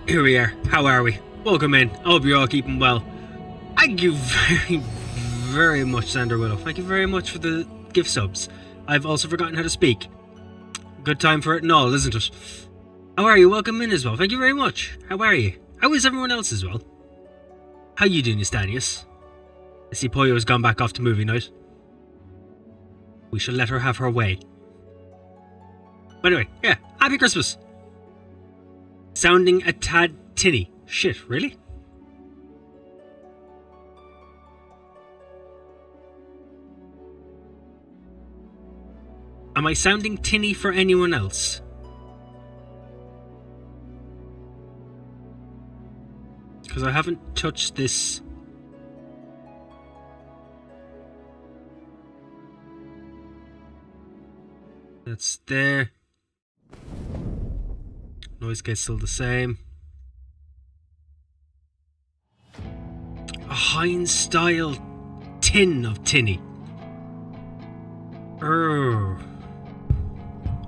Here we are. How are we? Welcome in. I hope you're all keeping well. Thank you very much, Sander Willow. Thank you very much for the gift subs. I've also forgotten how to speak. Good time for it and all, isn't it? How are you? Welcome in as well. Thank you very much. How are you? How is everyone else as well? How you doing, Estanius? I see Poyo's gone back off to movie night. We shall let her have her way. But anyway, yeah. Happy Christmas. Sounding a tad tinny. Shit, really? Am I sounding tinny for anyone else? Because I haven't touched this. That's there. Noise gate's still the same. A Heinz style tin of tinny.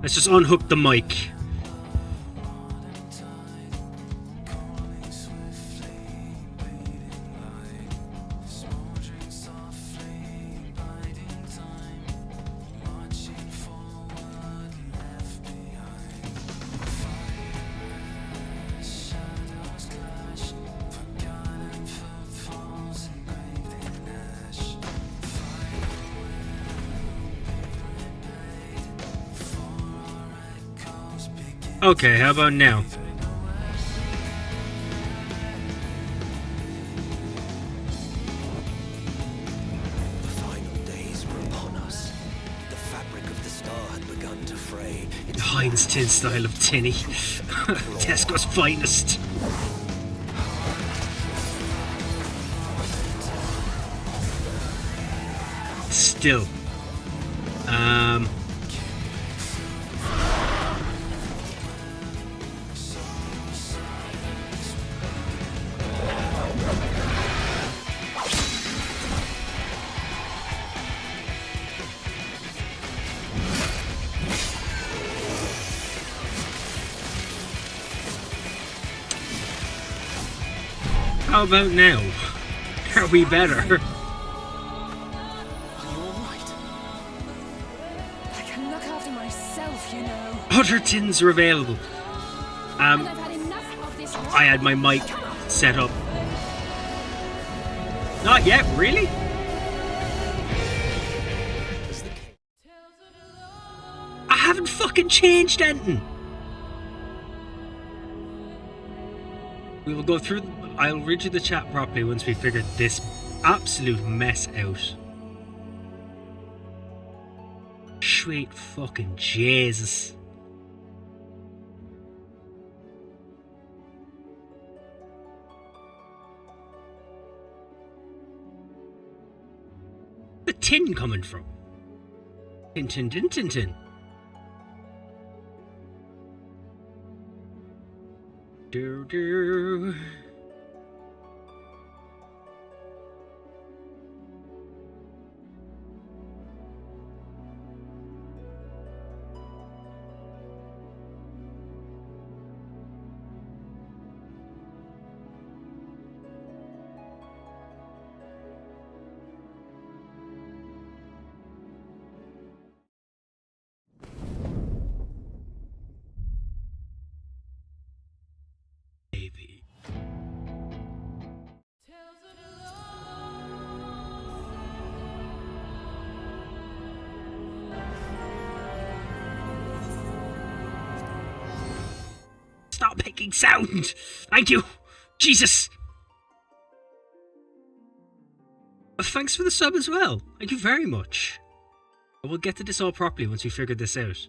Let's just unhook the mic. Okay, how about now? The final days were upon us. The fabric of the star had begun to fray. The Heinz tin style of tinny. Tesco's finest. Still. How about now? Are we better? Are you alright? I can look after myself, you know. Other tins are available. And I've had enough of this. I had my mic set up. Not yet, really? I haven't fucking changed anything. We will go through. I'll read you the chat properly once we figure this absolute mess out. Sweet fucking Jesus. The tin coming from? Tin tin tin tin tin. Do do. Baby. Stop making sound! Thank you! Jesus! Thanks for the sub as well. Thank you very much. We'll get to this all properly once we figure this out.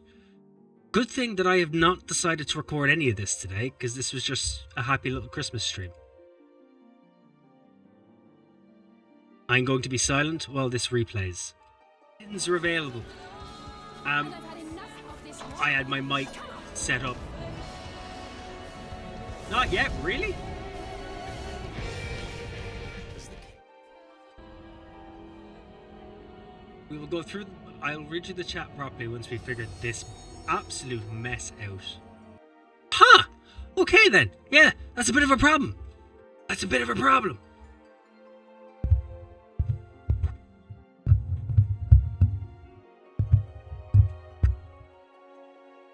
Good thing that I have not decided to record any of this today, because this was just a happy little Christmas stream. I'm going to be silent while this replays. Tins are available. I had my mic set up. Not yet, really? We will go through. I'll read you the chat properly once we figure this absolute mess out. Huh! Okay then. Yeah, that's a bit of a problem. That's a bit of a problem.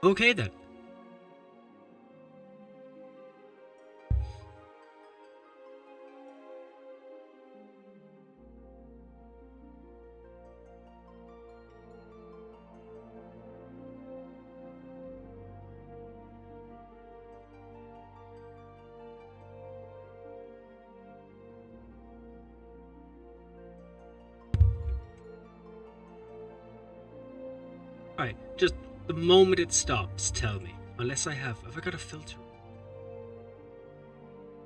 Okay then. Alright, just the moment it stops, tell me. Unless have I got a filter?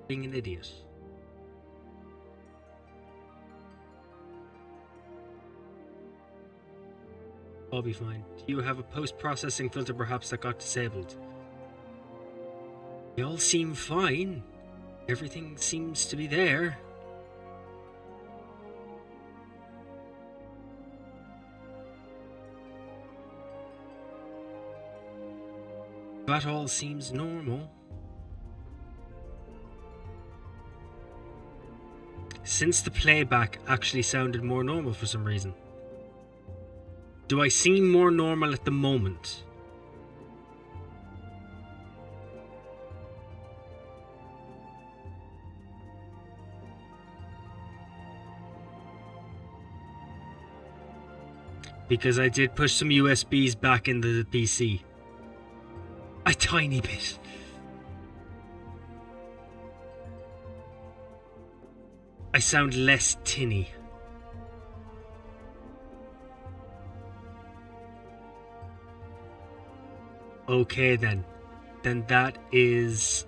Being an idiot. I'll be fine. Do you have a post-processing filter perhaps that got disabled? They all seem fine. Everything seems to be there. That all seems normal. Since the playback actually sounded more normal for some reason. Do I seem more normal at the moment? Because I did push some USBs back into the PC. A tiny bit. I sound less tinny. Okay then. Then that is...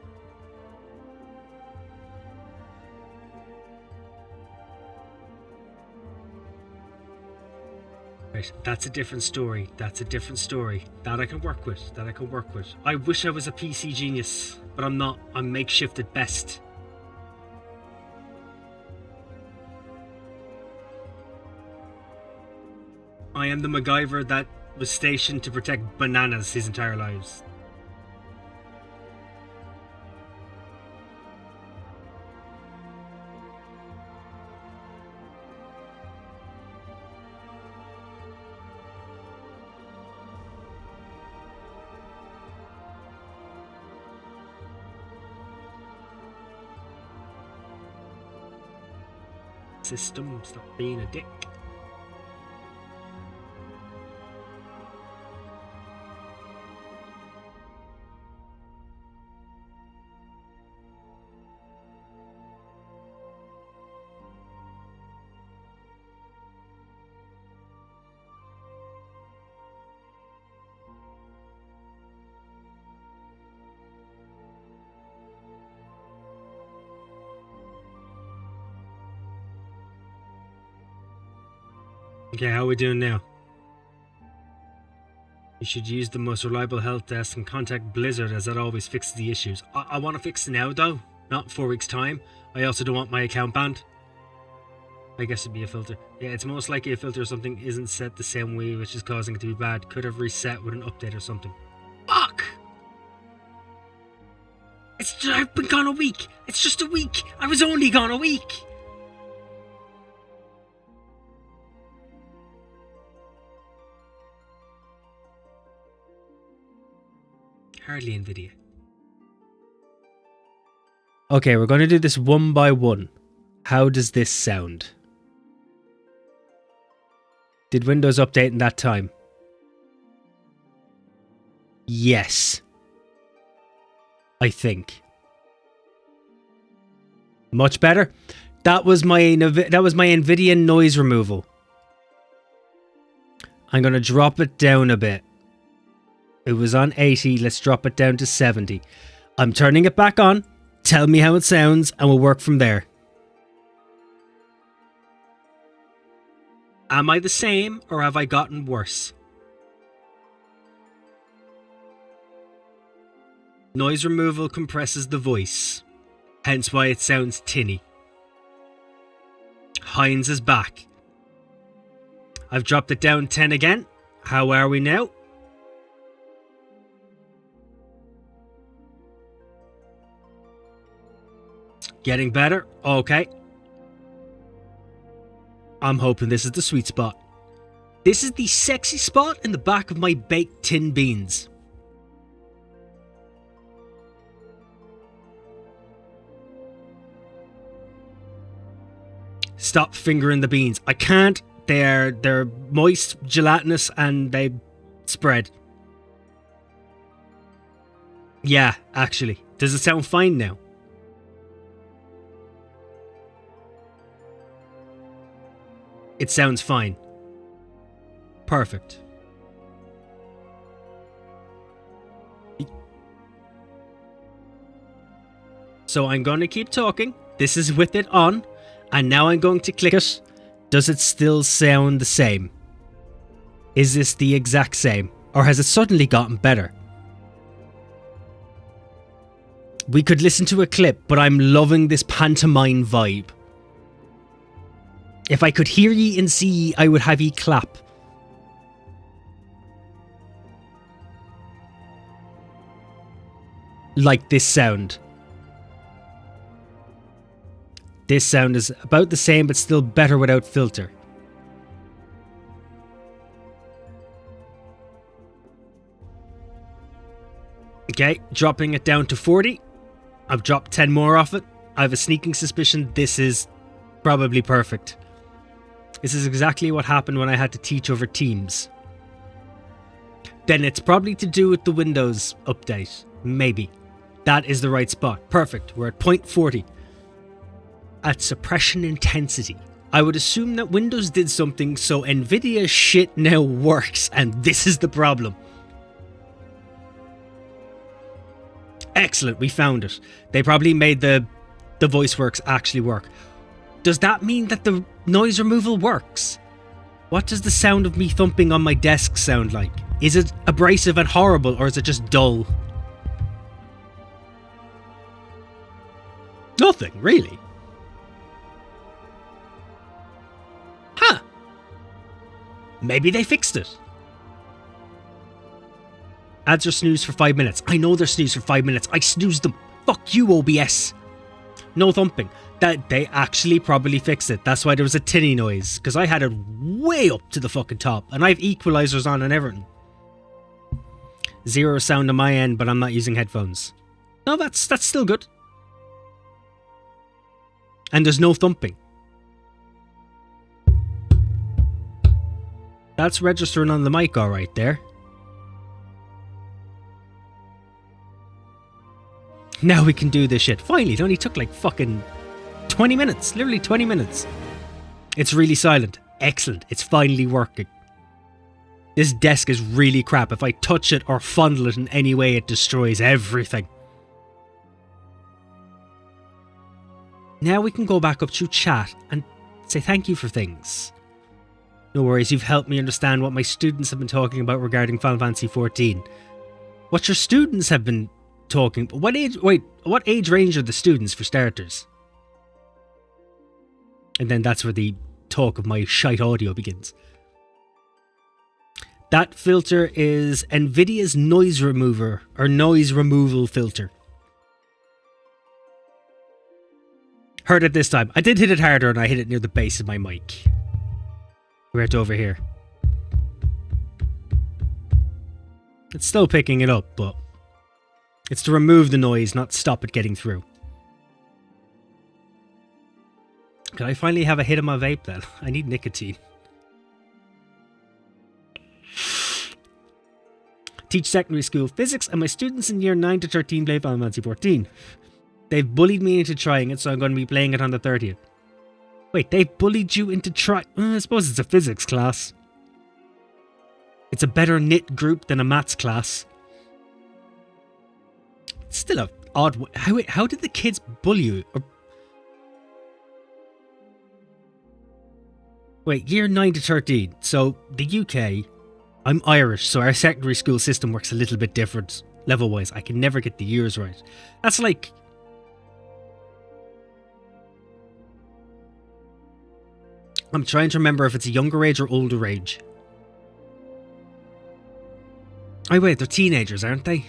Right, that's a different story. That's a different story. That I can work with. That I can work with. I wish I was a PC genius, but I'm not. I'm makeshift at best. I am the MacGyver that was stationed to protect bananas his entire lives. System, stop being a dick. Okay, how are we doing now? You should use the most reliable help desk and contact Blizzard, as that always fixes the issues. I want to fix it now though, not 4 weeks time. I also don't want my account banned. I guess it'd be a filter. Yeah, it's most likely a filter or something isn't set the same way, which is causing it to be bad. Could have reset with an update or something. Fuck! I've been gone a week. It's just a week. I was only gone a week. Hardly Nvidia. Okay, we're going to do this one by one. How does this sound? Did Windows update in that time? Yes. I think. Much better. That was my Nvidia noise removal. I'm going to drop it down a bit. It was on 80. Let's drop it down to 70. I'm turning it back on. Tell me how it sounds and we'll work from there. Am I the same or have I gotten worse? Noise removal compresses the voice, hence why it sounds tinny. Hines is back. I've dropped it down 10 again. How are we now? Getting better? Okay. I'm hoping this is the sweet spot. This is the sexy spot in the back of my baked tin beans. Stop fingering the beans. I can't. They're moist, gelatinous, and they spread. Yeah, actually. Does it sound fine now? It sounds fine. Perfect. So I'm going to keep talking. This is with it on. And now I'm going to click it. Does it still sound the same? Is this the exact same? Or has it suddenly gotten better? We could listen to a clip, but I'm loving this pantomime vibe. If I could hear ye and see ye, I would have ye clap. Like this sound. This sound is about the same, but still better without filter. Okay, dropping it down to 40. I've dropped 10 more off it. I have a sneaking suspicion this is probably perfect. This is exactly what happened when I had to teach over Teams. Then it's probably to do with the Windows update. Maybe. That is the right spot. Perfect. We're at 0.40. At suppression intensity. I would assume that Windows did something so Nvidia's shit now works, and this is the problem. Excellent, we found it. They probably made the voice works actually work. Does that mean that the noise removal works? What does the sound of me thumping on my desk sound like? Is it abrasive and horrible, or is it just dull? Nothing, really. Huh. Maybe they fixed it. Ads are snoozed for 5 minutes. I know they're snoozed for 5 minutes. I snoozed them. Fuck you, OBS. No thumping. That they actually probably fixed it. That's why there was a tinny noise. Because I had it way up to the fucking top. And I have equalizers on and everything. Zero sound on my end, but I'm not using headphones. No, that's still good. And there's no thumping. That's registering on the mic alright there. Now we can do this shit. Finally, it only took like fucking 20 minutes. Literally 20 minutes. It's really silent. Excellent. It's finally working. This desk is really crap. If I touch it or fondle it in any way, it destroys everything. Now we can go back up to chat and say thank you for things. No worries, you've helped me understand what my students have been talking about regarding Final Fantasy XIV. What your students have been talking... What age range are the students, for starters? And then that's where the talk of my shite audio begins. That filter is Nvidia's noise remover, or noise removal filter. Heard it this time. I did hit it harder and I hit it near the base of my mic. We're at over here. It's still picking it up, but it's to remove the noise, not stop it getting through. Can I finally have a hit of my vape then? I need nicotine. Teach secondary school physics and my students in year 9 to 13 play Final Fantasy XIV. They've bullied me into trying it, so I'm going to be playing it on the 30th. Wait, they've bullied you into I suppose it's a physics class. It's a better knit group than a maths class. It's still a odd way. How did the kids bully you? Wait, year 9 to 13. So, the UK... I'm Irish, so our secondary school system works a little bit different, level-wise. I can never get the years right. That's like... I'm trying to remember if it's a younger age or older age. Oh wait, they're teenagers, aren't they?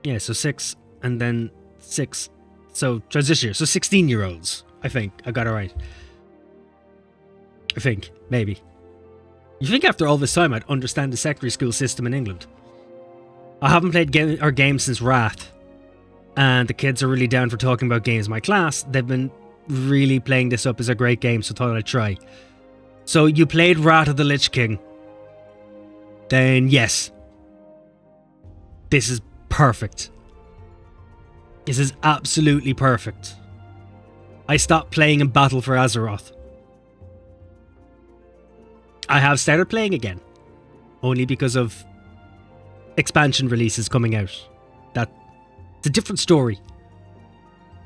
Yeah, so 6. and then 6. So transition year. So 16-year-olds. I think I got it right. I think maybe. You think after all this time I'd understand the secondary school system in England? I haven't played games since Wrath, and the kids are really down for talking about games in my class. They've been really playing this up as a great game, so I thought I'd try. So you played Wrath of the Lich King. Then yes. This is perfect. This is absolutely perfect. I stopped playing in Battle for Azeroth. I have started playing again. Only because of expansion releases coming out. It's a different story.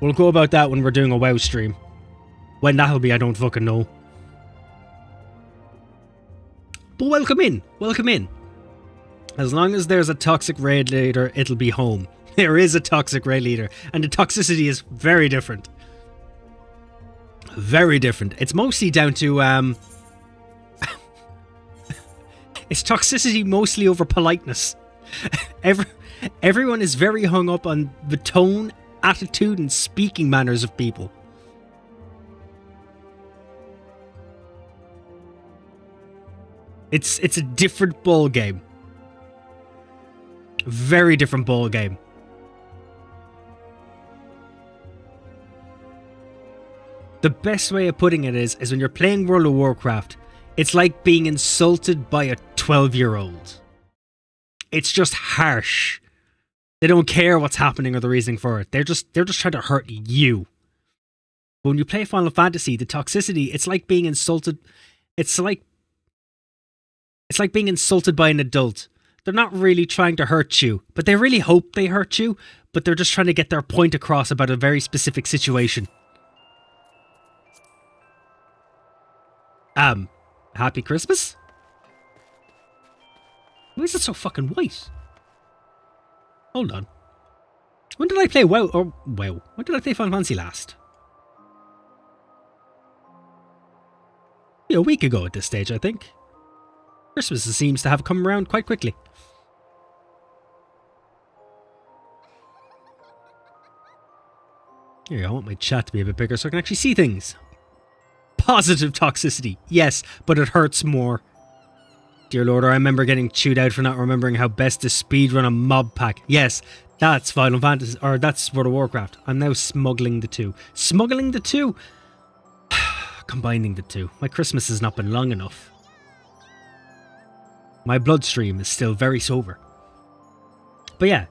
We'll go about that when we're doing a WoW stream. When that'll be, I don't fucking know. But welcome in. Welcome in. As long as there's a toxic raid leader, it'll be home. There is a toxic raid leader, and the toxicity is very different. Very different. It's mostly down to, it's toxicity mostly over politeness. Everyone is very hung up on the tone, attitude, and speaking manners of people. It's a different ball game. Very different ball game. The best way of putting it is when you're playing World of Warcraft, it's like being insulted by a 12-year-old. It's just harsh. They don't care what's happening or the reason for it. They're just trying to hurt you. But when you play Final Fantasy, the toxicity, it's like being insulted. It's like being insulted by an adult. They're not really trying to hurt you, but they really hope they hurt you, but they're just trying to get their point across about a very specific situation. Happy Christmas? Why is it so fucking white? Hold on. When did I play WoW? Or WoW? When did I play Final Fantasy last? Yeah, a week ago at this stage, I think. Christmas seems to have come around quite quickly. Here, I want my chat to be a bit bigger so I can actually see things. Positive toxicity, yes, but it hurts more. Dear Lord, I remember getting chewed out for not remembering how best to speedrun a mob pack. Yes, that's Final Fantasy, or that's World of Warcraft. I'm now smuggling the two. Smuggling the two? Combining the two. My Christmas has not been long enough. My bloodstream is still very sober. But yeah,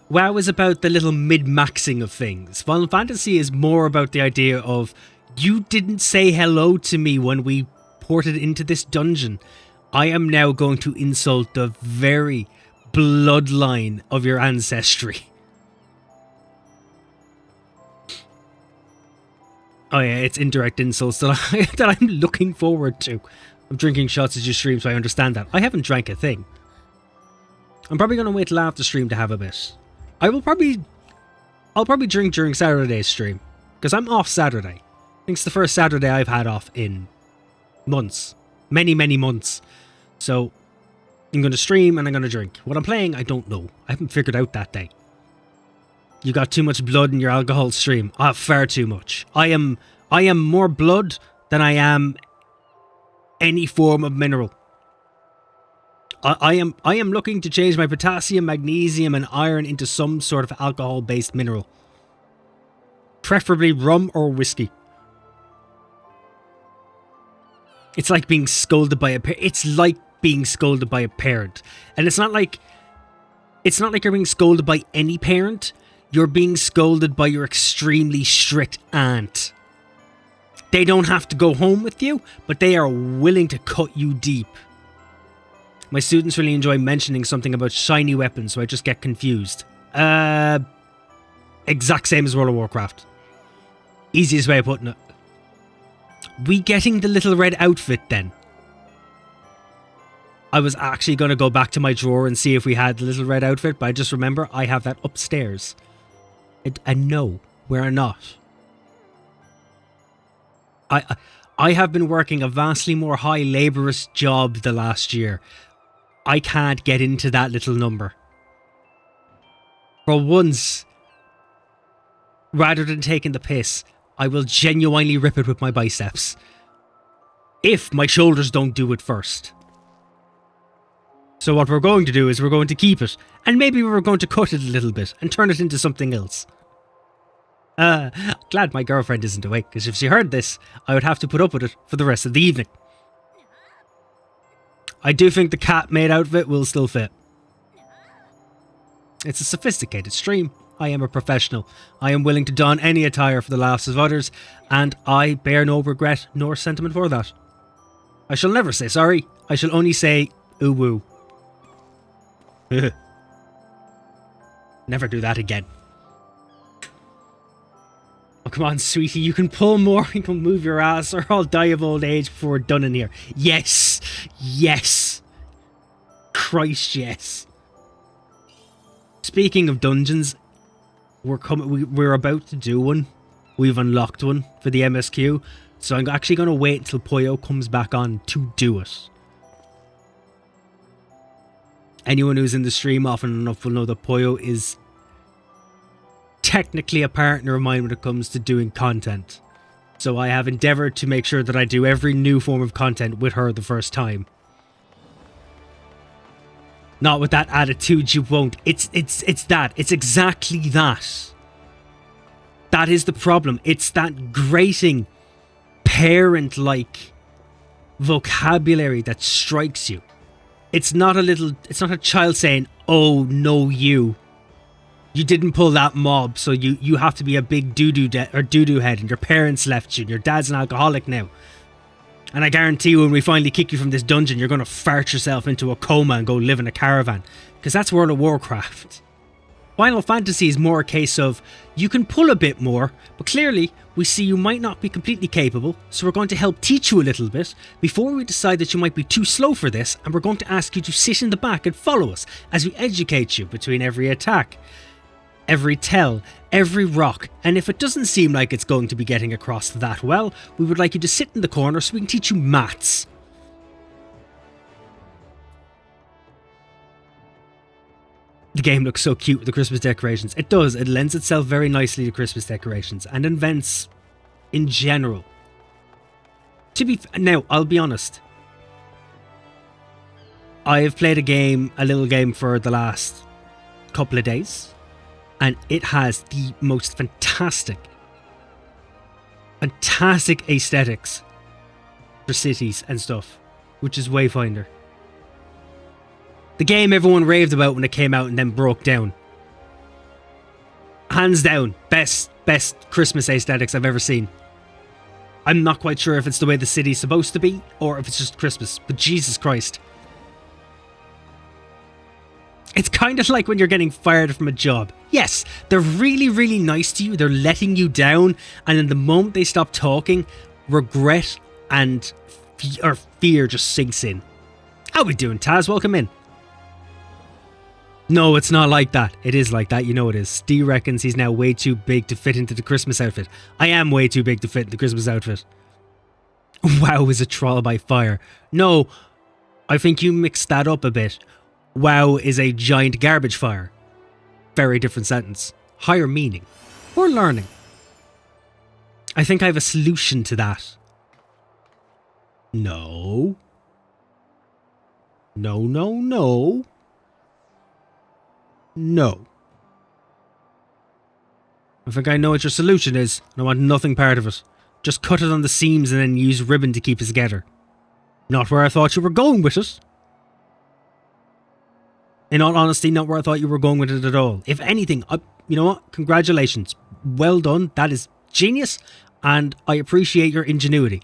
WoW is about the little mid-maxing of things. Final Fantasy is more about the idea of, you didn't say hello to me when we ported into this dungeon. I am now going to insult the very bloodline of your ancestry. Oh yeah, it's indirect insults that I'm looking forward to. I'm drinking shots as you stream, so I understand that. I haven't drank a thing. I'm probably going to wait till after stream to have a bit. I'll probably drink during Saturday's stream, because I'm off Saturday. I think it's the first Saturday I've had off in months. Many, many months. So, I'm going to stream and I'm going to drink. What I'm playing, I don't know. I haven't figured out that day. You got too much blood in your alcohol stream. Ah, far too much. I am more blood than I am any form of mineral. I am looking to change my potassium, magnesium and iron into some sort of alcohol-based mineral. Preferably rum or whiskey. It's like being scolded by a parent. It's like being scolded by a parent. And it's not like you're being scolded by any parent. You're being scolded by your extremely strict aunt. They don't have to go home with you, but they are willing to cut you deep. My students really enjoy mentioning something about shiny weapons, so I just get confused. Exact same as World of Warcraft. Easiest way of putting it. We getting the little red outfit then? I was actually going to go back to my drawer and see if we had the little red outfit, but I just remember I have that upstairs. And no, we're not. I have been working a vastly more high laborious job the last year. I can't get into that little number. For once, rather than taking the piss, I will genuinely rip it with my biceps. If my shoulders don't do it first. So what we're going to do is we're going to keep it, and maybe we're going to cut it a little bit and turn it into something else. Glad my girlfriend isn't awake, because if she heard this, I would have to put up with it for the rest of the evening. I do think the cat maid outfit will still fit. It's a sophisticated stream. I am a professional. I am willing to don any attire for the laughs of others, and I bear no regret nor sentiment for that. I shall never say sorry. I shall only say, ooh woo. Never do that again. Oh, come on, sweetie. You can pull more. You can move your ass, or I'll die of old age before we're done in here. Yes. Yes. Christ, yes. Speaking of dungeons, we're about to do one. We've unlocked one for the MSQ. So I'm actually going to wait until Puyo comes back on to do it. Anyone who's in the stream often enough will know that Puyo is technically a partner of mine when it comes to doing content. So I have endeavoured to make sure that I do every new form of content with her the first time. Not with that attitude you won't. It's that. It's exactly that. That is the problem. It's that grating, parent-like vocabulary that strikes you. It's not a child saying, oh, no, you didn't pull that mob, so you have to be a big doo-doo head, and your parents left you, and your dad's an alcoholic now. And I guarantee when we finally kick you from this dungeon, you're going to fart yourself into a coma and go live in a caravan. Because that's World of Warcraft. Final Fantasy is more a case of, you can pull a bit more, but clearly we see you might not be completely capable, so we're going to help teach you a little bit before we decide that you might be too slow for this, and we're going to ask you to sit in the back and follow us as we educate you between every attack, every tell, every rock, and if it doesn't seem like it's going to be getting across that well, we would like you to sit in the corner so we can teach you maths. The game looks so cute with the Christmas decorations. It does. It lends itself very nicely to Christmas decorations and events in general. Now, I'll be honest. I have played a little game for the last couple of days, and it has the most fantastic aesthetics for cities and stuff, which is Wayfinder. The game everyone raved about when it came out and then broke down. Hands down, best Christmas aesthetics I've ever seen. I'm not quite sure if it's the way the city's supposed to be, or if it's just Christmas, but Jesus Christ. It's kind of like when you're getting fired from a job. Yes, they're really, really nice to you, they're letting you down, and in the moment they stop talking, regret and fear just sinks in. How we doing, Taz? Welcome in. No, it's not like that. It is like that, you know it is. Steve reckons he's now way too big to fit into the Christmas outfit. I am way too big to fit in the Christmas outfit. WoW is a trial by fire. No, I think you mixed that up a bit. WoW is a giant garbage fire. Very different sentence. Higher meaning. We're learning. I think I have a solution to that. No. No, no, no. No. I think I know what your solution is, and I want nothing part of it. Just cut it on the seams and then use ribbon to keep it together. Not where I thought you were going with it. In all honesty, not where I thought you were going with it at all. If anything, you know what? Congratulations. Well done. That is genius, and I appreciate your ingenuity.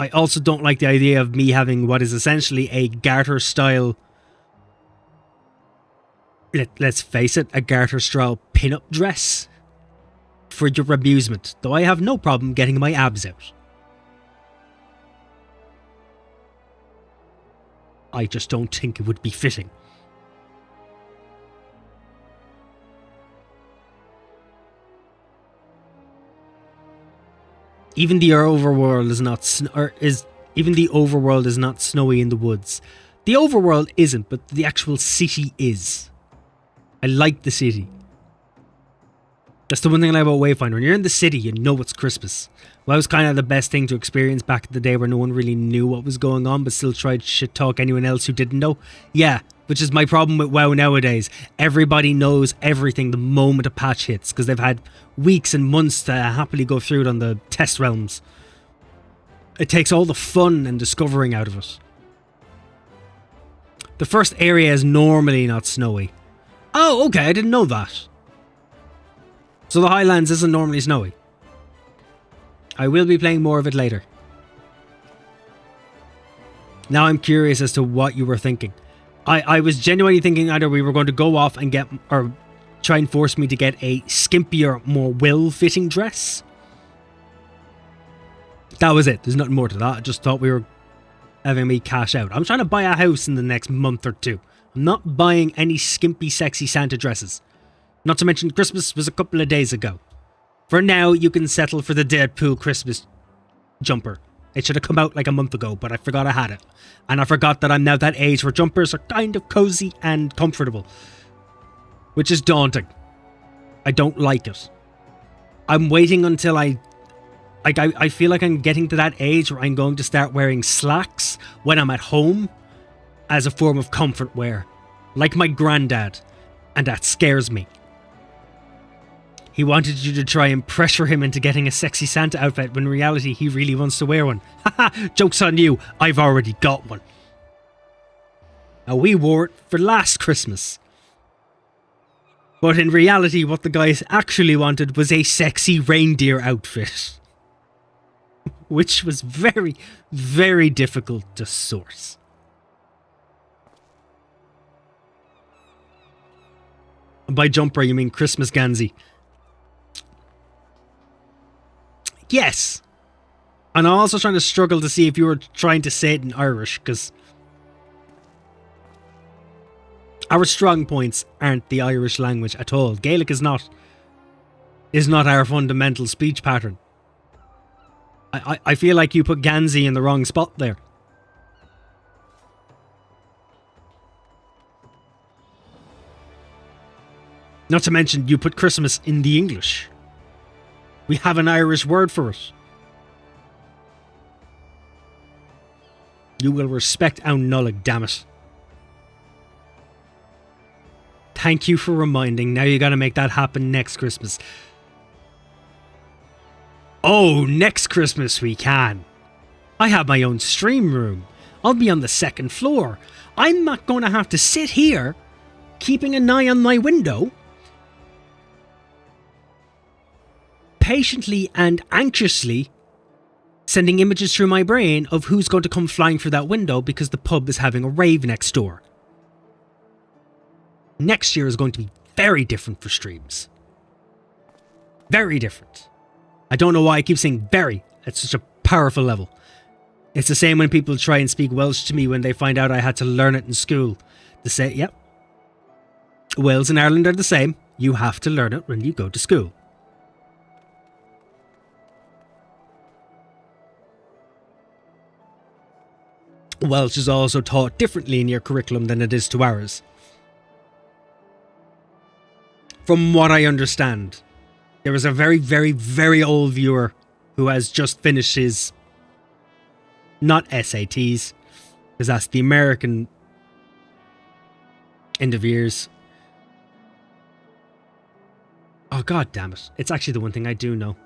I also don't like the idea of me having what is essentially a garter-style... Let's face it, a garter-style pin-up dress for your amusement, though I have no problem getting my abs out. I just don't think it would be fitting. Even the overworld is not even the overworld is not snowy in the woods. The overworld isn't, but the actual city is. I like the city. That's the one thing I like about Wayfinder. When you're in the city, you know it's Christmas. Well, that was kind of the best thing to experience back in the day where no one really knew what was going on, but still tried to shit talk anyone else who didn't know. Yeah, which is my problem with WoW nowadays. Everybody knows everything the moment a patch hits, because they've had weeks and months to happily go through it on the test realms. It takes all the fun and discovering out of it. The first area is normally not snowy. Oh, okay, I didn't know that. So the Highlands isn't normally snowy. I will be playing more of it later. Now I'm curious as to what you were thinking. I was genuinely thinking either we were going to go off and get, or try and force me to get a skimpier, more well-fitting dress. That was it. There's nothing more to that. I just thought we were having me cash out. I'm trying to buy a house in the next month or two. I'm not buying any skimpy, sexy Santa dresses. Not to mention Christmas was a couple of days ago. For now, you can settle for the Deadpool Christmas jumper. It should have come out like a month ago, but I forgot I had it. And I forgot that I'm now that age where jumpers are kind of cozy and comfortable. Which is daunting. I don't like it. I'm waiting until I feel like I'm getting to that age where I'm going to start wearing slacks when I'm at home as a form of comfort wear. Like my granddad. And that scares me. He wanted you to try and pressure him into getting a sexy Santa outfit when in reality he really wants to wear one. Haha, joke's on you, I've already got one. Now we wore it for last Christmas. But in reality what the guys actually wanted was a sexy reindeer outfit. Which was very, very difficult to source. And by jumper you mean Christmas Gansey. Yes. And I'm also trying to struggle to see if you were trying to say it in Irish, because our strong points aren't the Irish language at all. Gaelic is not our fundamental speech pattern. I feel like you put Gansey in the wrong spot there. Not to mention you put Christmas in the English. We have an Irish word for it. You will respect our Nullig, damn it. Thank you for reminding. Now you gotta make that happen next Christmas. Oh, next Christmas we can. I have my own stream room. I'll be on the second floor. I'm not gonna have to sit here, keeping an eye on my window, patiently and anxiously sending images through my brain of who's going to come flying through that window because the pub is having a rave next door. Next year is going to be very different for streams. Very different. I don't know why I keep saying very at such a powerful level. It's the same when people try and speak Welsh to me when they find out I had to learn it in school. They say, yep, Wales and Ireland are the same. You have to learn it when you go to school. Welsh is also taught differently in your curriculum than it is to ours. From what I understand, there was a very, very, very old viewer who has just finished his, not SATs, because that's the American end of years. Oh, god damn it. It's actually the one thing I do know.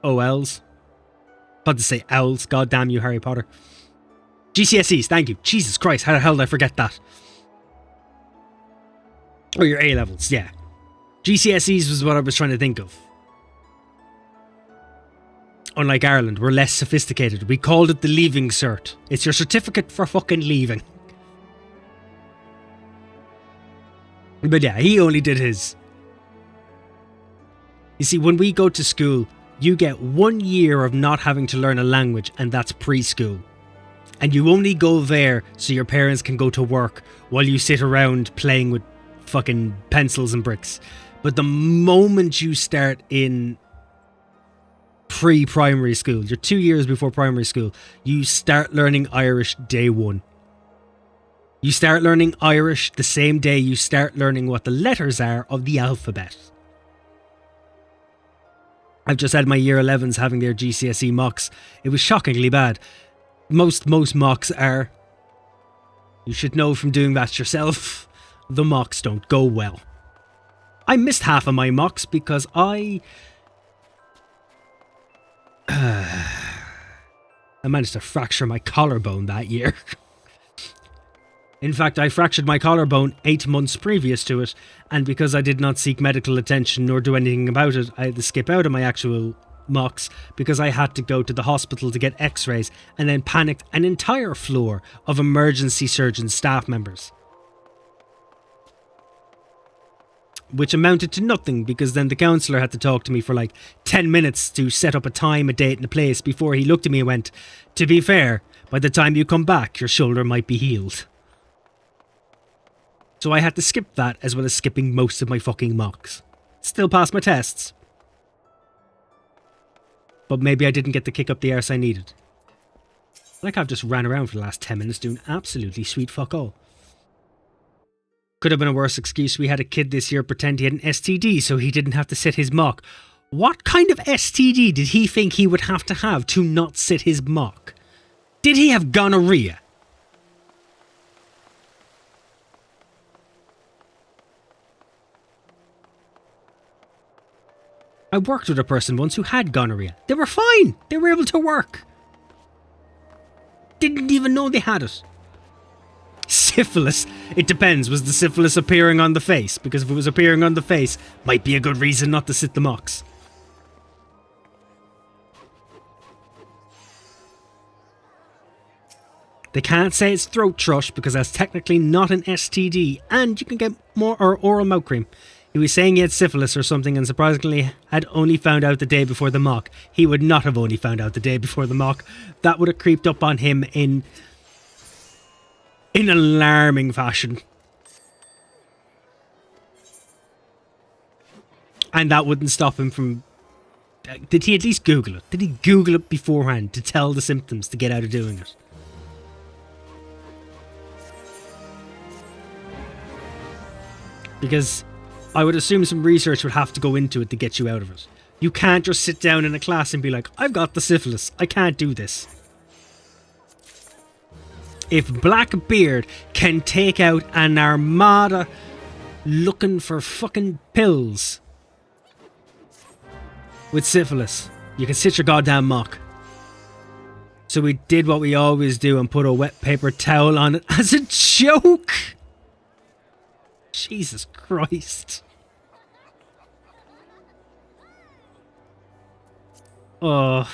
OLs. About to say owls. God damn you, Harry Potter. GCSEs, thank you. Jesus Christ, how the hell did I forget that? Or your A levels, yeah. GCSEs was what I was trying to think of. Unlike Ireland, we're less sophisticated. We called it the leaving cert. It's your certificate for fucking leaving. But yeah, he only did his. You see, when we go to school, you get 1 year of not having to learn a language, and that's preschool. And you only go there so your parents can go to work while you sit around playing with fucking pencils and bricks. But the moment you start in pre-primary school, you're 2 years before primary school, you start learning Irish day one. You start learning Irish the same day you start learning what the letters are of the alphabet. I've just had my year 11s having their GCSE mocks. It was shockingly bad. Most mocks are, you should know from doing that yourself, the mocks don't go well. I missed half of my mocks because I managed to fracture my collarbone that year. In fact, I fractured my collarbone 8 months previous to it, and because I did not seek medical attention nor do anything about it, I had to skip out of my actual mocks because I had to go to the hospital to get x-rays and then panicked an entire floor of emergency surgeon staff members. Which amounted to nothing because then the counsellor had to talk to me for like 10 minutes to set up a time, a date and a place before he looked at me and went, "To be fair, by the time you come back, your shoulder might be healed." So I had to skip that as well as skipping most of my fucking mocks. Still passed my tests. But maybe I didn't get the kick up the arse I needed. Like I've just ran around for the last 10 minutes doing absolutely sweet fuck all. Could have been a worse excuse. We had a kid this year pretend he had an STD so he didn't have to sit his mock. What kind of STD did he think he would have to not sit his mock? Did he have gonorrhea? I worked with a person once who had gonorrhea. They were fine. They were able to work. Didn't even know they had it. Syphilis. It depends. Was the syphilis appearing on the face? Because if it was appearing on the face, might be a good reason not to sit the mocks. They can't say it's throat thrush because that's technically not an STD, and you can get more or oral mouth cream. He was saying he had syphilis or something and surprisingly had only found out the day before the mock. He would not have only found out the day before the mock. That would have creeped up on him in alarming fashion. And that wouldn't stop him from... Did he at least Google it? Did he Google it beforehand to tell the symptoms to get out of doing it? Because I would assume some research would have to go into it to get you out of it. You can't just sit down in a class and be like, "I've got the syphilis. I can't do this." If Blackbeard can take out an armada looking for fucking pills with syphilis, you can sit your goddamn mock. So we did what we always do and put a wet paper towel on it as a joke. Jesus Christ. Oh.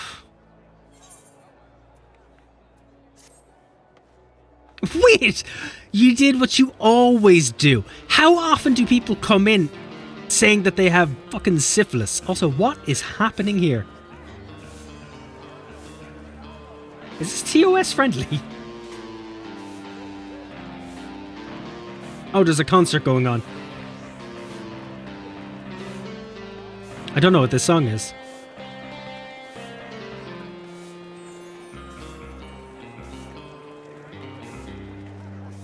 Wait! You did what you always do. How often do people come in saying that they have fucking syphilis? Also, what is happening here? Is this TOS friendly? Oh, there's a concert going on. I don't know what this song is.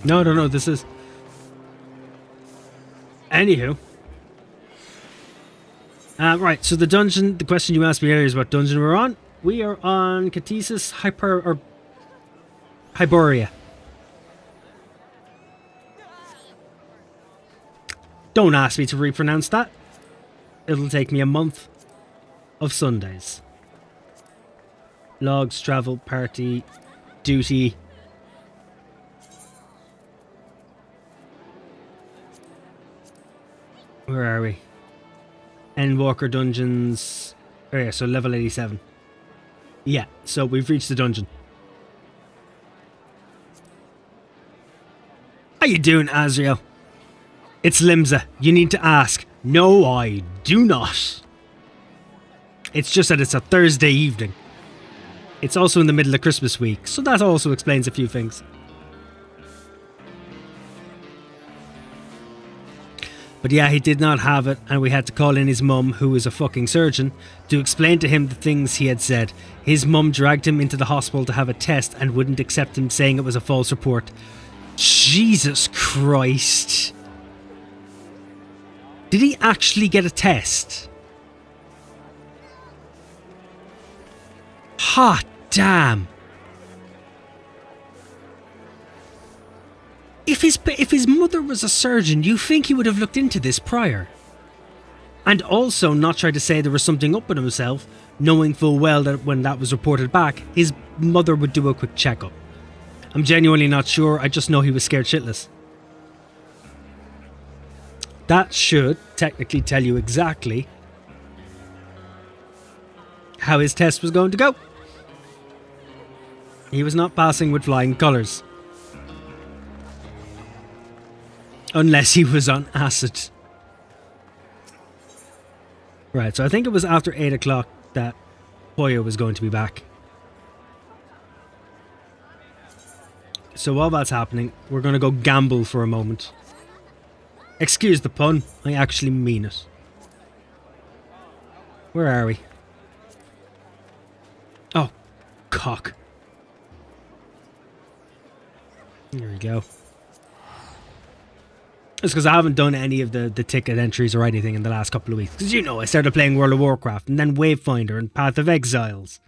No, I don't know what this is. Anywho. Right, so the dungeon, the question you asked me earlier is what dungeon we're on. We are on Catesis Hyboria. Don't ask me to repronounce that. It'll take me a month of Sundays. Logs, travel, party, duty. Where are we? Endwalker dungeons. Oh yeah, so level 87. Yeah, so we've reached the dungeon. How you doing, Azrael? It's Limsa. You need to ask. No, I do not. It's just that it's a Thursday evening. It's also in the middle of Christmas week, so that also explains a few things. But yeah, he did not have it, and we had to call in his mum, who is a fucking surgeon, to explain to him the things he had said. His mum dragged him into the hospital to have a test and wouldn't accept him, saying it was a false report. Jesus Christ. Did he actually get a test? Hot damn. If his mother was a surgeon, you think he would have looked into this prior? And also not tried to say there was something up with himself, knowing full well that when that was reported back, his mother would do a quick checkup. I'm genuinely not sure, I just know he was scared shitless. That should technically tell you exactly how his test was going to go. He was not passing with flying colours. Unless he was on acid. Right, so I think it was after 8 o'clock that Hoya was going to be back. So while that's happening, we're going to go gamble for a moment. Excuse the pun, I actually mean it. Where are we? Oh, cock. There we go. It's because I haven't done any of the ticket entries or anything in the last couple of weeks. Because you know, I started playing World of Warcraft and then Wavefinder and Path of Exiles.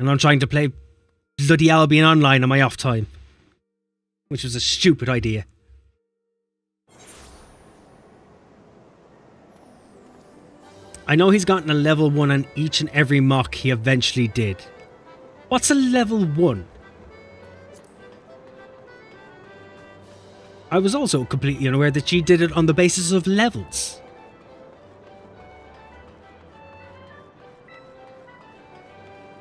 And I'm trying to play bloody Albion Online on my off time. Which was a stupid idea. I know he's gotten a level 1 on each and every mock he eventually did. What's a level 1? I was also completely unaware that she did it on the basis of levels.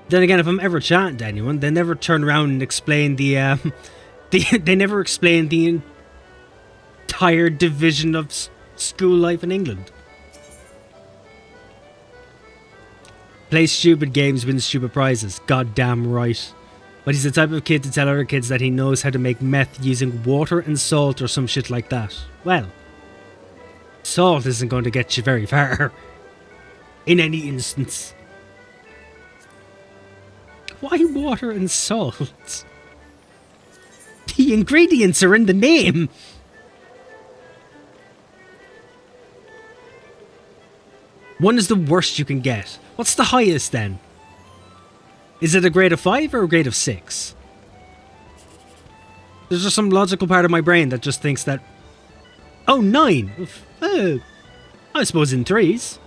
Then again, if I'm ever chatting to anyone, they never turn around and explain they never explain the entire division of school life in England. Play stupid games, win stupid prizes. Goddamn right. But he's the type of kid to tell other kids that he knows how to make meth using water and salt or some shit like that. Well, salt isn't going to get you very far. In any instance. Why water and salt? The ingredients are in the name. One is the worst you can get. What's the highest then? Is it a grade of 5 or a grade of 6? There's just some logical part of my brain that just thinks that... Oh, 9! I suppose in 3s.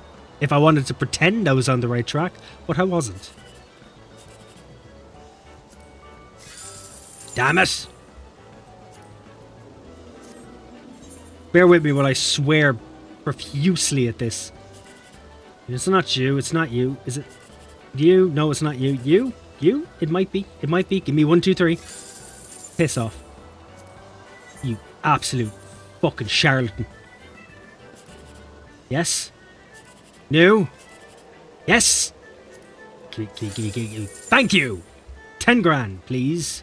If I wanted to pretend I was on the right track, but I wasn't. Damn it! Bear with me while I swear profusely at this. It's not you, it's not you. Is it you? No, it's not you. You? You? It might be. It might be. Give me 1, 2, 3. Piss off. You absolute fucking charlatan. Yes? No? Yes? Thank you! 10 grand, please.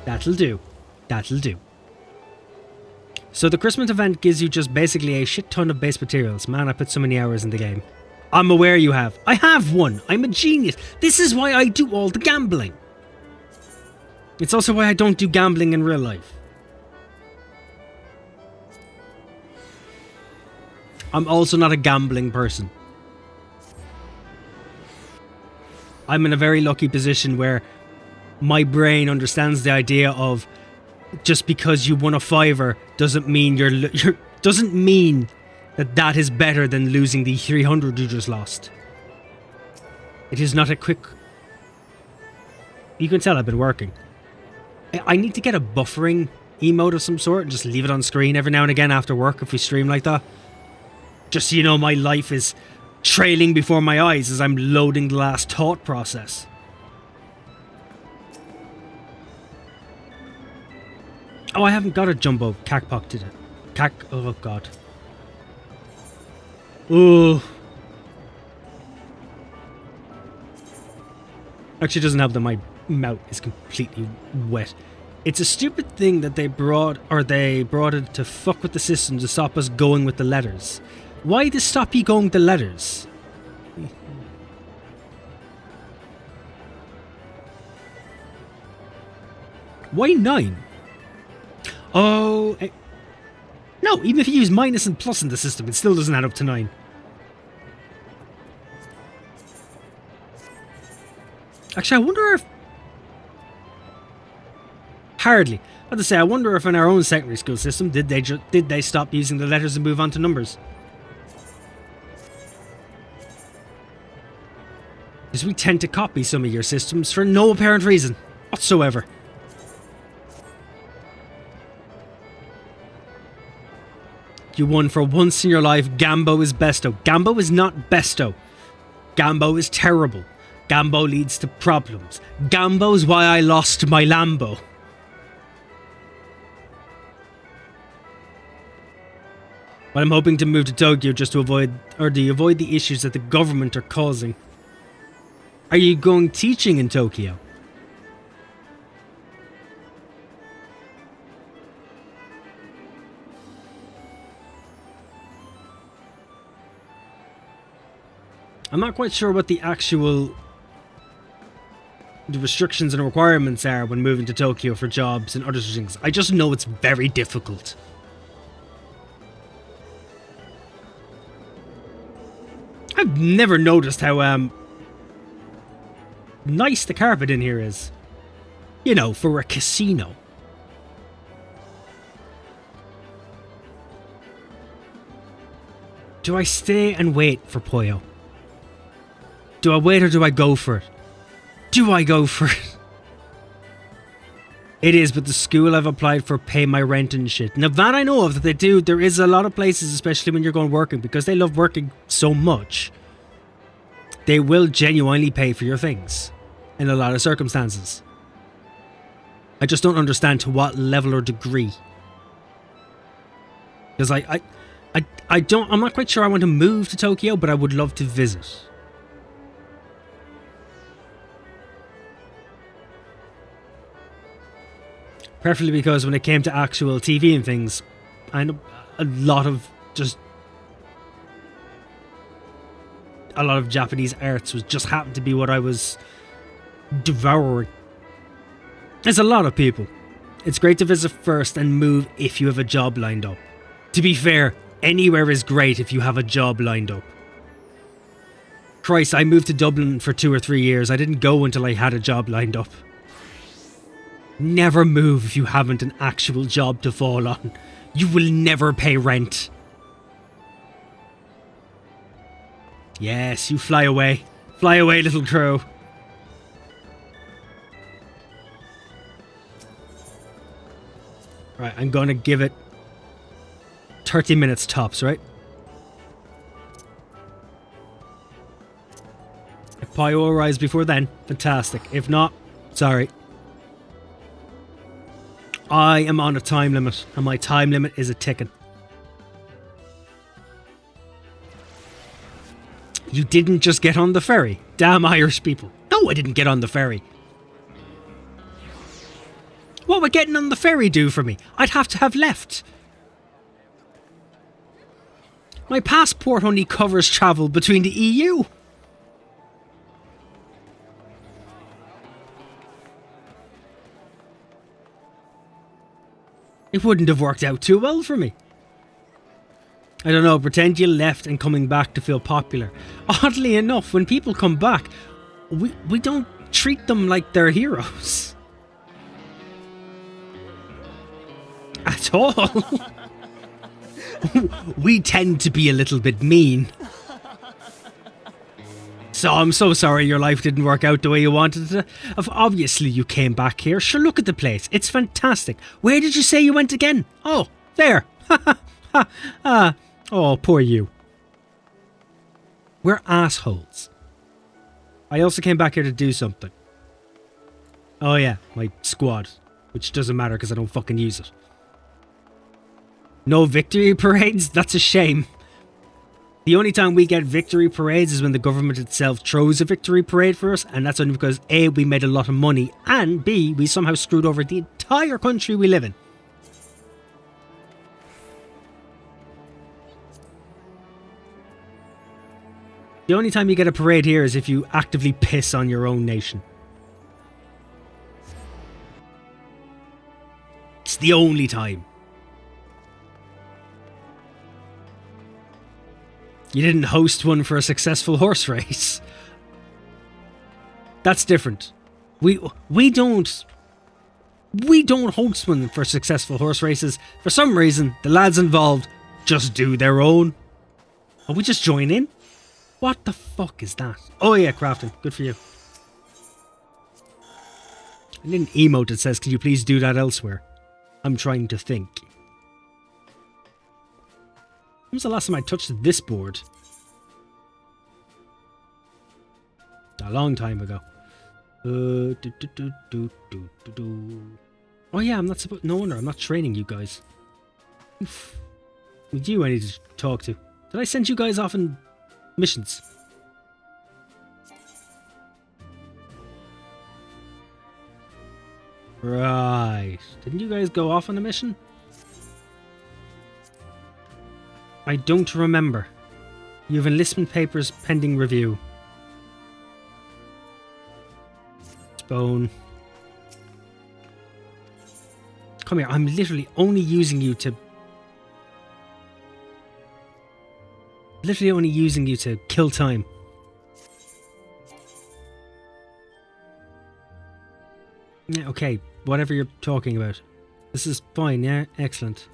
That'll do. That'll do. So the Christmas event gives you just basically a shit ton of base materials. Man, I put so many hours in the game. I'm aware you have. I have one. I'm a genius. This is why I do all the gambling. It's also why I don't do gambling in real life. I'm also not a gambling person. I'm in a very lucky position where my brain understands the idea of just because you won a $5 doesn't mean doesn't mean that is better than losing the 300 you just lost. It is not a quick... You can tell I've been working. I need to get a buffering emote of some sort and just leave it on screen every now and again after work if we stream like that. Just so you know my life is trailing before my eyes as I'm loading the last thought process. Oh, I haven't got a jumbo cackpock, did it? Oh, God. Oh. Actually, it doesn't help that my mouth is completely wet. It's a stupid thing that they brought it to fuck with the system to stop us going with the letters. Why to stop you going with the letters? Why 9? Oh... No, even if you use minus and plus in the system, it still doesn't add up to 9. Actually, I wonder if... Hardly. I have to say, I wonder if in our own secondary school system, did they stop using the letters and move on to numbers? Because we tend to copy some of your systems for no apparent reason whatsoever. You won for once in your life. Gambo is besto. Gambo is not besto. Gambo is terrible. Gambo leads to problems. Gambo's why I lost my Lambo. But I'm hoping to move to Tokyo just to avoid the issues that the government are causing. Are you going teaching in Tokyo? I'm not quite sure what the restrictions and requirements are when moving to Tokyo for jobs and other things. I just know it's very difficult. I've never noticed how nice the carpet in here is. You know, for a casino. Do I stay and wait for Poyo? Do I wait or do I go for it? Do I go for it? It is, but the school I've applied for pay my rent and shit. Now that I know of that they do, there is a lot of places, especially when you're going working, because they love working so much, they will genuinely pay for your things in a lot of circumstances. I just don't understand to what level or degree. Because I'm not quite sure I want to move to Tokyo, but I would love to visit. Preferably because when it came to actual TV and things, I know a lot of Japanese arts was just happened to be what I was devouring. There's a lot of people. It's great to visit first and move if you have a job lined up. To be fair, anywhere is great if you have a job lined up. Christ, I moved to Dublin for 2 or 3 years. I didn't go until I had a job lined up. Never move if you haven't an actual job to fall on. You will never pay rent. Yes, you fly away. Fly away, little crow. Right, I'm gonna give it 30 minutes tops, right? If Pio arrives before then, fantastic. If not, sorry. I am on a time limit, and my time limit is a ticking. You didn't just get on the ferry. Damn Irish people. No, I didn't get on the ferry. What would getting on the ferry do for me? I'd have to have left. My passport only covers travel between the EU. It wouldn't have worked out too well for me. I don't know, pretend you left and coming back to feel popular. Oddly enough, when people come back, we don't treat them like they're heroes. At all. We tend to be a little bit mean. So I'm so sorry your life didn't work out the way you wanted it to. Obviously you came back here. Sure, look at the place. It's fantastic. Where did you say you went again? Oh, there. Oh, poor you. We're assholes. I also came back here to do something. Oh yeah, my squad. Which doesn't matter because I don't fucking use it. No victory parades? That's a shame. The only time we get victory parades is when the government itself throws a victory parade for us, and that's only because A, we made a lot of money, and B, we somehow screwed over the entire country we live in. The only time you get a parade here is if you actively piss on your own nation. the only time. You didn't host one for a successful horse race. That's different. We don't host one for successful horse races. For some reason, the lads involved just do their own. Oh, we just join in? What the fuck is that? Oh yeah, crafting. Good for you. I need an emote that says, can you please do that elsewhere? I'm trying to think. When was the last time I touched this board? A long time ago. Oh yeah, I'm not supposed. No wonder I'm not training you guys. Oof. With you, I need to talk to. Did I send you guys off on missions? Right. Didn't you guys go off on a mission? I don't remember. You have enlistment papers pending review. Bone. Come here, I'm literally only using you to... Literally only using you to kill time. Yeah, okay, whatever you're talking about. This is fine, yeah? Excellent.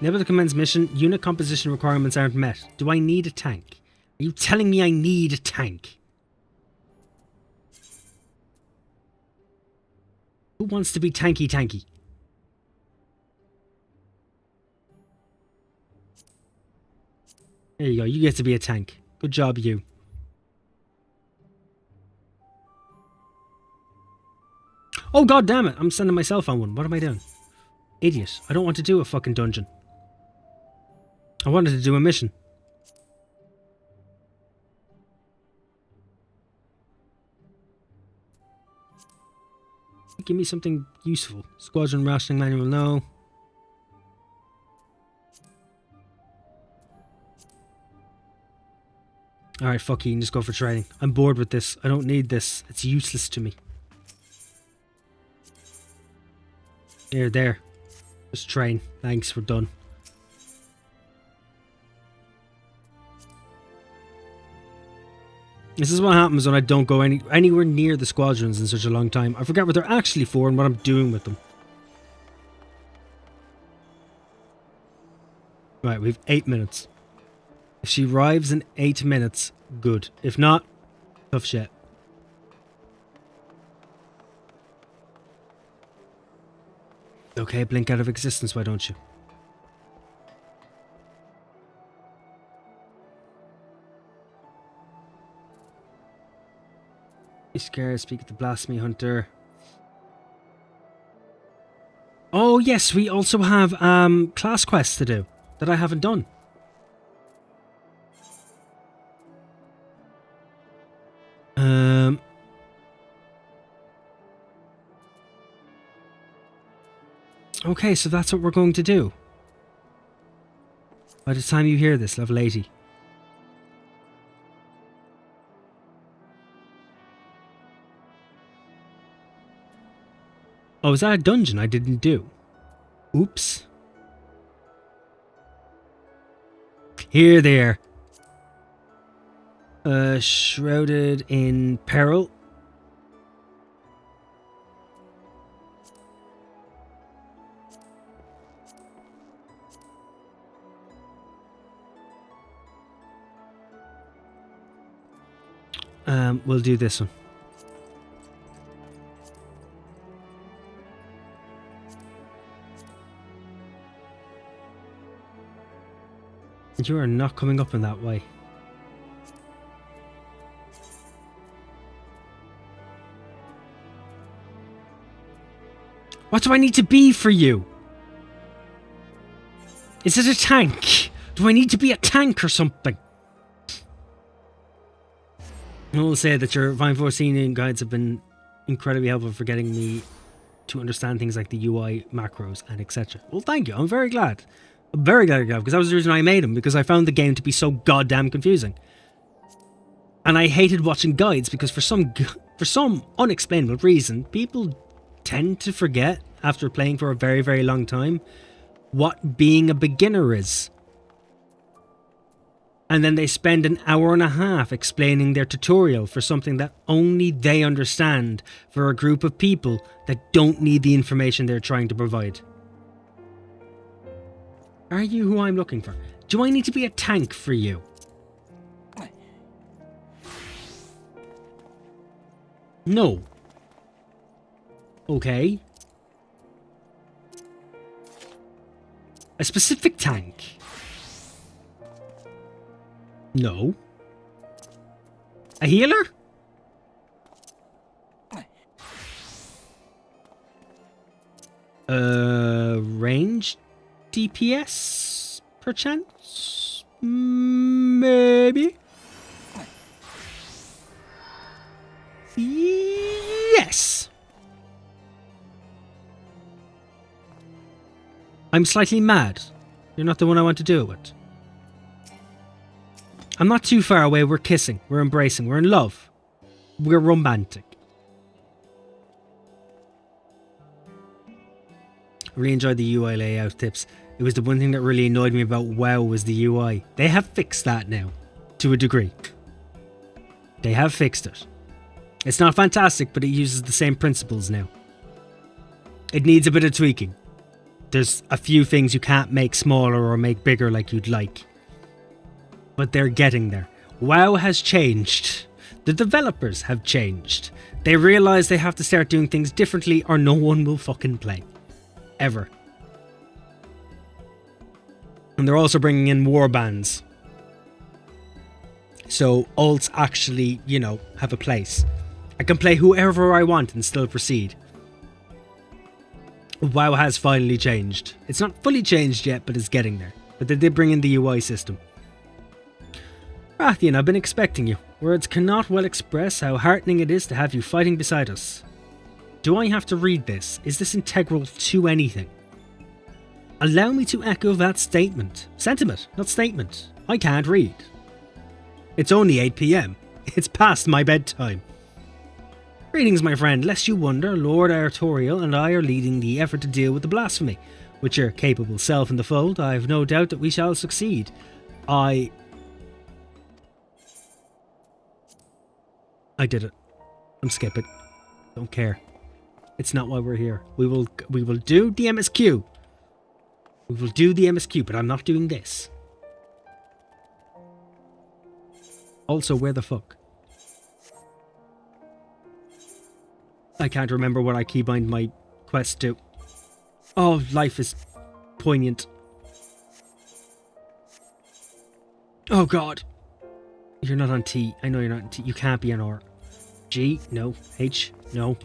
Never to commence mission, unit composition requirements aren't met. Do I need a tank? Are you telling me I need a tank? Who wants to be tanky? There you go, you get to be a tank. Good job, you. Oh god damn it, I'm sending myself on one. What am I doing? Idiot. I don't want to do a fucking dungeon. I wanted to do a mission. Give me something useful. Squadron rationing manual, no. Alright, fuck you, just go for training. I'm bored with this. I don't need this. It's useless to me. There. Just train. Thanks, we're done. This is what happens when I don't go anywhere near the squadrons in such a long time. I forget what they're actually for and what I'm doing with them. Right, we have 8 minutes. If she arrives in 8 minutes, good. If not, tough shit. Okay, blink out of existence, why don't you? Be scared, speak with the blasphemy hunter. Oh yes, we also have class quests to do that I haven't done. Okay, so that's what we're going to do. By the time you hear this, level 80. Oh, is that a dungeon I didn't do? Oops. Here they are. Shrouded in peril. We'll do this one. You are not coming up in that way. What do I need to be for you? Is it a tank? Do I need to be a tank or something? I will say that your Final Fantasy guides have been incredibly helpful for getting me to understand things like the UI, macros, and etc. Well, thank you. I'm very glad. I'm very glad because that was the reason I made them, because I found the game to be so goddamn confusing. And I hated watching guides because for some for some unexplainable reason, people tend to forget, after playing for a very, very long time, what being a beginner is. And then they spend an hour and a half explaining their tutorial for something that only they understand, for a group of people that don't need the information they're trying to provide. Are you who I'm looking for? Do I need to be a tank for you? No. Okay. A specific tank? No. A healer? Range DPS, perchance? Maybe? Yes! I'm slightly mad. You're not the one I want to do it with. I'm not too far away. We're kissing. We're embracing. We're in love. We're romantic. I really enjoyed the UI layout tips. It was the one thing that really annoyed me about WoW was the UI. They have fixed that now. To a degree. They have fixed it. It's not fantastic, but it uses the same principles now. It needs a bit of tweaking. There's a few things you can't make smaller or make bigger like you'd like. But they're getting there. WoW has changed. The developers have changed. They realize they have to start doing things differently or no one will fucking play. Ever. And they're also bringing in warbands. So ults actually, you know, have a place. I can play whoever I want and still proceed. WoW has finally changed. It's not fully changed yet, but it's getting there. But they did bring in the UI system. Rathian, I've been expecting you. Words cannot well express how heartening it is to have you fighting beside us. Do I have to read this? Is this integral to anything? Allow me to echo that statement. Sentiment, not statement. I can't read. It's only 8 PM. It's past my bedtime. Greetings, my friend. Lest you wonder, Lord Artorial and I are leading the effort to deal with the blasphemy. With your capable self in the fold, I have no doubt that we shall succeed. I did it. I'm skipping. Don't care. It's not why we're here. We will do the MSQ. We will do the MSQ, but I'm not doing this. Also, where the fuck? I can't remember what I keybind my quest to. Oh, life is poignant. Oh god. You're not on T. I know you're not on T. You can't be on R. G? No. H? No.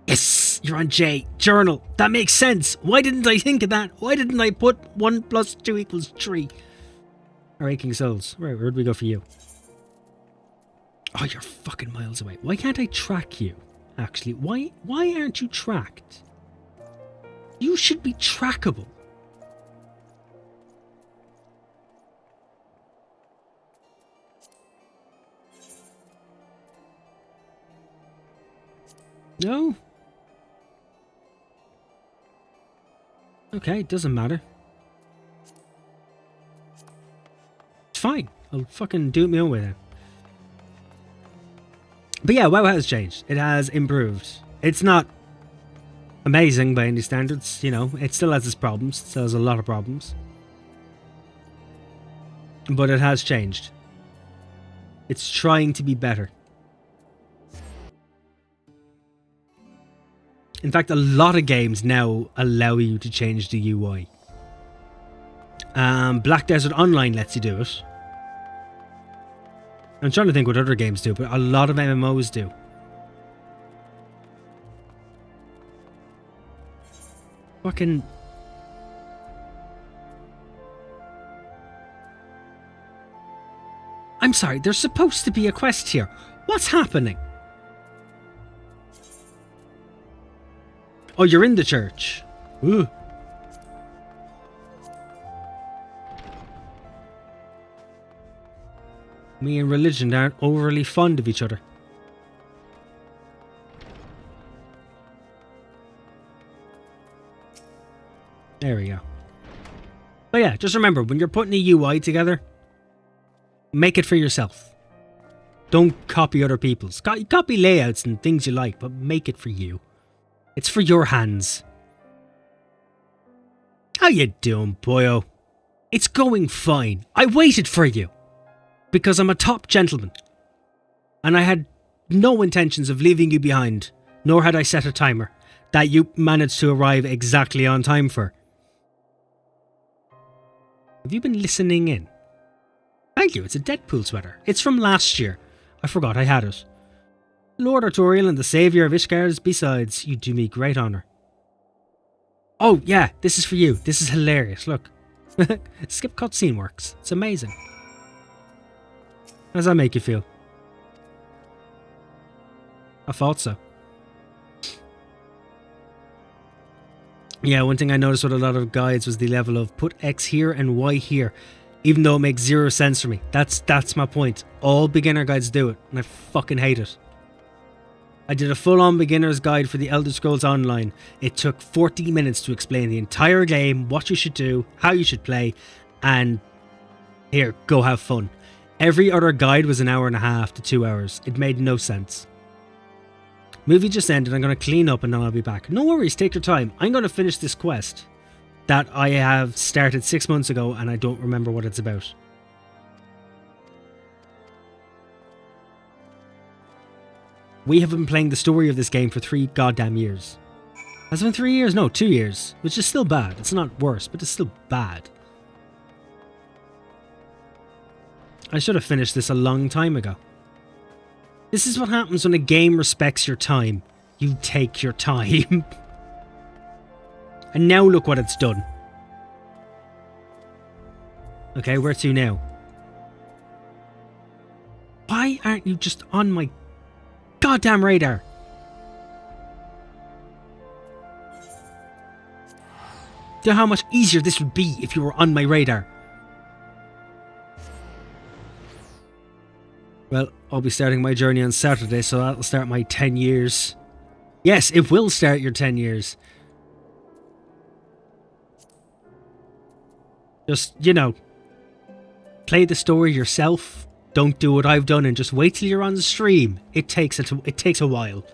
Yes! You're on J. Journal. That makes sense. Why didn't I think of that? Why didn't I put 1 + 2 = 3? Our aching souls. Right, where'd we go for you? Oh, you're fucking miles away. Why can't I track you? Actually, why aren't you tracked? You should be trackable. No? Okay, it doesn't matter. It's fine. I'll fucking do it my own way then. But yeah, WoW has changed. It has improved. It's not amazing by any standards, you know. It still has its problems. It still has a lot of problems. But it has changed. It's trying to be better. In fact, a lot of games now allow you to change the UI. Black Desert Online lets you do it. I'm trying to think what other games do, but a lot of MMOs do. Fucking... I'm sorry, there's supposed to be a quest here. What's happening? Oh, you're in the church. Ooh. Me and religion aren't overly fond of each other. There we go. But yeah, just remember, when you're putting a UI together, make it for yourself. Don't copy other people's. Copy layouts and things you like, but make it for you. It's for your hands. How you doing, boyo? It's going fine. I waited for you. Because I'm a top gentleman. And I had no intentions of leaving you behind. Nor had I set a timer that you managed to arrive exactly on time for. Have you been listening in? Thank you, it's a Deadpool sweater. It's from last year. I forgot I had it. Lord Artorial and the saviour of Ishgar's besides, you do me great honour. Oh yeah, this is for you. This is hilarious, look. Skip cutscene works. It's amazing. How does that make you feel? I thought so. Yeah, one thing I noticed with a lot of guides was the level of put X here and Y here. Even though it makes zero sense for me. That's my point. All beginner guides do it, and I fucking hate it. I did a full-on beginner's guide for the Elder Scrolls Online. It took 40 minutes to explain the entire game, what you should do, how you should play, and here, go have fun. Every other guide was an hour and a half to 2 hours. It made no sense. Movie just ended. I'm going to clean up and then I'll be back. No worries, take your time. I'm going to finish this quest that I have started 6 months ago and I don't remember what it's about. We have been playing the story of this game for 3 goddamn years. Has it been 3 years? No, 2 years. Which is still bad. It's not worse, but it's still bad. I should have finished this a long time ago. This is what happens when a game respects your time. You take your time. And now look what it's done. Okay, where to now? Why aren't you just on my goddamn radar? Do you know how much easier this would be if you were on my radar? Well, I'll be starting my journey on Saturday, so that'll start my 10 years. Yes, it will start your 10 years. Just, you know, play the story yourself. Don't do what I've done and just wait till you're on the stream. It takes a while.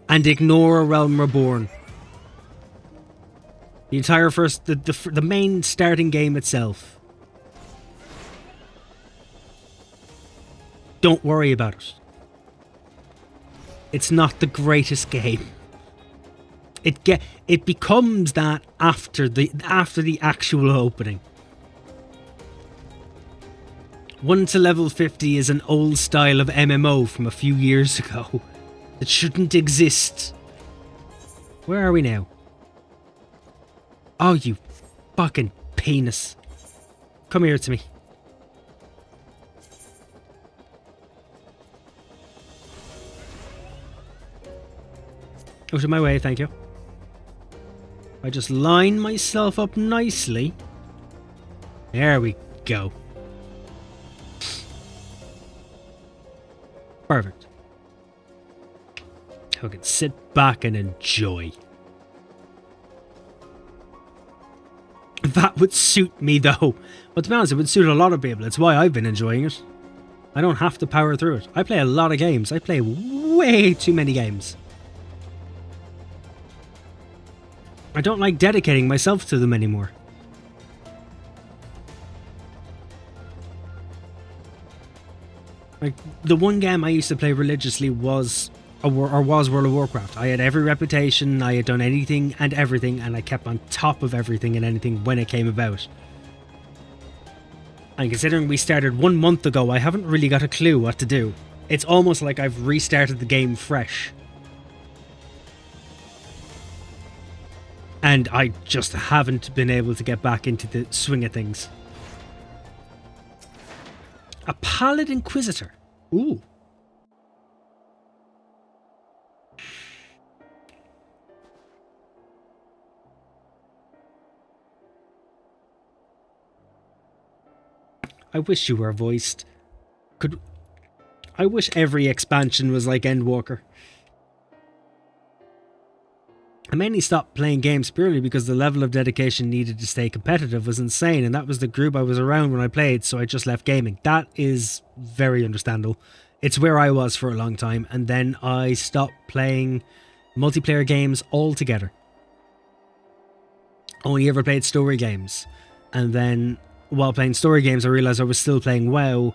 And ignore A Realm Reborn. The entire the main starting game itself. Don't worry about it. It's not the greatest game. It becomes that after the actual opening. 1 to level 50 is an old style of MMO from a few years ago. That shouldn't exist. Where are we now? Oh, you fucking penis. Come here to me. Out of my way, thank you. I just line myself up nicely. There we go. Perfect. I can sit back and enjoy. That would suit me though. But to be honest, it would suit a lot of people. It's why I've been enjoying it. I don't have to power through it. I play a lot of games. I play way too many games. I don't like dedicating myself to them anymore. Like, the one game I used to play religiously was World of Warcraft. I had every reputation, I had done anything and everything, and I kept on top of everything and anything when it came about. And considering we started 1 month ago, I haven't really got a clue what to do. It's almost like I've restarted the game fresh. And I just haven't been able to get back into the swing of things. A Pallid Inquisitor. Ooh. I wish you were voiced. I wish every expansion was like Endwalker. I mainly stopped playing games purely because the level of dedication needed to stay competitive was insane, and that was the group I was around when I played, so I just left gaming. That is very understandable. It's where I was for a long time, and then I stopped playing multiplayer games altogether. Only ever played story games. And then while playing story games, I realised I was still playing WoW,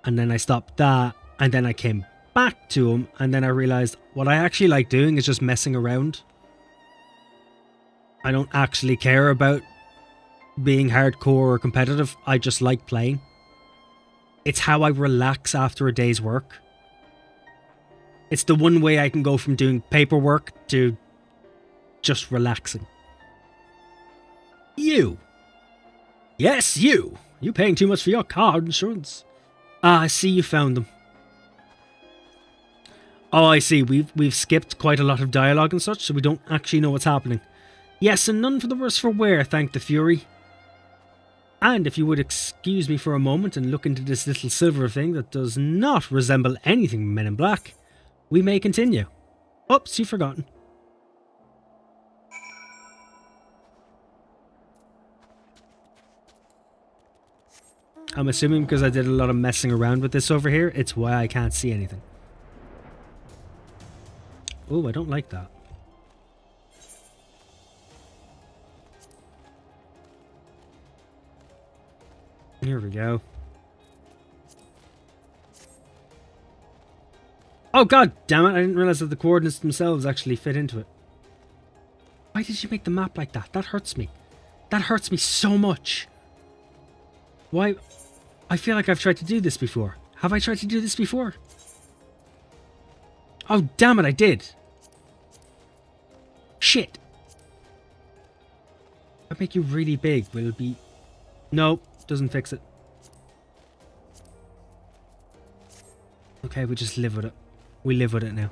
and then I stopped that, and then I came back to them, and then I realised what I actually like doing is just messing around. I don't actually care about being hardcore or competitive. I just like playing. It's how I relax after a day's work. It's the one way I can go from doing paperwork to just relaxing. You. Yes, you. You paying too much for your car insurance. Ah, I see you found them. Oh, I see. We've skipped quite a lot of dialogue and such, so we don't actually know what's happening. Yes, and none for the worse for wear, thank the Fury. And if you would excuse me for a moment and look into this little silver thing that does not resemble anything Men in Black, we may continue. Oops, you've forgotten. I'm assuming because I did a lot of messing around with this over here, it's why I can't see anything. Oh, I don't like that. Here we go. Oh god damn it, I didn't realize that the coordinates themselves actually fit into it. Why did you make the map like that? That hurts me. That hurts me so much. Why? I feel like I've tried to do this before. Have I tried to do this before? Oh damn it, I did. Shit. I'll make you really big. Will it be... Nope. Doesn't fix it. Okay, we just live with it. We live with it now.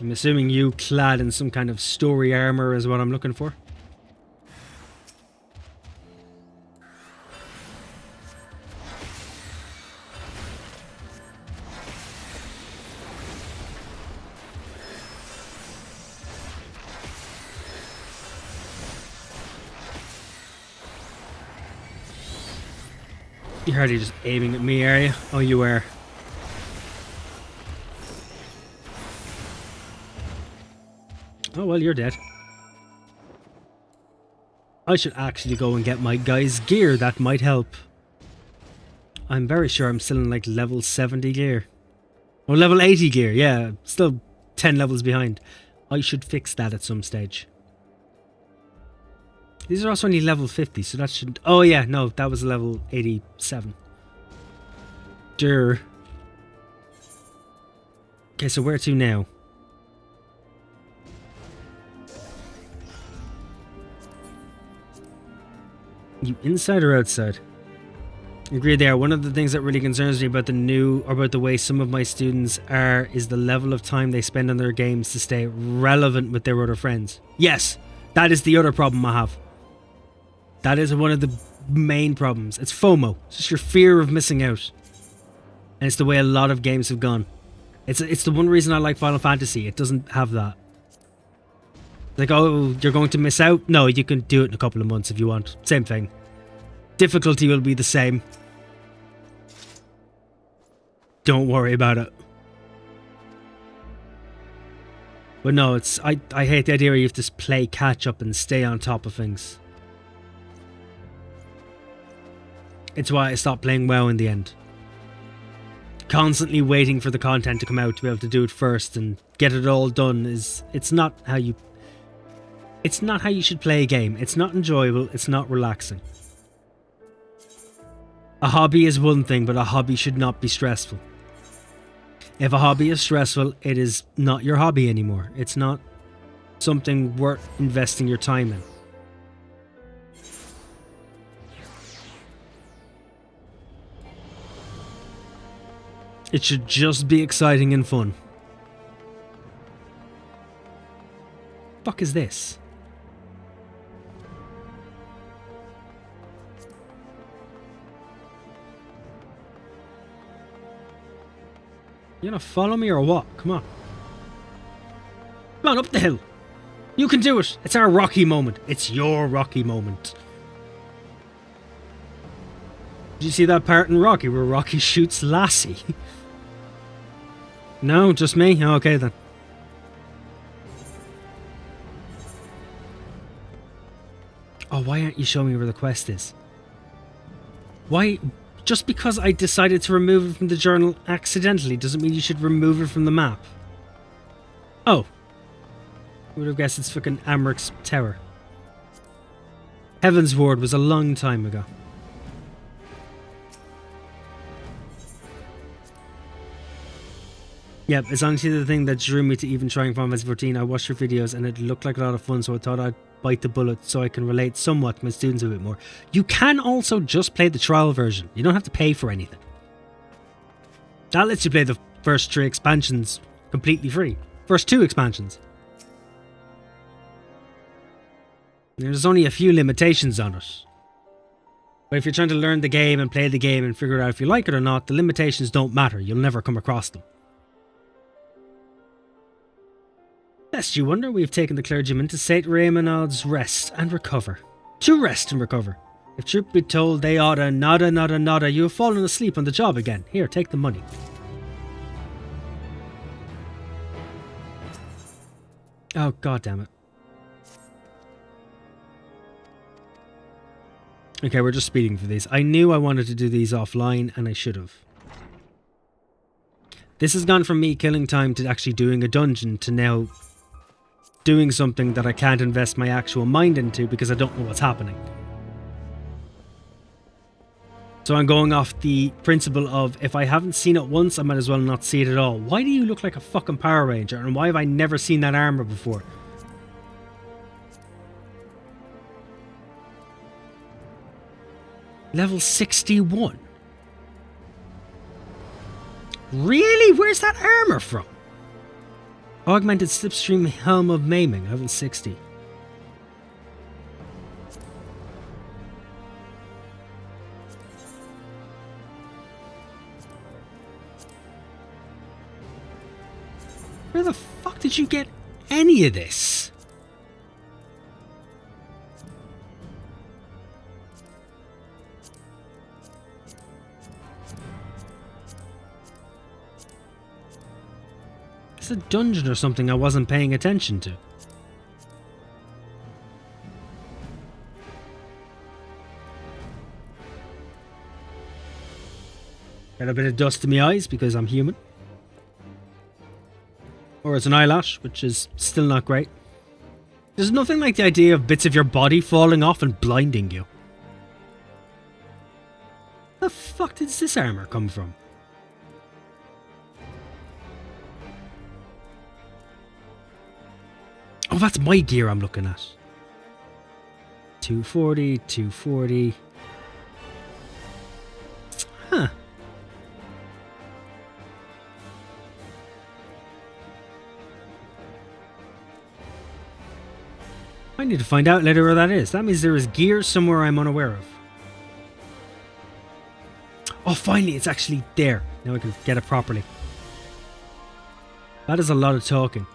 I'm assuming you clad in some kind of story armor is what I'm looking for. You're hardly just aiming at me, are you? Oh, you are. Oh, well, you're dead. I should actually go and get my guy's gear. That might help. I'm very sure I'm still in, like, level 70 gear. Or level 80 gear, yeah. Still 10 levels behind. I should fix that at some stage. These are also only level 50, so that should... Oh, yeah, no, that was level 87. Durr. Okay, so where to now? You inside or outside? Agreed there. One of the things that really concerns me about the way some of my students are is the level of time they spend on their games to stay relevant with their other friends. Yes, that is the other problem I have. That is one of the main problems. It's FOMO. It's just your fear of missing out. And it's the way a lot of games have gone. It's the one reason I like Final Fantasy. It doesn't have that. Like, oh, you're going to miss out? No, you can do it in a couple of months if you want. Same thing. Difficulty will be the same. Don't worry about it. But no, I hate the idea where you have to play catch up and stay on top of things. It's why I stopped playing WoW in the end. Constantly waiting for the content to come out to be able to do it first and get it all done it's not how you should play a game. It's not enjoyable, it's not relaxing. A hobby is one thing, but a hobby should not be stressful. If a hobby is stressful, it is not your hobby anymore. It's not something worth investing your time in. It should just be exciting and fun. Fuck is this? You gonna follow me or what? Come on. Come on, up the hill. You can do it. It's our Rocky moment. It's your Rocky moment. Did you see that part in Rocky where Rocky shoots Lassie? No, just me? Okay then. Oh, why aren't you showing me where the quest is? Why? Just because I decided to remove it from the journal accidentally doesn't mean you should remove it from the map. Oh. I would have guessed it's fucking Amric's tower. Heaven's Ward was a long time ago. Yep, it's honestly the thing that drew me to even trying Final Fantasy XIV. I watched your videos and it looked like a lot of fun, so I thought I'd bite the bullet so I can relate somewhat to my students a bit more. You can also just play the trial version. You don't have to pay for anything. That lets you play the first 3 expansions completely free. First 2 expansions. There's only a few limitations on it. But if you're trying to learn the game and play the game and figure out if you like it or not, the limitations don't matter. You'll never come across them. Lest you wonder, we've taken the clergyman to St. Raymonald's rest and recover. To rest and recover. If truth be told, they oughta nada, you have fallen asleep on the job again. Here, take the money. Oh, god damn it. Okay, we're just speeding for these. I knew I wanted to do these offline, and I should have. This has gone from me killing time to actually doing a dungeon to now doing something that I can't invest my actual mind into because I don't know what's happening. So I'm going off the principle of if I haven't seen it once, I might as well not see it at all. Why do you look like a fucking Power Ranger? And why have I never seen that armor before? Level 61. Really? Where's that armor from? Augmented Slipstream Helm of Maiming, level 60. Where the fuck did you get any of this? It's a dungeon or something I wasn't paying attention to. Got a bit of dust in my eyes because I'm human. Or it's an eyelash, which is still not great. There's nothing like the idea of bits of your body falling off and blinding you. Where the fuck did this armor come from? Oh, that's my gear I'm looking at. 240, 240. Huh. I need to find out later where that is. That means there is gear somewhere I'm unaware of. Oh, finally, it's actually there. Now I can get it properly. That is a lot of talking.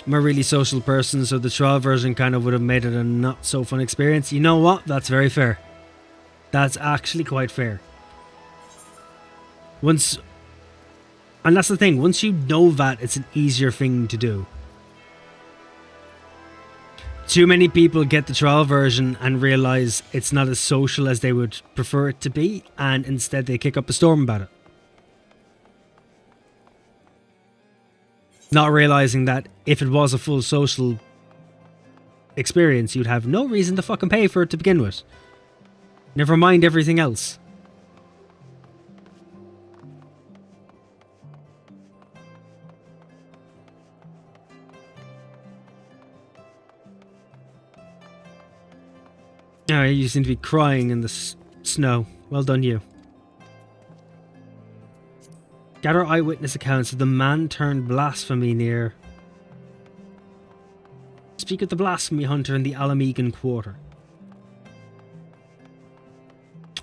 I'm a really social person, so the trial version kind of would have made it a not so fun experience. You know what? That's very fair. That's actually quite fair. And that's the thing, once you know that, it's an easier thing to do. Too many people get the trial version and realise it's not as social as they would prefer it to be, and instead they kick up a storm about it. Not realising that if it was a full social experience, you'd have no reason to fucking pay for it to begin with. Never mind everything else. Oh, you seem to be crying in the snow. Well done, you. Gather eyewitness accounts of the man turned blasphemy near. Speak of the blasphemy hunter in the Alamegan quarter.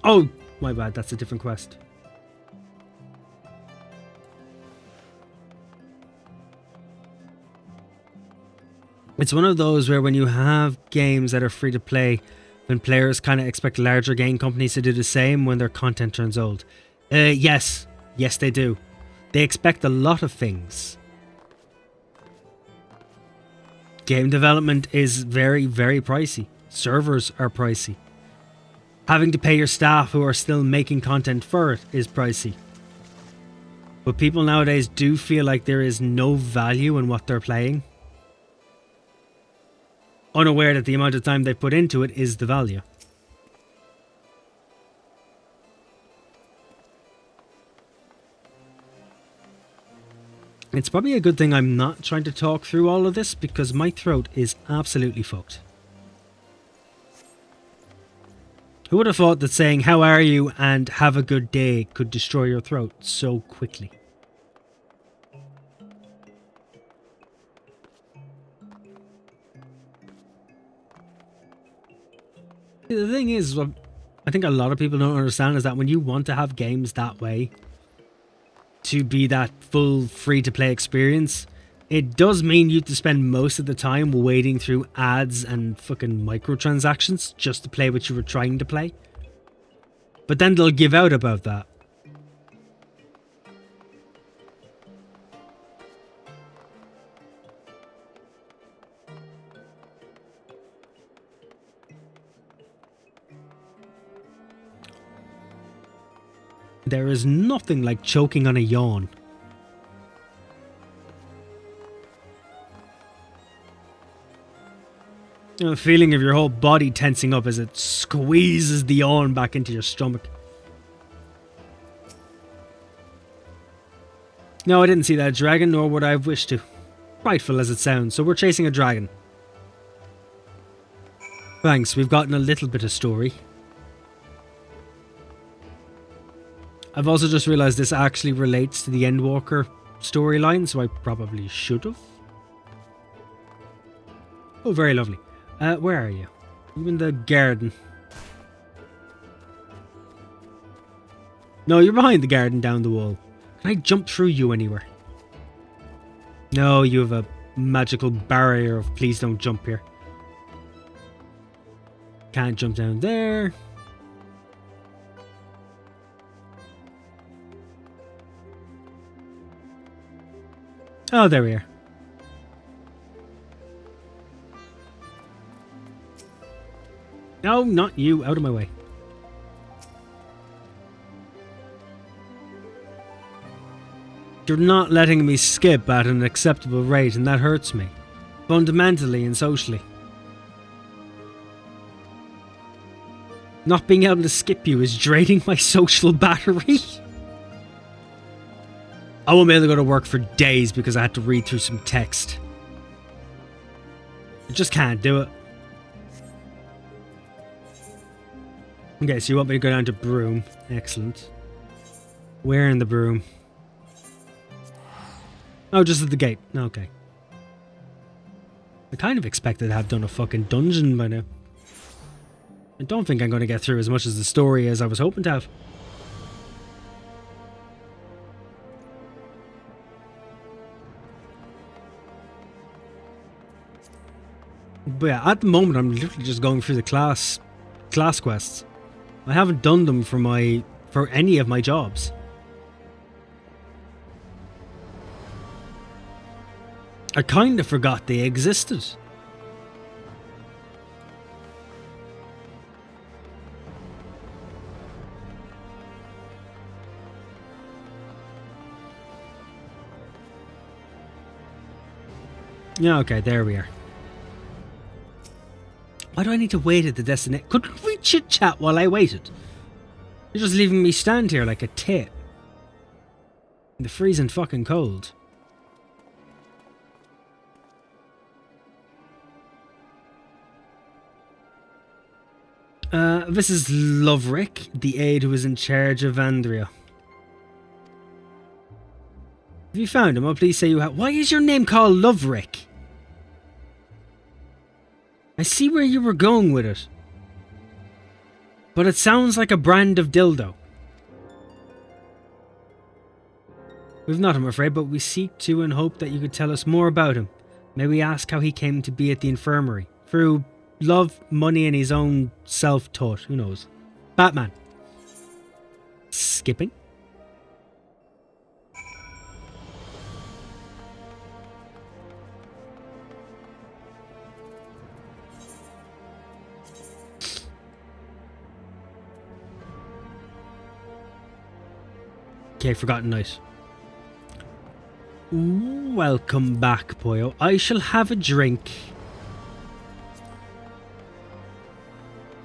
Oh, my bad. That's a different quest. It's one of those where when you have games that are free to play, when players kind of expect larger game companies to do the same when their content turns old. Yes. Yes, they do. They expect a lot of things. Game development is very, very pricey. Servers are pricey. Having to pay your staff who are still making content for it is pricey. But people nowadays do feel like there is no value in what they're playing, unaware that the amount of time they put into it is the value. It's probably a good thing I'm not trying to talk through all of this because my throat is absolutely fucked. Who would have thought that saying "how are you" and "have a good day" could destroy your throat so quickly? The thing is, what I think a lot of people don't understand is that when you want to have games that way, to be that full free-to-play experience, it does mean you have to spend most of the time wading through ads and fucking microtransactions just to play what you were trying to play. But then they'll give out about that. There is nothing like choking on a yawn. A feeling of your whole body tensing up as it squeezes the yawn back into your stomach. No, I didn't see that dragon, nor would I have wished to. Frightful as it sounds, so we're chasing a dragon. Thanks, we've gotten a little bit of story. I've also just realised this actually relates to the Endwalker storyline, so I probably should have. Oh, very lovely. Where are you? You in the garden? No, you're behind the garden down the wall. Can I jump through you anywhere? No, you have a magical barrier of please don't jump here. Can't jump down there. Oh, there we are. No, not you. Out of my way. You're not letting me skip at an acceptable rate, and that hurts me. Fundamentally and socially. Not being able to skip you is draining my social battery. I won't be able to go to work for days because I had to read through some text. I just can't do it. Okay, so you want me to go down to Broom. Excellent. Where in the Broom? Oh, just at the gate. Okay. I kind of expected to have done a fucking dungeon by now. I don't think I'm going to get through as much as the story as I was hoping to have. But yeah, at the moment I'm literally just going through the class quests. I haven't done them for any of my jobs. I kind of forgot they existed. Yeah, okay, there we are. Why do I need to wait at the destination? Couldn't we chit-chat while I waited? You're just leaving me stand here like a tit. In the freezing fucking cold. This is Loverick, the aide who is in charge of Andria. Have you found him? Oh, please say you have. Why is your name called Loverick? I see where you were going with it. But it sounds like a brand of dildo. We've not, I'm afraid, but we seek to and hope that you could tell us more about him. May we ask how he came to be at the infirmary? Through love, money, and his own self-taught. Who knows? Batman. Skipping? Okay, Forgotten Night. Welcome back, Poyo. I shall have a drink.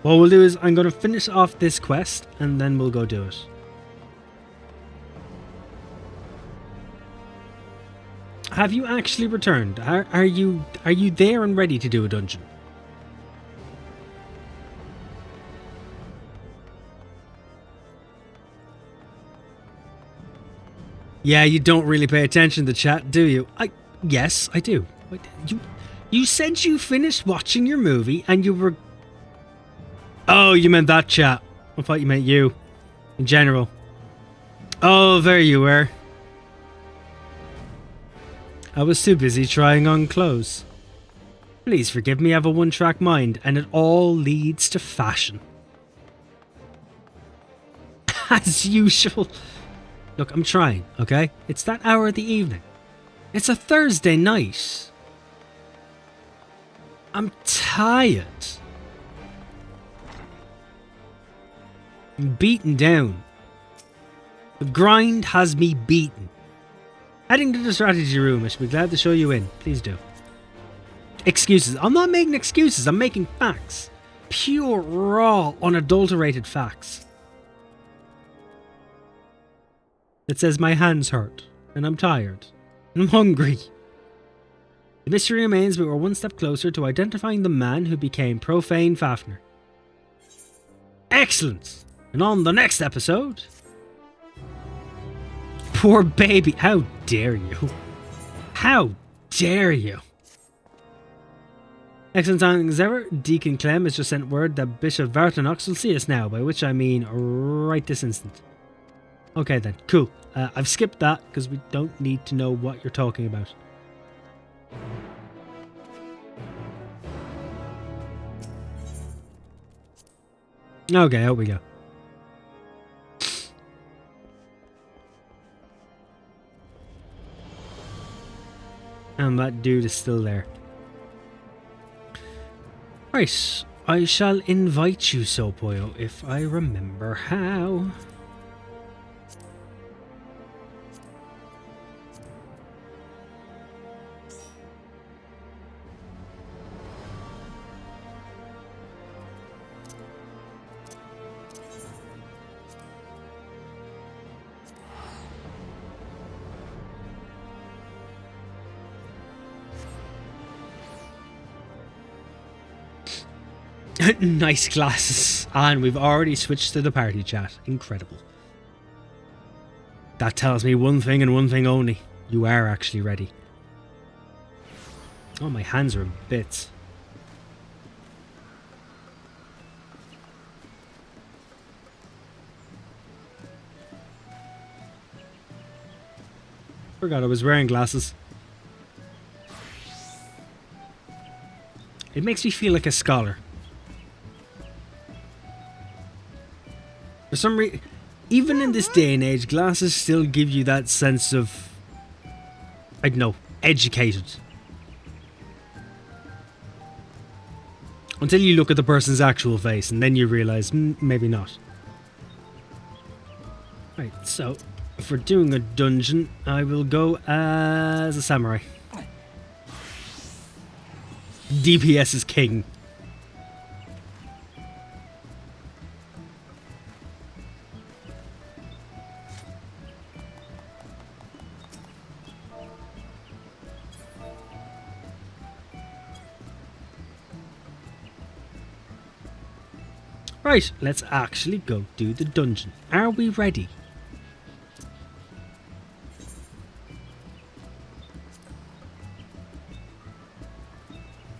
What we'll do is I'm going to finish off this quest and then we'll go do it. Have you actually returned? Are you there and ready to do a dungeon? Yeah, you don't really pay attention to chat, do you? Yes, I do. You said you finished watching your movie and you were... Oh, you meant that chat. I thought you meant you. In general. Oh, there you were. I was too busy trying on clothes. Please forgive me, I have a one-track mind, and it all leads to fashion. As usual. Look, I'm trying, okay? It's that hour of the evening. It's a Thursday night. I'm tired. I'm beaten down. The grind has me beaten. Heading to the strategy room. I should be glad to show you in. Please do. Excuses. I'm not making excuses. I'm making facts. Pure, raw, unadulterated facts. It says my hands hurt, and I'm tired, and I'm hungry. The mystery remains, but we're one step closer to identifying the man who became Profane Fafnir. Excellent! And on the next episode... Poor baby, how dare you? How dare you? Excellent timing as ever. Deacon Clem has just sent word that Bishop Vartanox will see us now, by which I mean right this instant. Okay then, cool. I've skipped that because we don't need to know what you're talking about. Okay, out we go. And that dude is still there. Right, I shall invite you, Sopoyo, if I remember how. Nice glasses. And we've already switched to the party chat. Incredible. That tells me one thing and one thing only. You are actually ready. Oh, my hands are in bits. Forgot I was wearing glasses. It makes me feel like a scholar. For some reason, even in this day and age, glasses still give you that sense of, I don't know, educated. Until you look at the person's actual face and then you realise, maybe not. Right, so, if we're doing a dungeon, I will go as a samurai. DPS is king. Right, let's actually go do the dungeon. Are we ready?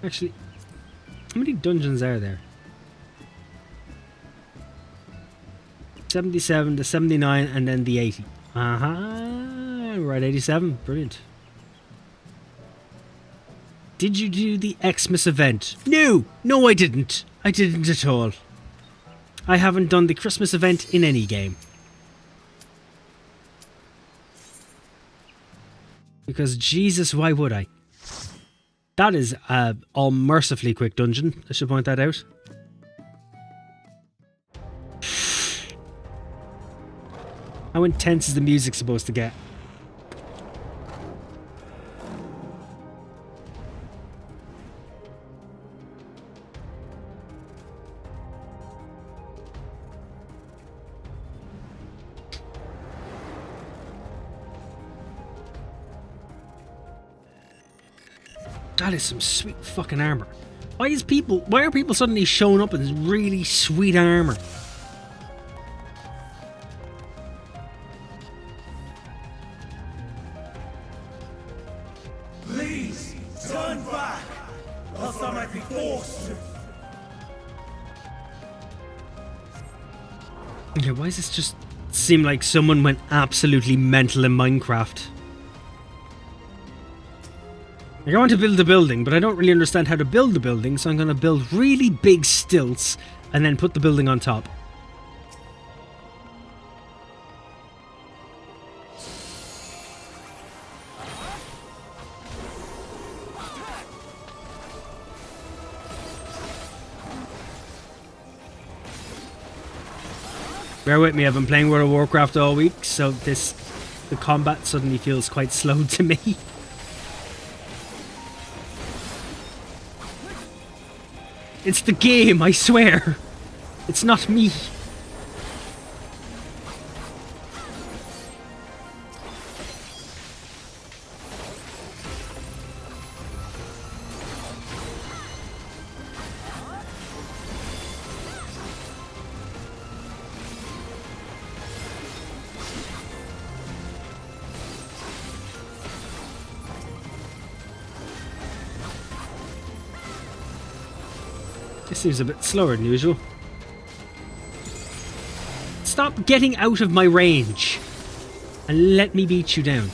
Actually, how many dungeons are there? 77, the 79, and then the 80. We're at 87. Brilliant. Did you do the Xmas event? No! No, I didn't. I didn't at all. I haven't done the Christmas event in any game. Because, Jesus, why would I? That is a all-mercifully quick dungeon. I should point that out. How intense is the music supposed to get? That is some sweet fucking armor. Why are people suddenly showing up in really sweet armor? Please, turn back, else I might be forced to. Okay, why does this just seem like someone went absolutely mental in Minecraft? Like, I want to build a building, but I don't really understand how to build a building, so I'm going to build really big stilts and then put the building on top. Bear with me, I've been playing World of Warcraft all week, so the combat suddenly feels quite slow to me. It's the game, I swear. It's not me. This seems a bit slower than usual. Stop getting out of my range and let me beat you down.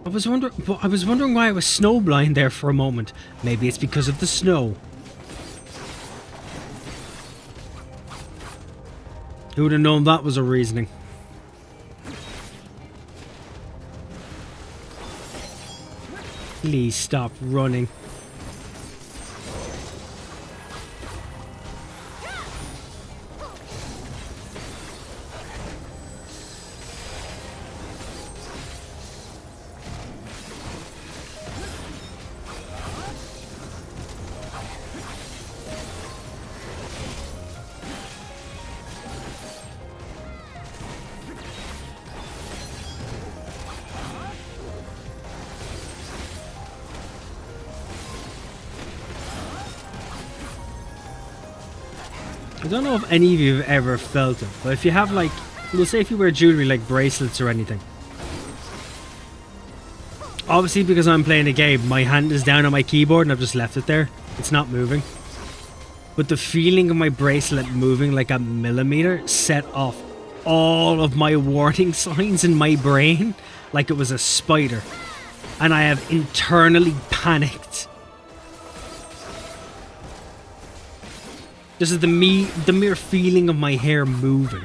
I was wondering why I was snowblind there for a moment. Maybe it's because of the snow. Who would have known that was a reasoning? Please stop running. I don't know if any of you have ever felt it, but if you have, like, we'll say if you wear jewelry like bracelets or anything. Obviously, because I'm playing a game, my hand is down on my keyboard and I've just left it there. It's not moving. But the feeling of my bracelet moving like a millimeter set off all of my warning signs in my brain like it was a spider. And I have internally panicked. This is the mere feeling of my hair moving.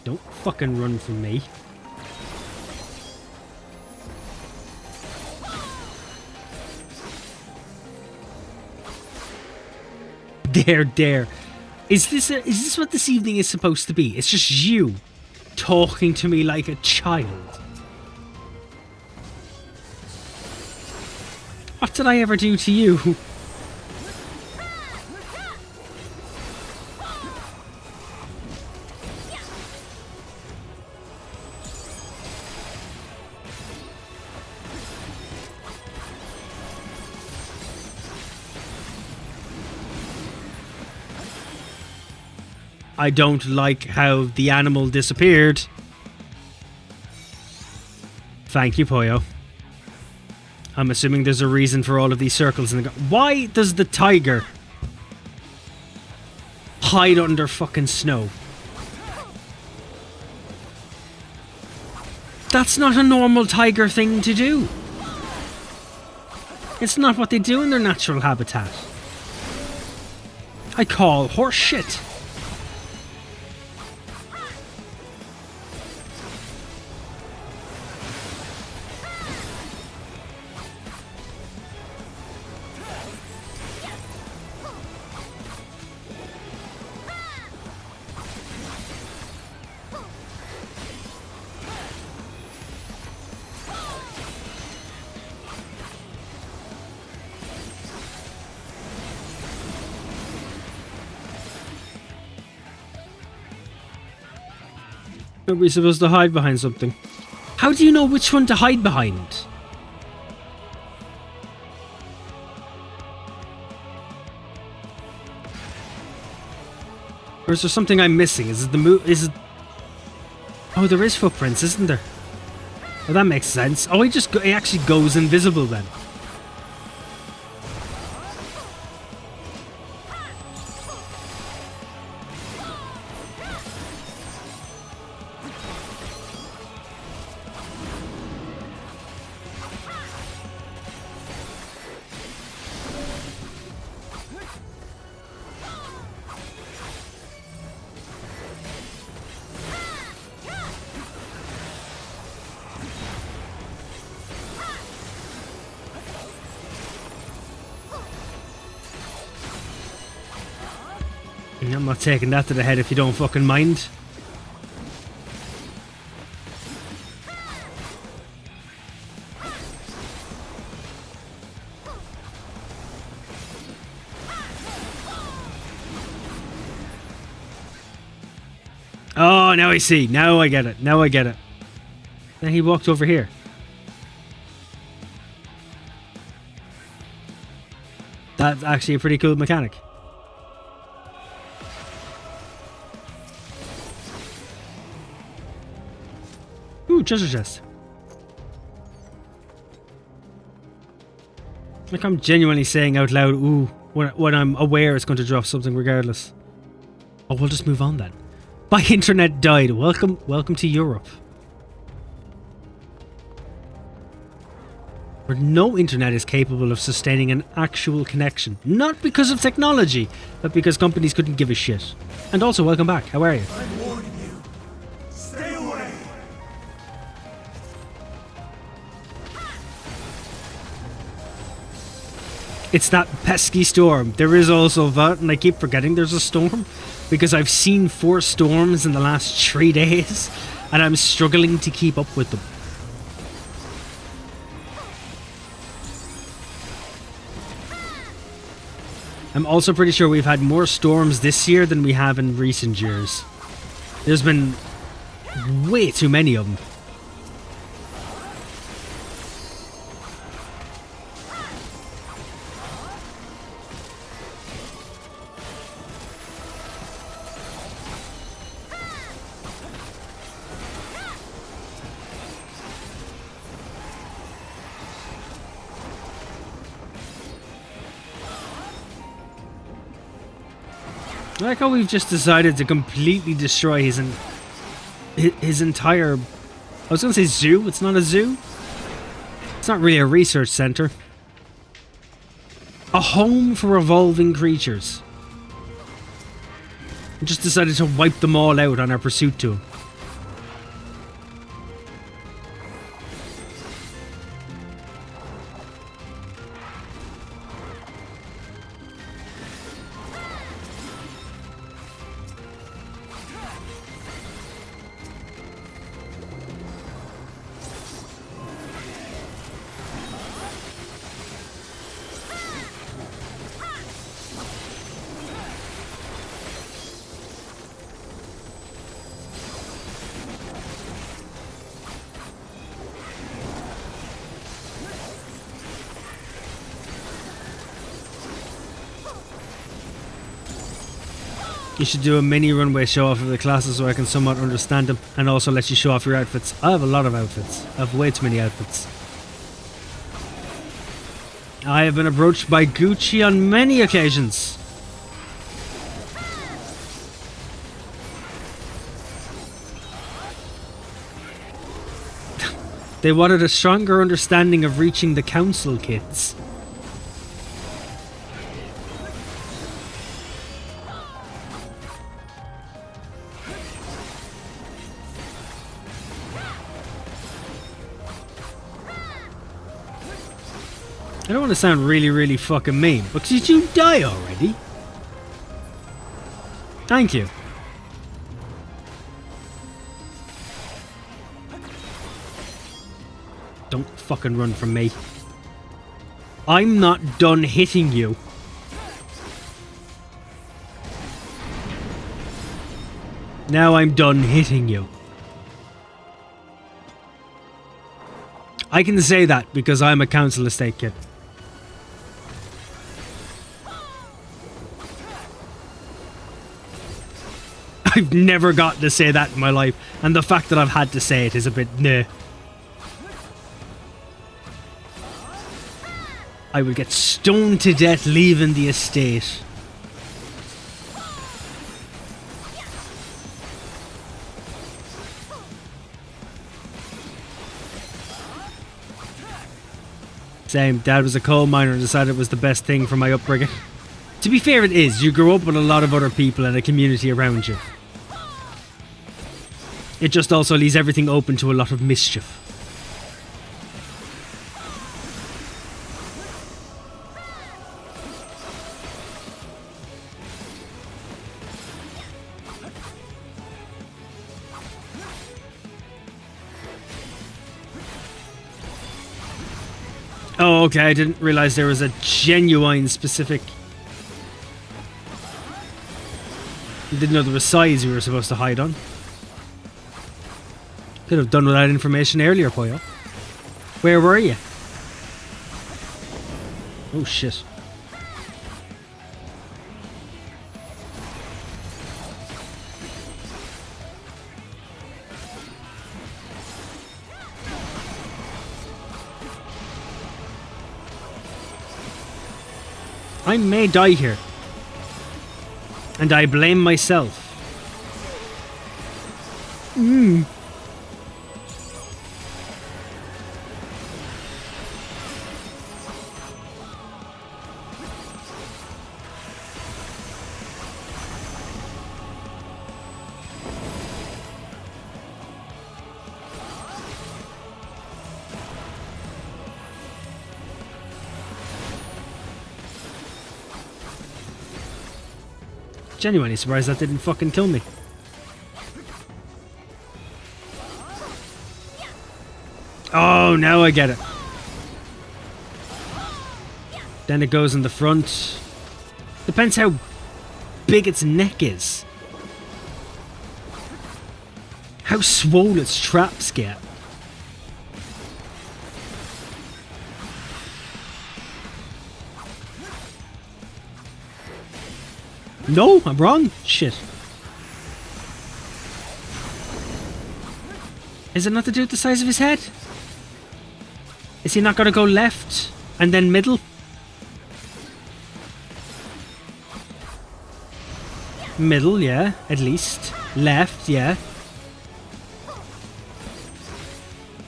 Don't fucking run from me. There. Is this what this evening is supposed to be? It's just you talking to me like a child. What did I ever do to you? I don't like how the animal disappeared. Thank you, Poyo. I'm assuming there's a reason for all of these circles in the... Why does the tiger hide under fucking snow? That's not a normal tiger thing to do. It's not what they do in their natural habitat. I call horse shit. Are we supposed to hide behind something? How do you know which one to hide behind? Or is there something I'm missing? Is it the is it... Oh, there is footprints, isn't there? Oh, that makes sense. Oh, he actually goes invisible then. I'm not taking that to the head if you don't fucking mind. Oh, now I see. Now I get it. Now I get it. Then he walked over here. That's actually a pretty cool mechanic. Ooh, treasure chest. Like I'm genuinely saying out loud, ooh, when I'm aware it's going to drop something regardless. Oh, we'll just move on then. My internet died. Welcome to Europe. Where no internet is capable of sustaining an actual connection. Not because of technology, but because companies couldn't give a shit. And also, welcome back. How are you? I'm warning you. Stay away. It's that pesky storm. There is also that, and I keep forgetting there's a storm. Because I've seen 4 storms in the last 3 days, and I'm struggling to keep up with them. I'm also pretty sure we've had more storms this year than we have in recent years. There's been way too many of them. I like how we've just decided to completely destroy his entire... I was going to say zoo. It's not a zoo. It's not really a research center. A home for evolving creatures. We just decided to wipe them all out on our pursuit to him. You should do a mini runway show off of the classes so I can somewhat understand them, and also let you show off your outfits. I have a lot of outfits. I have way too many outfits. I have been approached by Gucci on many occasions. They wanted a stronger understanding of reaching the council kids. I don't want to sound really, really fucking mean, but did you die already? Thank you. Don't fucking run from me. I'm not done hitting you. Now I'm done hitting you. I can say that because I'm a council estate kid. I've never gotten to say that in my life, and the fact that I've had to say it is a bit nah. I would get stoned to death leaving the estate. Same. Dad was a coal miner and decided it was the best thing for my upbringing. To be fair, it is. You grow up with a lot of other people and a community around you. It just also leaves everything open to a lot of mischief. Oh, okay, I didn't realize there was a genuine specific... I didn't know there was sides we were supposed to hide on. Could have done with that information earlier, Poyo. Where were you? Oh, shit. I may die here. And I blame myself. Genuinely surprised that didn't fucking kill me. Oh, now I get it. Then it goes in the front. Depends how big its neck is. How swole its traps get. No, I'm wrong. Shit. Is it not to do with the size of his head? Is he not going to go left and then middle? Middle, yeah, at least. Left, yeah.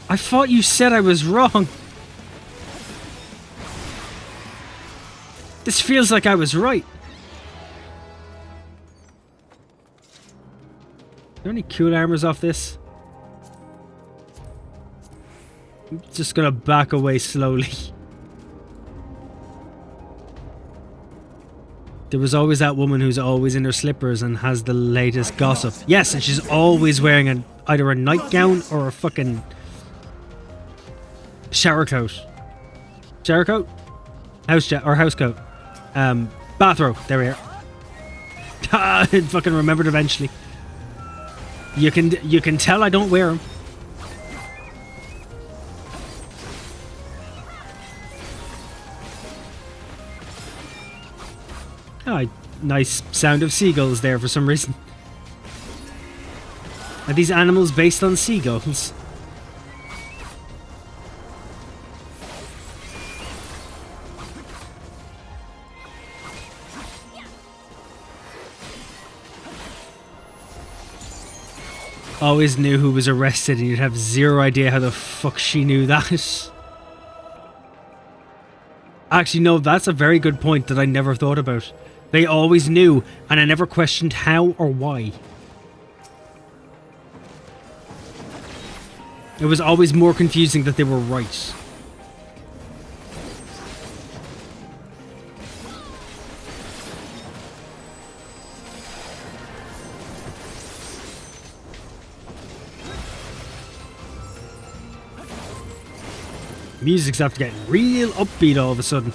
I thought you said I was wrong. This feels like I was right. Are there any cool armors off this? I'm just gonna back away slowly. There was always that woman who's always in her slippers and has the latest gossip. Yes, and she's always wearing either a nightgown or a fucking shower coat. Shower coat? House coat. Bathrobe. There we are. I fucking remembered eventually. You can tell I don't wear them. Oh, nice sound of seagulls there for some reason. Are these animals based on seagulls? Always knew who was arrested and you'd have zero idea how the fuck she knew that. Actually, no, that's a very good point that I never thought about. They always knew, and I never questioned how or why. It was always more confusing that they were right. Music's after getting real upbeat all of a sudden.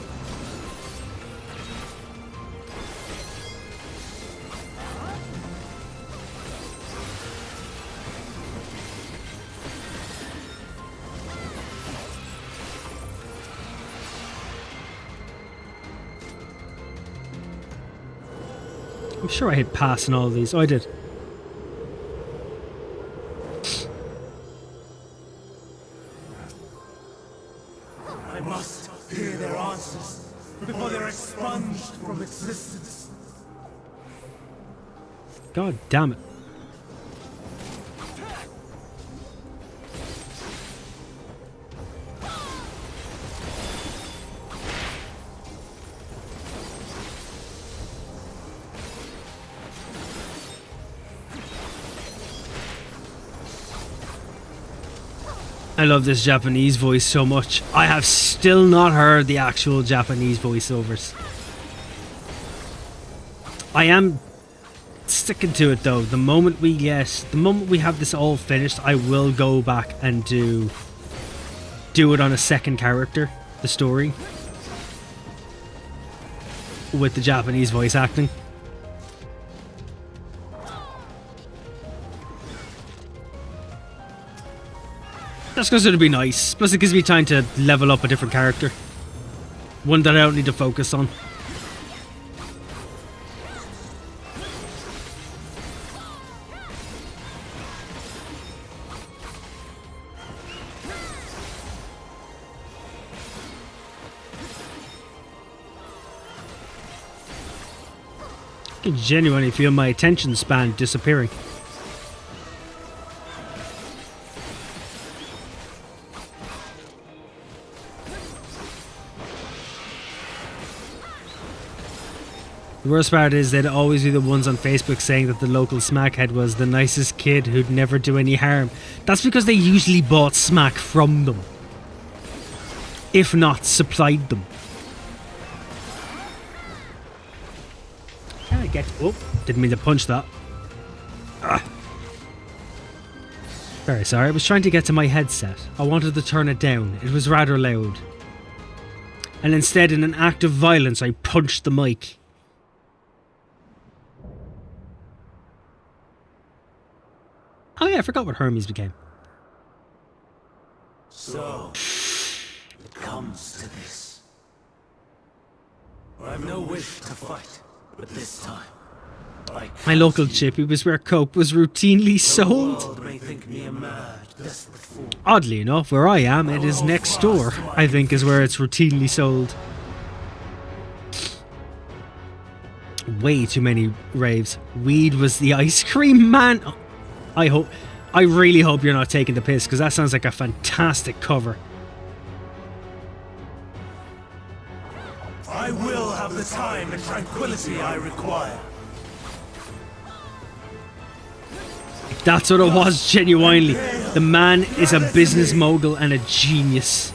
I'm sure I hit pass on all of these. Oh, I did. I must hear their answers before they're expunged from existence. God damn it. I love this Japanese voice so much. I have still not heard the actual Japanese voiceovers. I am sticking to it though. The moment we have this all finished, I will go back and do it on a second character, the story, with the Japanese voice acting. Just because it'd be nice. Plus it gives me time to level up a different character. One that I don't need to focus on. I can genuinely feel my attention span disappearing. The worst part is they'd always be the ones on Facebook saying that the local smackhead was the nicest kid who'd never do any harm. That's because they usually bought smack from them. If not, supplied them. Can I get... Oh, didn't mean to punch that. Ah. Very sorry, I was trying to get to my headset. I wanted to turn it down. It was rather loud. And instead, in an act of violence, I punched the mic. Oh yeah, I forgot what Hermes became. So, it comes to this. I have no wish to fight, but this time, my local chippy was where coke was routinely sold. The world may think me a mad, desperate fool. Oddly enough, where I am, it is next door, I think, is where it's routinely sold. Way too many raves. Weed was the ice cream man. I really hope you're not taking the piss, because that sounds like a fantastic cover. I will have the time and tranquility I require. That's what it was, genuinely. The man is a business mogul and a genius.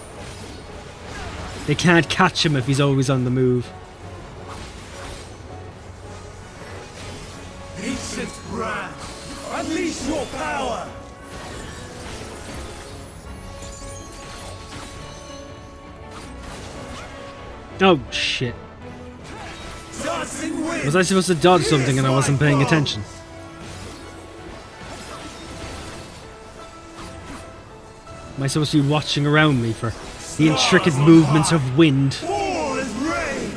They can't catch him if he's always on the move. Ancient brand, unleash your power! Oh, shit. Dancing wind. Was I supposed to dodge something and I wasn't paying attention? Am I supposed to be watching around me for the intricate movements of wind? Fall is rain.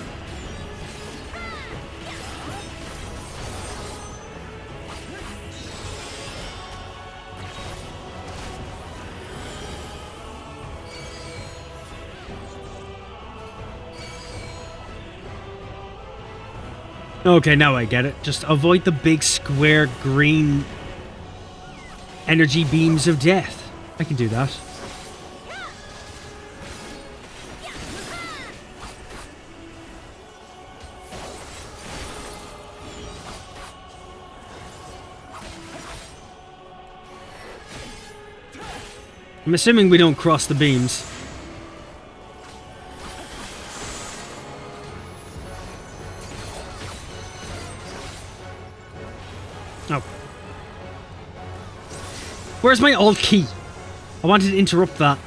Okay, now I get it. Just avoid the big square green energy beams of death. I can do that. I'm assuming we don't cross the beams. Oh. Where's my alt key? I wanted to interrupt that.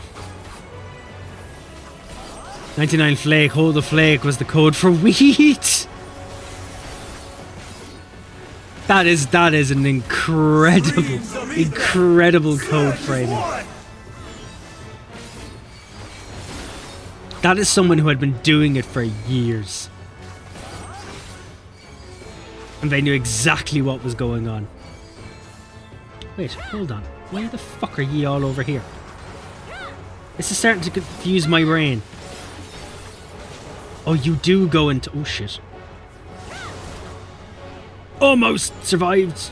99 flake, hold the flake was the code for wheat. That is an incredible code framing. That is someone who had been doing it for years. And they knew exactly what was going on. Wait, hold on. Why the fuck are ye all over here? This is starting to confuse my brain. Oh, you do go into... Oh, shit. Almost survived.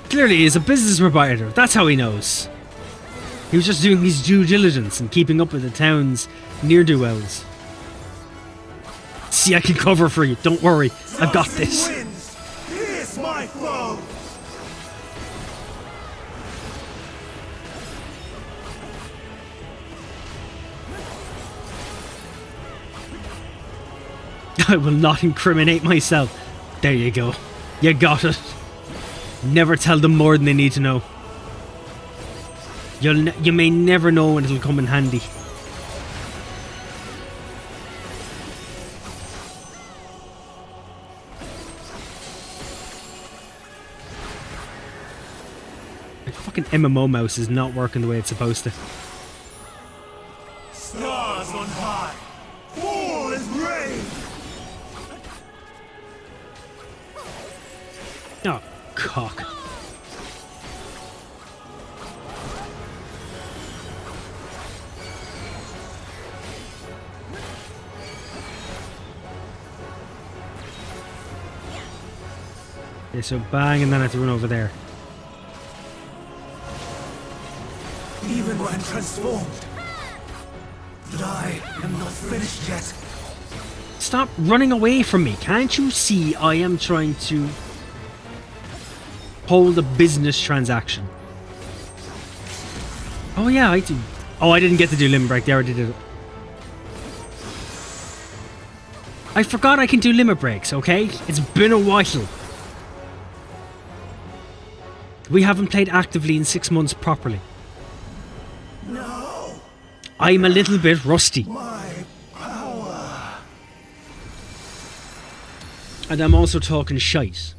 Clearly, he's a business proprietor. That's how he knows. He was just doing his due diligence and keeping up with the town's ne'er-do-wells. See, I can cover for you. Don't worry. I've got this. Here's my foe. I will not incriminate myself. There you go. You got it. Never tell them more than they need to know. You may never know when it'll come in handy. My fucking MMO mouse is not working the way it's supposed to. Stars on high. Fall as rain. Oh, cock. Okay, so bang, and then I have to run over there. Even when transformed. But I am not finished yet. Stop running away from me. Can't you see I am trying to hold a business transaction? Oh yeah, I do. Oh, I didn't get to do limit break. They already did it. I forgot I can do limit breaks, okay? It's been a while. We haven't played actively in 6 months properly. No. I'm a little bit rusty. My power. And I'm also talking shite.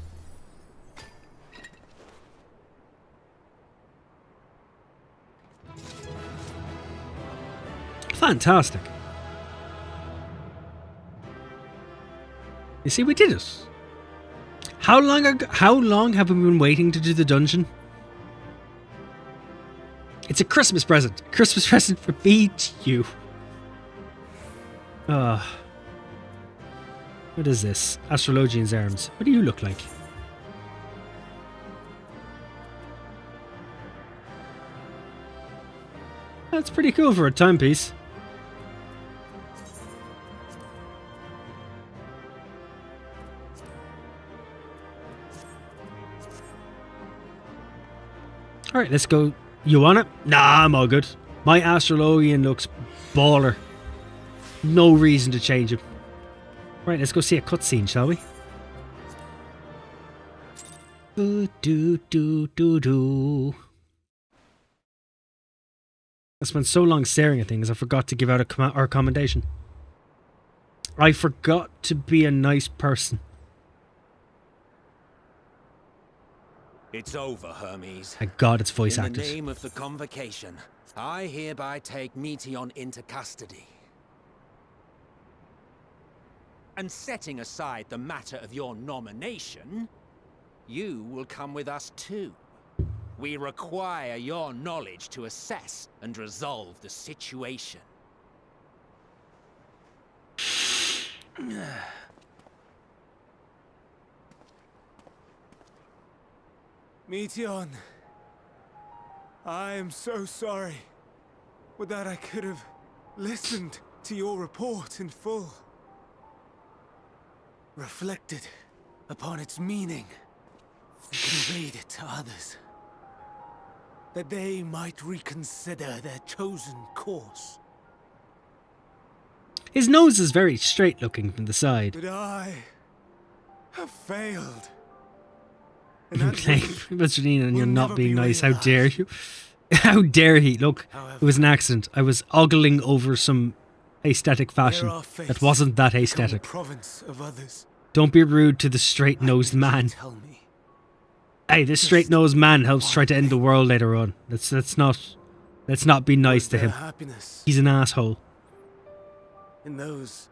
Fantastic. You see, we did it. How long have we been waiting to do the dungeon? It's a Christmas present. Christmas present for me to you. What is this? Astrologian's arms. What do you look like? That's pretty cool for a timepiece. Alright, let's go. You want it? Nah, I'm all good. My Astrologian looks baller. No reason to change him. Right, let's go see a cutscene, shall we? Do. I spent so long staring at things, I forgot to give out our commendation. I forgot to be a nice person. It's over, Hermes. Thank God it's voice In the acted. name of the Convocation, I hereby take Meteon into custody. And setting aside the matter of your nomination, you will come with us too. We require your knowledge to assess and resolve the situation. Meteon, I am so sorry. Would that I could have listened to your report in full. Reflected upon its meaning and conveyed it to others. That they might reconsider their chosen course. His nose is very straight looking from the side. But I have failed. Okay, Mr. Neenan, you're will not never being be nice. How realized. dare you? How dare he? Look, However, it was an accident. I was ogling over some aesthetic fashion where our fates that wasn't that become the aesthetic. province of others, Don't be rude to the straight-nosed I bid you man. Tell me, Hey, this straight-nosed man helps try to end the world later on. Let's not be nice was to there him. happiness He's an asshole. in those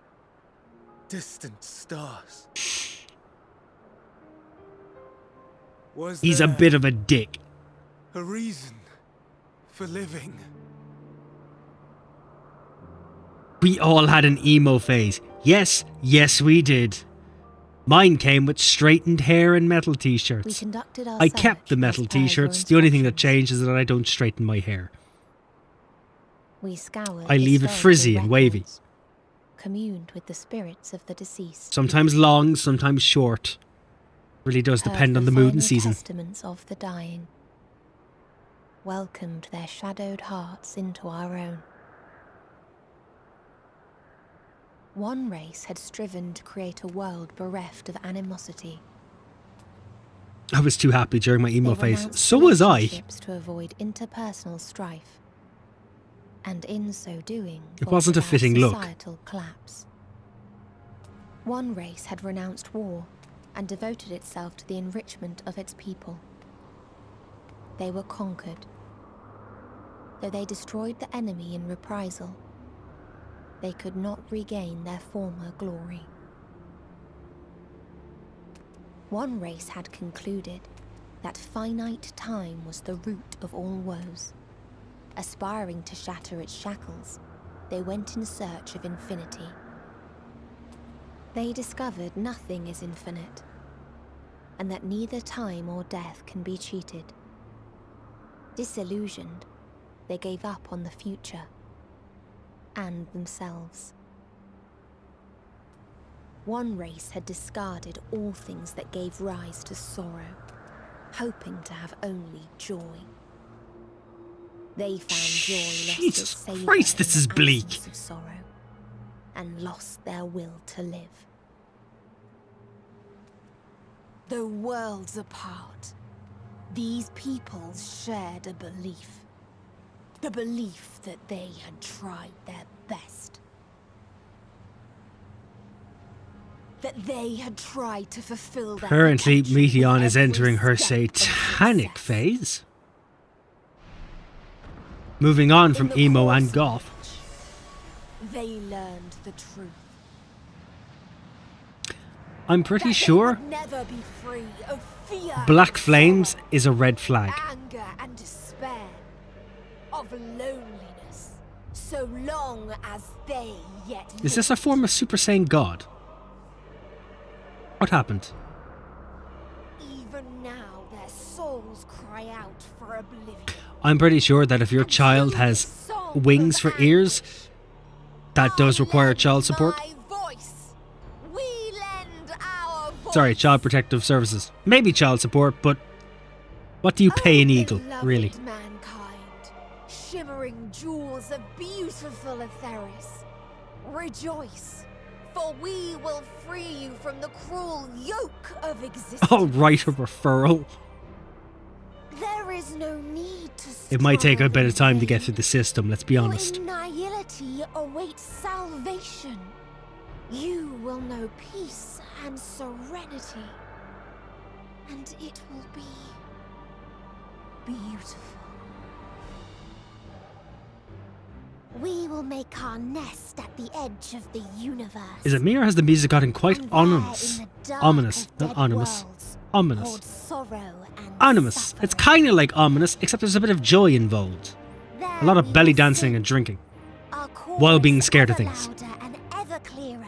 distant stars? Was He's a there bit of a dick. a reason for living? We all had an emo phase. Yes, we did. Mine came with straightened hair and metal We t-shirts. conducted our I kept the search metal as per your t-shirts. The only thing that instructions. changed is that I don't straighten my hair. We scoured I leave it historical frizzy and wavy. records, communed with the spirits of the deceased. Sometimes long, sometimes short. Really does Heard depend on the mood and final season. Testaments of the dying. Welcomed their shadowed hearts into our own. One race had striven to create a world bereft of animosity. I was too happy during my emo They phase. renounced So was I. relationships to avoid interpersonal strife. And in so doing, It brought wasn't a about fitting look. societal collapse. One race had renounced war and devoted itself to the enrichment of its people. They were conquered. Though they destroyed the enemy in reprisal, they could not regain their former glory. One race had concluded that finite time was the root of all woes. Aspiring to shatter its shackles, they went in search of infinity. They discovered nothing is infinite, and that neither time or death can be cheated. Disillusioned, they gave up on the future and themselves. One race had discarded all things that gave rise to sorrow, hoping to have only joy. They found joy lost Jesus its savour Christ, this in is the bleak. absence of sorrow, and lost their will to live. Though worlds apart, these peoples shared a belief. The belief that they had tried their best. That they had tried to fulfill their Apparently, potential with Meteon is every entering her step of satanic success. phase. Moving on from In the emo course and of goth. which they learned the truth. I'm pretty That they sure would never be free of fear Black and Flames sorrow, is a red flag. anger and despair, of loneliness, so long as they yet Is this a form of Super Saiyan God? What happened? even now their souls cry out for oblivion. I'm pretty sure that if your And child through has this song wings of for ears, anguish, that does I require lend child support. my voice. We lend our voice. Sorry, Child Protective Services. Maybe child support, but what do you pay an Oh, eagle, beloved really? mankind, shimmering jewels of beautiful Atheris, rejoice, for we will free you from the cruel yoke of existence. Oh, right, a referral. There is no need to It might take a strive bit in of time to vain, get through the system, let's be for honest. in nihility awaits salvation. You will know peace and serenity, and it will be beautiful. We will make our nest at the edge of the universe. Is it me or has the music gotten quite And there ominous? in the dark Ominous, of not dead ominous. worlds, Ominous. hold sorrow and Animus. It's suffering. kind of like ominous, except there's a bit of joy involved. There A lot of we belly will dancing sing, and drinking. our while being chorus scared of ever things. louder and ever clearer,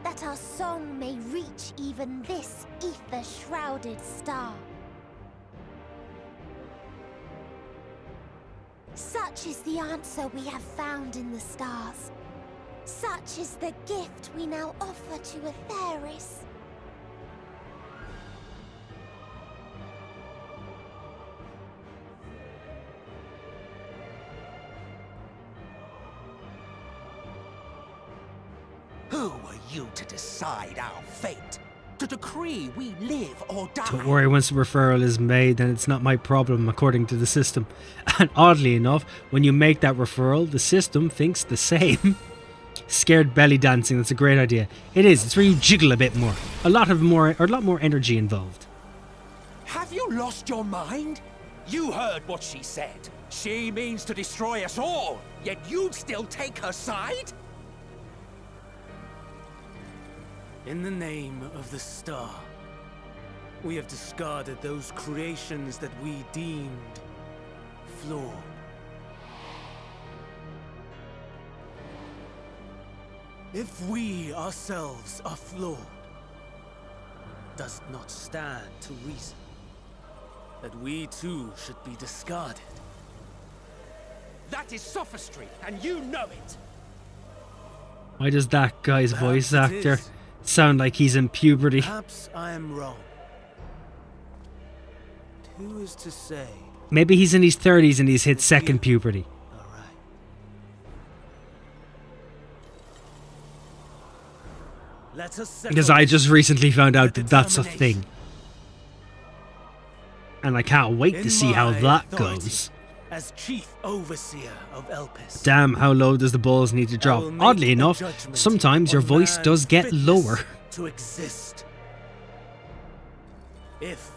that our song may reach even this ether-shrouded star. Such is the answer we have found in the stars. Such is the gift we now offer to Atheris. Who are you to decide our fate? To decree we live or die? Don't worry, once the referral is made, then it's not my problem, according to the system. And oddly enough, when you make that referral, the system thinks the same. Scared belly dancing, that's a great idea. It is, it's where you jiggle a bit more. A lot more energy involved. Have you lost your mind? You heard what she said. She means to destroy us all, yet you'd still take her side? In the name of the star, we have discarded those creations that we deemed flawed. If we ourselves are flawed, does it not stand to reason that we too should be discarded? That is sophistry, and you know it. Why does that guy's Perhaps voice it actor is. sound like he's in puberty? Perhaps I am wrong. But who is to say? Maybe he's in his 30s and he's hit second puberty. All right. Let us settle Because I this just recently found out with that that's a determination. thing. And I can't wait to In see how my that authority goes. As chief overseer of Elpis. Damn, how low does the balls need to drop? will make Oddly a enough, judgment sometimes your on voice man's does get fitness lower. To exist. If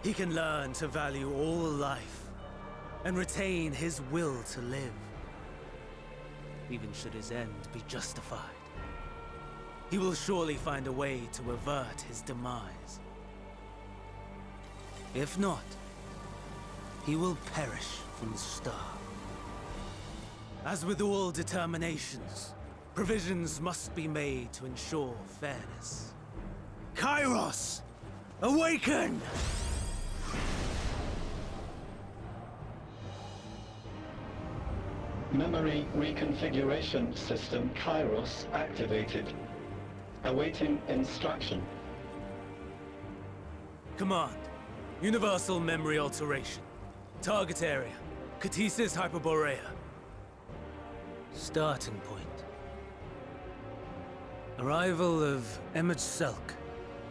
he can learn to value all life and retain his will to live, even should his end be justified, he will surely find a way to avert his demise. If not, he will perish from the start. As with all determinations, provisions must be made to ensure fairness. Kairos! Awaken! Memory reconfiguration system Kairos activated. Awaiting instruction. Command. Universal memory alteration. Target area. Catesis Hyperborea. Starting point. Arrival of Emmet Selk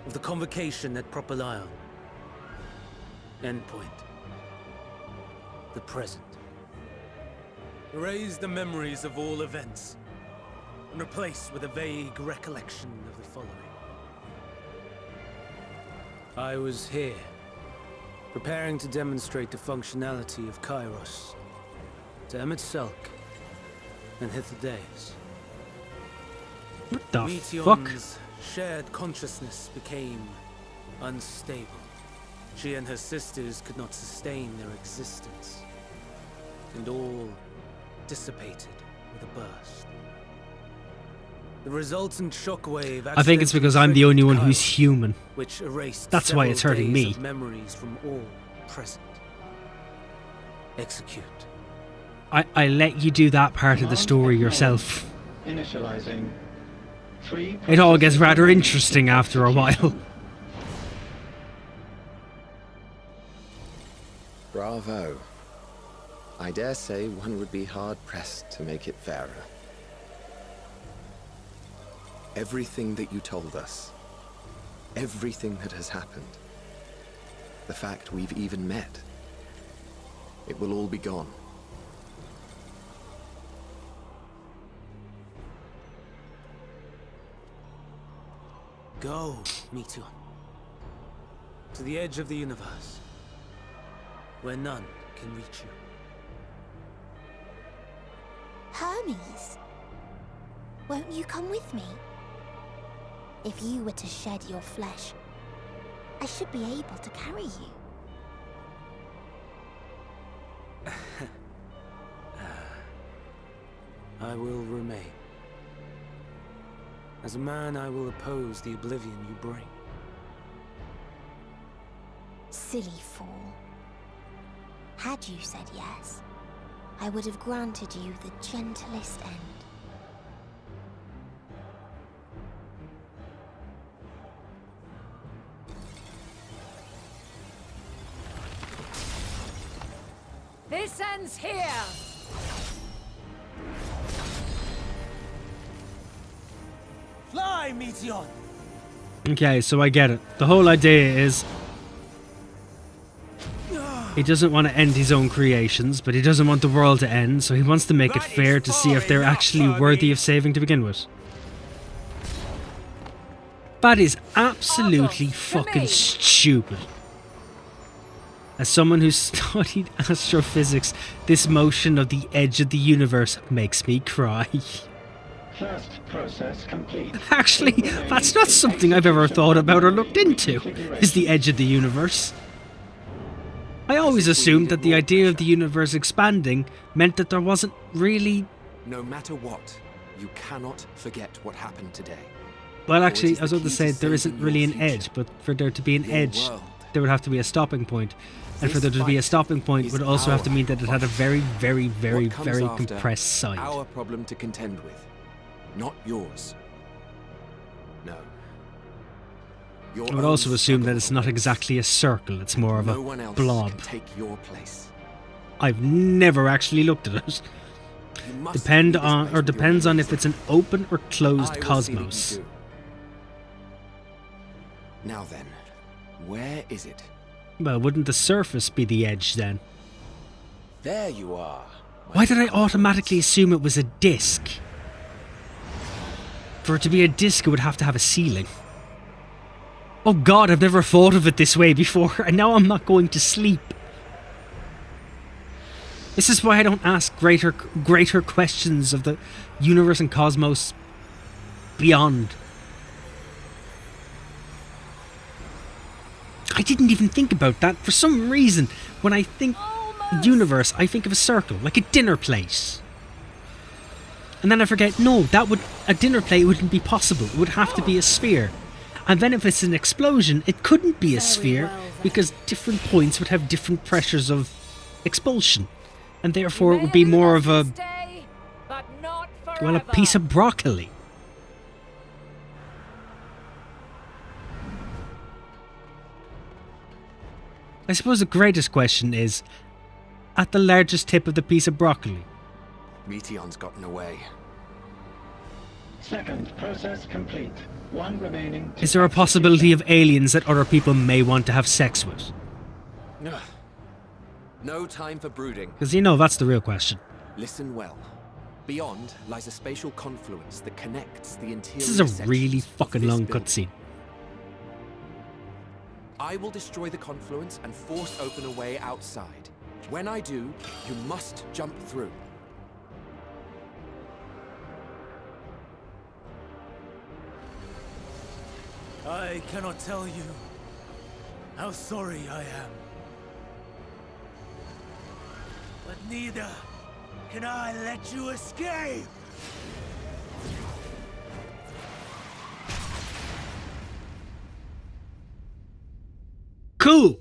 of the Convocation at Propylion. Endpoint. The present. Erase the memories of all events and replace with a vague recollection of the following. I was here, preparing to demonstrate the functionality of Kairos to Emmet Selk and Hithodeus. What the fuck? Meteon's shared consciousness became unstable. She and her sisters could not sustain their existence, and all dissipated with a burst. The resultant shockwave I think it's because I'm the only one who's Kairos, human. which erased That's why it's several hurting days me. of memories from all present. Execute. I let you do that part of the story yourself. Initializing. It all gets rather interesting after a while. Bravo. I dare say one would be hard-pressed to make it fairer. Everything that you told us, everything that has happened, the fact we've even met, it will all be gone. Go, Meteon. To the edge of the universe, where none can reach you. Hermes, won't you come with me? If you were to shed your flesh, I should be able to carry you. I will remain. As a man, I will oppose the oblivion you bring. Silly fool. Had you said yes, I would have granted you the gentlest end. This ends here! Fly, Meteon! Okay, so I get it. The whole idea is he doesn't want to end his own creations, but he doesn't want the world to end, so he wants to make it fair to see if they're actually worthy of saving to begin with. That is absolutely fucking stupid. As someone who studied astrophysics, this motion of the edge of the universe makes me cry. First process complete. Actually, that's not something I've ever thought about or looked into, is the edge of the universe. I always assumed that the idea of the universe expanding meant that there wasn't really... No matter what, you cannot forget what happened today. Well, actually, I was about to say there isn't really an edge, but for there to be an edge, there would have to be a stopping point. And for there to be a stopping point would also have to mean that it had a very, very, very, very compressed side. Our problem to contend with, not yours. No. I would also assume that it's not exactly a circle, it's more of a blob. Take your place. I've never actually looked at it. Depends on if it's an open or closed cosmos. Now then, where is it? Well, wouldn't the surface be the edge then? There you are. Why did I automatically assume it was a disc? For it to be a disc, it would have to have a ceiling. Oh god, I've never thought of it this way before, and now I'm not going to sleep. This is why I don't ask greater questions of the universe and cosmos beyond. I didn't even think about that. For some reason, when I think universe, I think of a circle, like a dinner plate. And then I forget, no, a dinner plate wouldn't be possible. It would have to be a sphere. And then if it's an explosion, it couldn't be a sphere, because different points would have different pressures of expulsion. And therefore it would be more of a... well, a piece of broccoli. I suppose the greatest question is, at the largest tip of the piece of broccoli. Meteon's gotten away. Second process complete. One remaining. Is there a possibility of aliens that other people may want to have sex with? No time for brooding. Because you know, that's the real question. Listen well. Beyond lies a spatial confluence that connects the interior. This is a really fucking long cutscene. I will destroy the confluence and force open a way outside. When I do, you must jump through. I cannot tell you how sorry I am. But neither can I let you escape! Cool!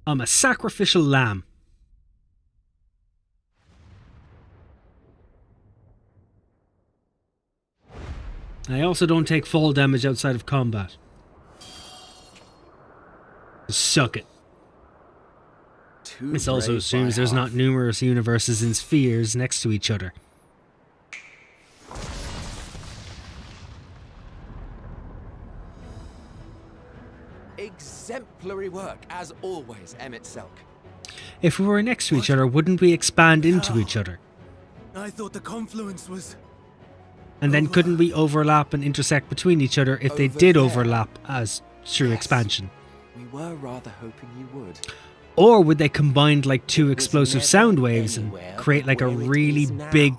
I'm a sacrificial lamb. I also don't take fall damage outside of combat. Suck it. This also assumes there's not numerous universes in spheres next to each other. Exemplary work, as always, Emmett Selk. If we were next to each other, wouldn't we expand into each other? I thought the confluence was... And then couldn't we overlap and intersect between each other if they did overlap as through expansion? We were rather hoping you would. Or would they combine like two explosive sound waves and create like a really big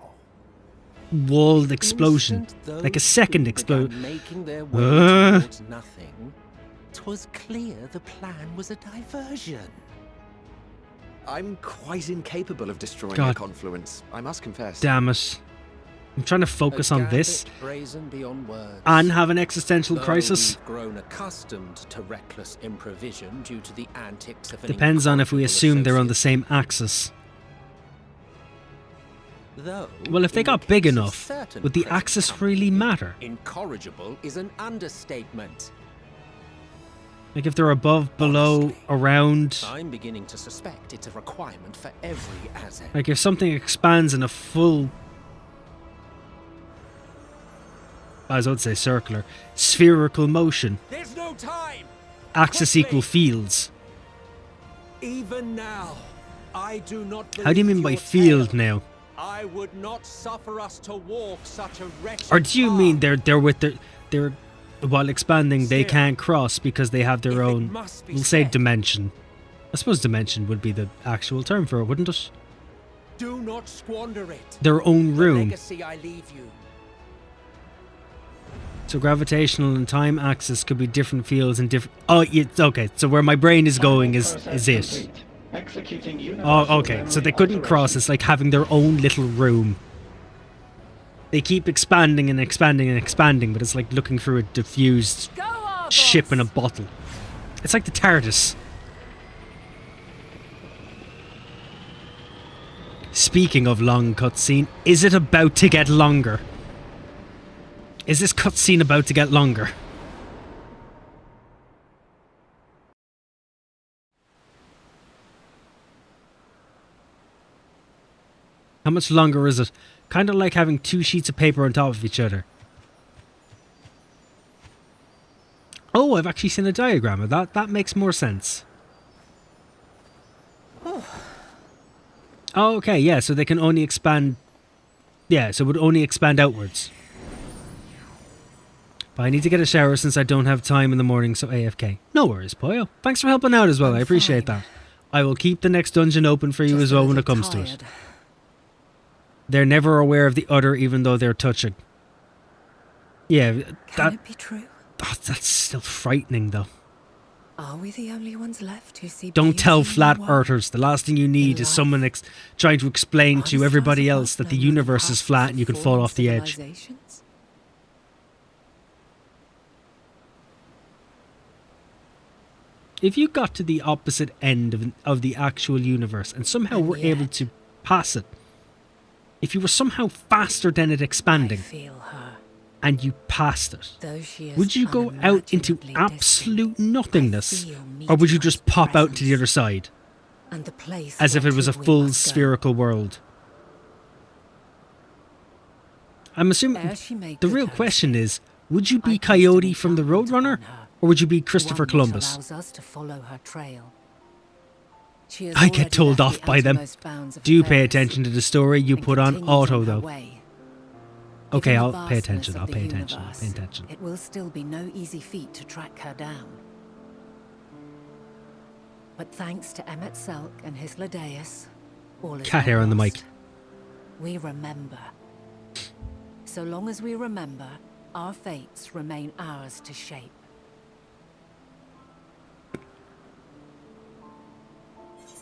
walled explosion? Like a second explosion. 'Twas clear the plan was a diversion. I'm quite incapable of destroying God. a confluence, I must confess. Damn it. I'm trying to focus A on this gambit brazen beyond words. and have an existential Though crisis. we've grown accustomed to reckless improvision due to the antics of an Depends on if we incorrigible assume they're on the associate. same axis. Though, Well, if they in the got big case of enough, certain would the present axis company, really matter? Incorrigible is an understatement. Like if they're above, below, Honestly, around. I'm beginning to suspect it's a requirement for every asset. Like if something expands in a full, as I would say circular, spherical motion, There's no time! axis Quickly! equal fields. Even now, I do not How do you mean believe by your field tale. now? I would not suffer us to walk such a wretched Or do you path. mean they're with they're while expanding they Still, can't cross because they have if their it own, must be we'll say said, dimension. I suppose dimension would be the actual term for it, wouldn't it? do not squander it. Their own The room. legacy I leave you. So gravitational and time axis could be different fields and different. Oh, it's okay. So where my brain is going is it. Complete. Executing Oh, universal okay. So memory they couldn't cross. alterations. It's like having their own little room. They keep expanding and expanding and expanding, but it's like looking through a diffused Go Argos! ship in a bottle. It's like the TARDIS. Speaking of long cutscene, is it about to get longer? Is this cutscene about to get longer? How much longer is it? Kind of like having two sheets of paper on top of each other. Oh, I've actually seen a diagram of that. That makes more sense. Oh, okay, yeah, so they can only expand... Yeah, so it would only expand outwards. But I need to get a shower since I don't have time in the morning, so AFK. No worries, Poyo. Thanks for helping out as well, I appreciate that. I will keep the next dungeon open for you as well when it comes to it. They're never aware of the other even though they're touching. Yeah, Can that... it be true? Oh, that's still frightening though. Are we the only ones left who see Don't tell beauty in flat the world? earthers. The last thing you need is someone trying to explain Are to the everybody stars else above that the known universe is paths flat of and you can fall fallen off the edge. civilizations? If you got to the opposite end of the actual universe and somehow And were able yet- to pass it, if you were somehow faster than it I expanding feel her, and you passed it, though she is would you go out into unimaginably absolute distant. nothingness? I feel Or would you Mitra's just pop out to the presence, other side and the place as if it was a whereto we full must go. spherical world? I'm assuming Ere she make the good real her question escape, is, would you I be placed an Coyote from the enchantment Roadrunner? upon her, Or would you be Christopher one that Columbus? allows us to follow her trail. She has I get already told left off the by them. outermost bounds of Do her pay veils attention to the story you and put on continues auto her though. way. Okay, Given the I'll pay vastness attention, of I'll the pay attention, I'll universe, pay attention. It will still be no easy feat to track her down. But thanks to Emmet Selk and his Ladeus, all is Cat not hair on the lost. mic. We remember. So long as we remember, our fates remain ours to shape.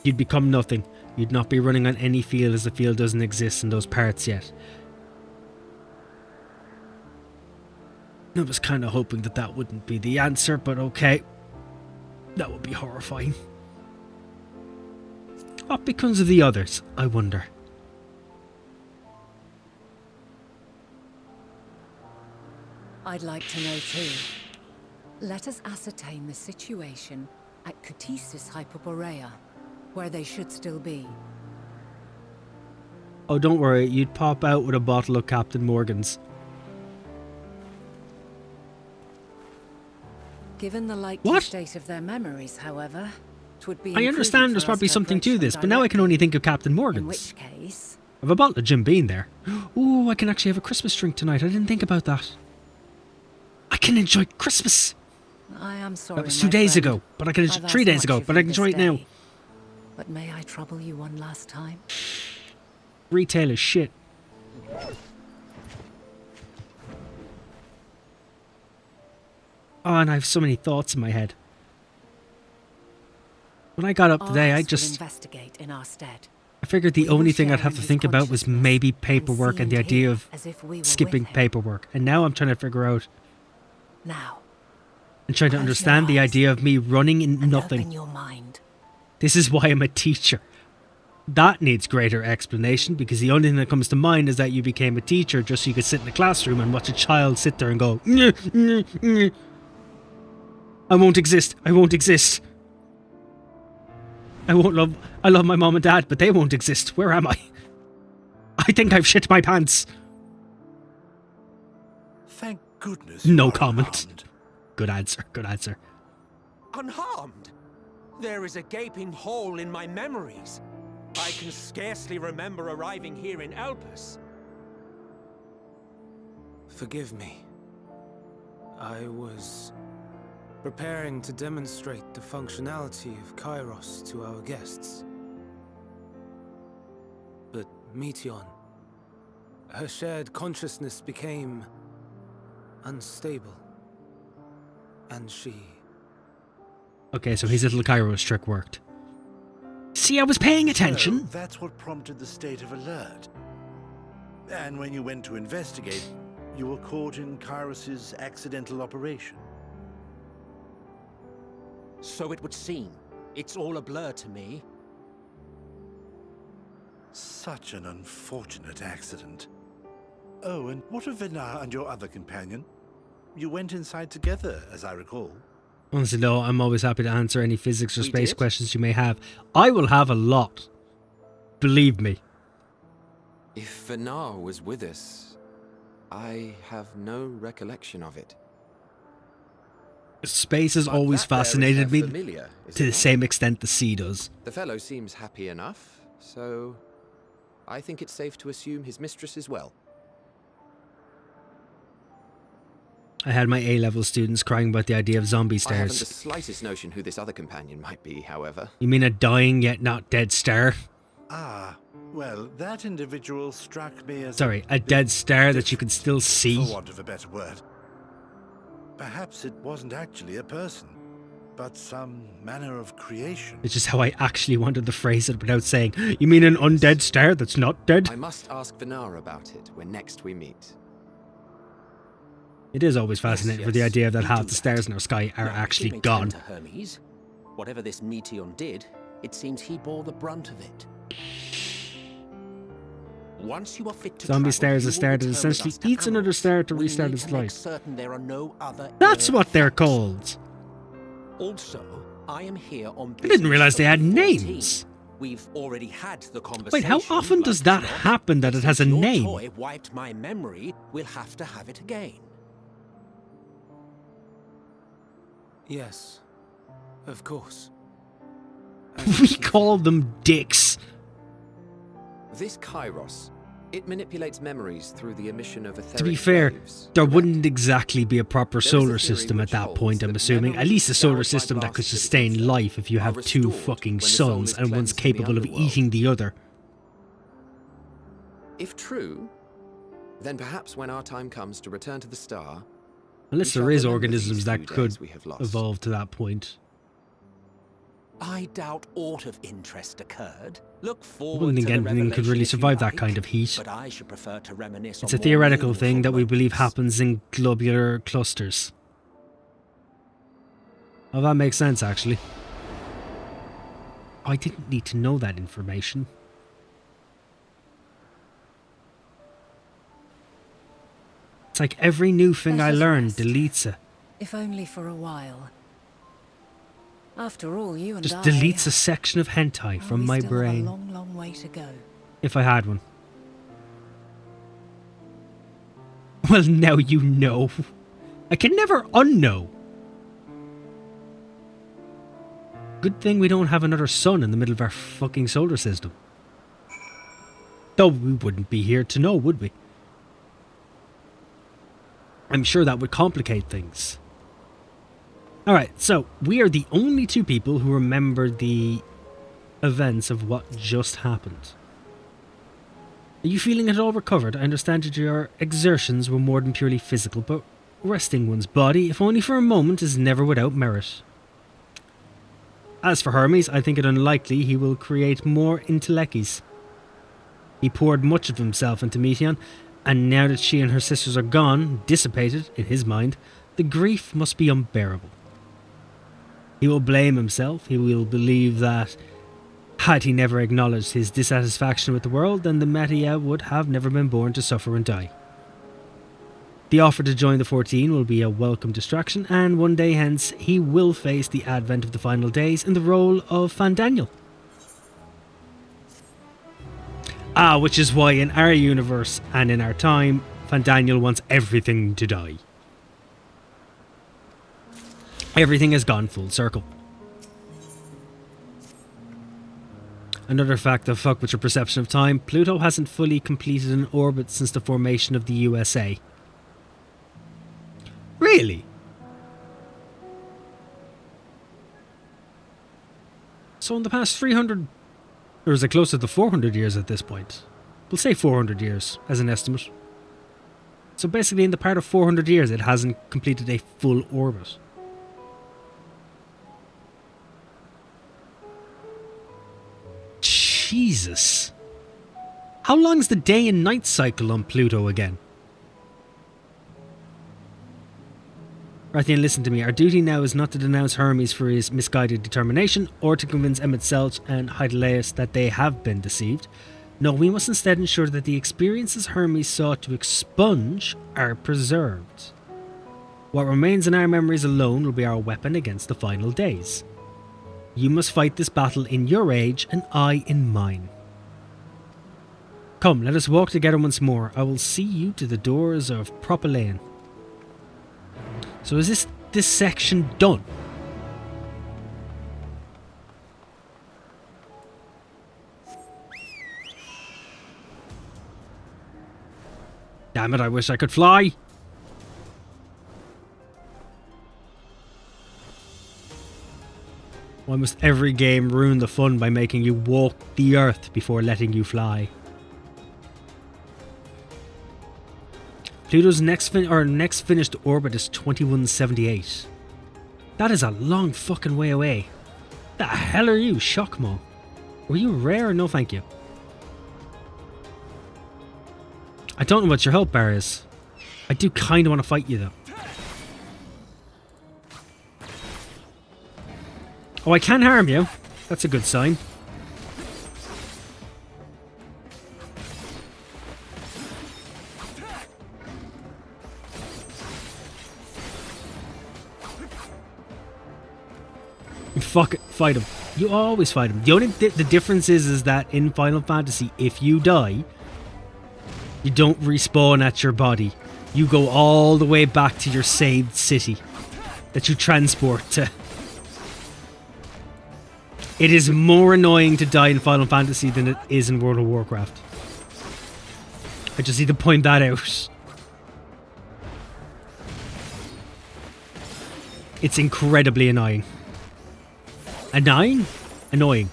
You'd become nothing. You'd not be running on any field as the field doesn't exist in those parts yet. I was kind of hoping that that wouldn't be the answer, but okay. That would be horrifying. What becomes of the others, I wonder? I'd like to know too. Let us ascertain the situation at Cutisis Hyperborea, where they should still be. Oh, don't worry, you'd pop out with a bottle of Captain Morgan's. Given the likely What? state of their memories, however, it would be I understand there's probably something to this, but now I can only think of Captain In Morgan's. which case, I've a bottle of Jim Beam there. Ooh, I can actually have a Christmas drink tonight. I didn't think about that. I can enjoy Christmas. I am sorry. That was my 2 days friend. ago, but I can enjoy I've 3 asked days much ago, of but you I can this enjoy it now. day. But may I trouble you one last time? Retail is shit. Oh, and I have so many thoughts in my head. When I got up today, I Argus will just... investigate in our stead. I figured the We will only thing share I'd have in to his think about was consciousness maybe and paperwork see and the and idea hear of as if we were skipping with him. paperwork. And now I'm trying to figure out Now, and trying to close understand your the eyes idea of me running in and nothing. open your mind. This is why I'm a teacher. That needs greater explanation, because the only thing that comes to mind is that you became a teacher just so you could sit in a classroom and watch a child sit there and go, "Nyeh, nyeh, nyeh. I won't exist. I won't exist. I love my mom and dad, but they won't exist. Where am I? I think I've shit my pants." Thank goodness. No you are comment. unharmed. Good answer. Good answer. Unharmed? There is a gaping hole in my memories. I can scarcely remember arriving here in Elpis. Forgive me. I was preparing to demonstrate the functionality of Kairos to our guests. But Meteon, her shared consciousness became unstable. And she... Okay, so his little Kairos trick worked. See, I was paying attention. So that's what prompted the state of alert. And when you went to investigate, you were caught in Kairos's accidental operation. So it would seem. It's all a blur to me. Such an unfortunate accident. Oh, and what of Venar and your other companion? You went inside together, as I recall. Honestly, though, I'm always happy to answer any physics or We space did? questions you may have. I will have a lot. Believe me. If Venar was with us, I have no recollection of it. Space has But always that there is fascinated her me familiar, is to it the not? same extent the sea does. The fellow seems happy enough, so I think it's safe to assume his mistress is well. I had my A-level students crying about the idea of zombie I haven't the stars. slightest notion who this other companion might be, however. You mean a dying yet not dead star? Ah, well, that individual struck me as... Sorry, a bit dead star that you different, can still see? For want of a better word. Perhaps it wasn't actually a person, but some manner of creation. Which is how I actually wanted to phrase it without saying, you mean an undead star that's not dead? I must ask Venar about it when next we meet. It is always fascinating for the yes, idea that we half do the stars that. in our sky are Now, actually giving gone. time to Hermes, whatever this Meteon did, it seems he bore the brunt of it. Once you are fit to Zombie travel, star is you a will star that return with essentially us to eats another Animus. star to We restart need its to make life. certain there are no other That's ill what they're effects. called. Also, I am here on I didn't business realise they of had the 14. names. We've already had the conversation. Wait, how often does that like it or not. happen that it has a Since your name? toy wiped my memory, we'll have to have it again. Yes, of course. We call them dicks. This Kairos, it manipulates memories through the emission of etheric To be fair, waves, there correct? wouldn't exactly be a proper There is a solar theory system at which that holds point, I'm that assuming. At memories least a solar devoured by system that could blasts of sustain ether life if you are have two restored fucking when the soul suns is and one's cleansed in the capable of underworld. eating the other. If true, then perhaps when our time comes to return to the star, Unless we there shall is remember organisms these that few could days we have lost. evolve to that point. I doubt aught of interest occurred. Look I forward wouldn't think to the anything could revelation really if you survive that like, kind of heat. But I should prefer to reminisce It's on a more theoretical thing that meaningful we believe moments. happens in globular clusters. Oh, that makes sense, actually. I didn't need to know that information. It's like every new thing Let I us learn rest. deletes it. If only for a while. After all, you and Just I... deletes a section of hentai well, from we my still have brain. a long, long way to go. If I had one. Well, now you know. I can never unknow. Good thing we don't have another sun in the middle of our fucking solar system. Though we wouldn't be here to know, would we? I'm sure that would complicate things. Alright, so we are the only two people who remember the events of what just happened. Are you feeling at all recovered? I understand that your exertions were more than purely physical, but resting one's body, if only for a moment, is never without merit. As for Hermes, I think it unlikely he will create more Intelekis. He poured much of himself into Meteon, and now that she and her sisters are gone, dissipated, in his mind, the grief must be unbearable. He will blame himself. He will believe that had he never acknowledged his dissatisfaction with the world, then the Metia would have never been born to suffer and die. The offer to join the 14 will be a welcome distraction, and one day hence he will face the advent of the final days in the role of Fandaniel. Which is why in our universe and in our time, Fandaniel wants everything to die. Everything has gone full circle. Another fact of fuck with your perception of time, Pluto hasn't fully completed an orbit since the formation of the USA. Really? So in the past 300, or is it closer to 400 years at this point? We'll say 400 years as an estimate. So basically in the part of 400 years it hasn't completed a full orbit. Jesus. How long's the day and night cycle on Pluto again? Rathian, listen to me. Our duty now is not to denounce Hermes for his misguided determination, or to convince Emmett Selch and Hydaeus that they have been deceived. No, we must instead ensure that the experiences Hermes sought to expunge are preserved. What remains in our memories alone will be our weapon against the final days. You must fight this battle in your age, and I in mine. Come, let us walk together once more. I will see you to the doors of Propylaeon. So is this section done? Damn it, I wish I could fly. Why must every game ruin the fun by making you walk the earth before letting you fly? Pluto's next finished orbit is 2178. That is a long fucking way away. The hell are you, Shockmo? Were you rare or no thank you? I don't know what your health bar is. I do kind of want to fight you though. Oh, I can harm you. That's a good sign. Fuck it, fight him. You always fight him. The only the difference is that in Final Fantasy, if you die, you don't respawn at your body. You go all the way back to your saved city that you transport to. It is more annoying to die in Final Fantasy than it is in World of Warcraft. I just need to point that out. It's incredibly annoying. Annoying? Annoying.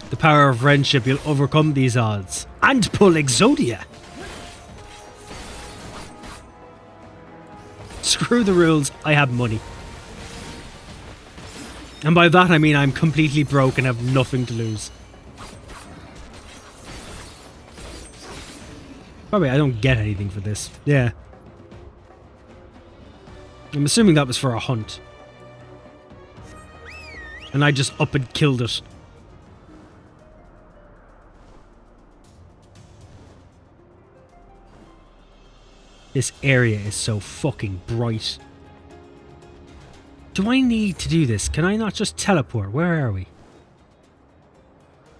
The power of friendship, you'll overcome these odds. And pull Exodia! Screw the rules, I have money. And by that I mean I'm completely broke and have nothing to lose. Probably I don't get anything for this. Yeah. I'm assuming that was for a hunt. And I just up and killed it. This area is so fucking bright. Do I need to do this? Can I not just teleport? Where are we?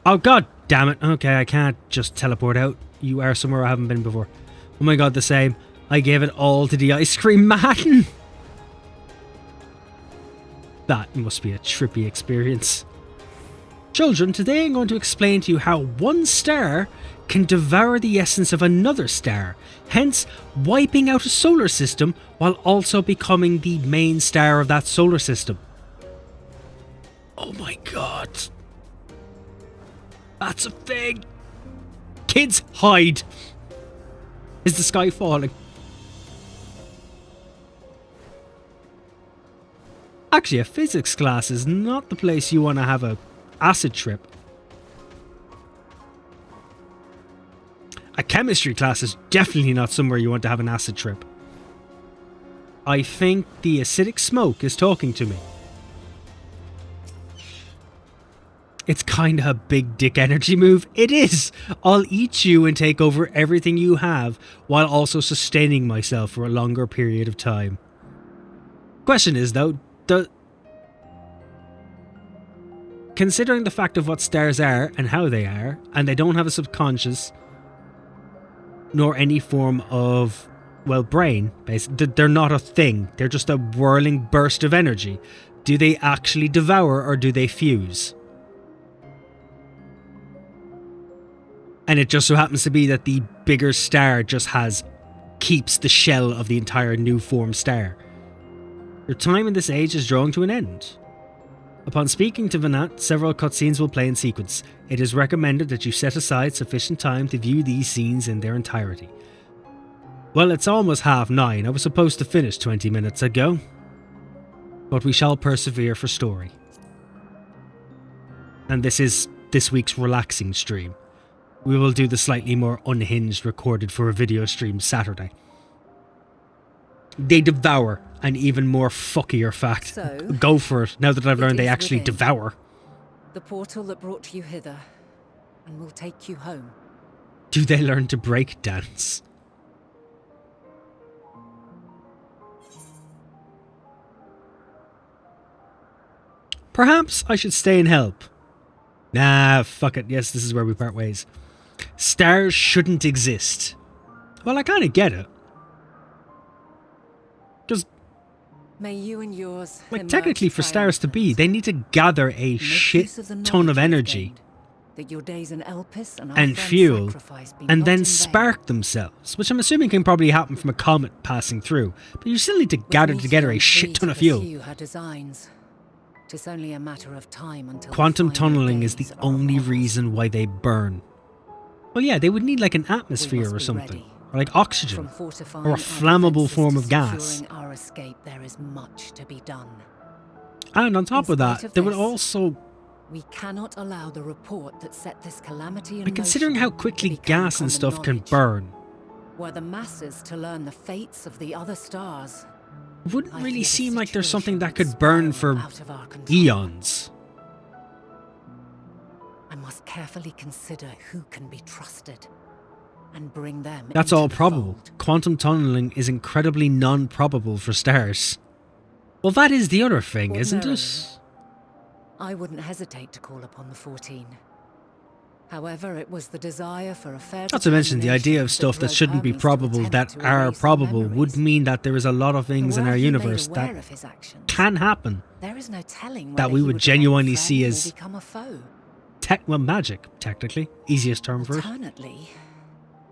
Oh god damn it. Okay, I can't just teleport out. You are somewhere I haven't been before. Oh my god, the same. I gave it all to the ice cream man. That must be a trippy experience. Children, today I'm going to explain to you how one star can devour the essence of another star, hence wiping out a solar system while also becoming the main star of that solar system. Oh my god. That's a thing. Kids, hide. Is the sky falling? Actually, a physics class is not the place you want to have a acid trip. A chemistry class is definitely not somewhere you want to have an acid trip. I think the acidic smoke is talking to me. It's kinda a big dick energy move. It is! I'll eat you and take over everything you have, while also sustaining myself for a longer period of time. Question is though, considering the fact of what stars are and how they are, and they don't have a subconscious, nor any form of, well, brain, basically, they're not a thing. They're just a whirling burst of energy. Do they actually devour or do they fuse? And it just so happens to be that the bigger star just keeps the shell of the entire new formed star. Your time in this age is drawing to an end. Upon speaking to Venat, several cutscenes will play in sequence. It is recommended that you set aside sufficient time to view these scenes in their entirety. Well, it's almost 9:30. I was supposed to finish 20 minutes ago. But we shall persevere for story. And this is this week's relaxing stream. We will do the slightly more unhinged recorded for a video stream Saturday. They devour, an even more fuckier fact. So, go for it, now that I've learned they actually within. devour. The portal that brought you hither, and will take you home. Do they learn to break dance? Perhaps I should stay and help. Nah, fuck it. Yes, this is where we part ways. Stars shouldn't exist. Well, I kind of get it. Because, May you and yours like, emerge technically for stars to be, they need to gather a Make shit use of the ton of knowledge you've energy gained, that your days in Elpis and, our and friend's fuel, sacrifice be and not then in vain. spark themselves, which I'm assuming can probably happen from a comet passing through. But you still need to With gather Meteor together a and shit free ton to of fuel. pursue her designs. 'Tis only a matter of time until the Quantum final tunneling is the days are only upon us. reason why they burn. Well, yeah, they would need like an We atmosphere must or be something. ready. Or like oxygen. From fortifying Or a our flammable defenses form to of gas. securing our escape, there is much to be done. And on top In of spite that, of they would this, also... We cannot allow the report that set this calamity in But considering motion how to quickly become gas and common stuff can knowledge. burn, Were the masses to learn the fates of the other stars, it wouldn't I really fear the seem like there's something situation that would could burn spiral for out of our control. eons. I must carefully consider who can be trusted and bring them That's into all the probable. fold. Quantum tunneling is incredibly non-probable for stars. Well, that is the other thing, isn't it? Ordinarily, I wouldn't hesitate to call upon the 14. However, it was the desire for a fair Not to mention the idea determination of stuff that drove shouldn't be Hermes to probable attempt that to are erase our probable would memories. mean that there is a lot of things in Were our he made universe aware that of his actions, can happen. there is no telling that whether we he would remain a genuinely see friend or as become a foe. Well, magic, technically. Easiest term for it. Alternately,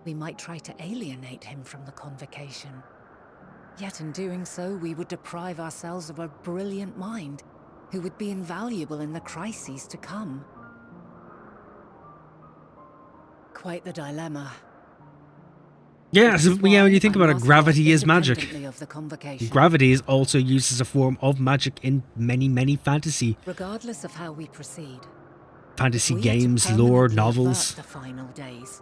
we might try to alienate him from the convocation. Yet in doing so, we would deprive ourselves of a brilliant mind who would be invaluable in the crises to come. Quite the dilemma. Yeah, Which so, is yeah, when why you think I about it, must gravity work is magic. independently of the convocation. Gravity is also used as a form of magic in many, many fantasy Regardless of how we proceed, fantasy we are to games, lore, permanently novels. avert the final days.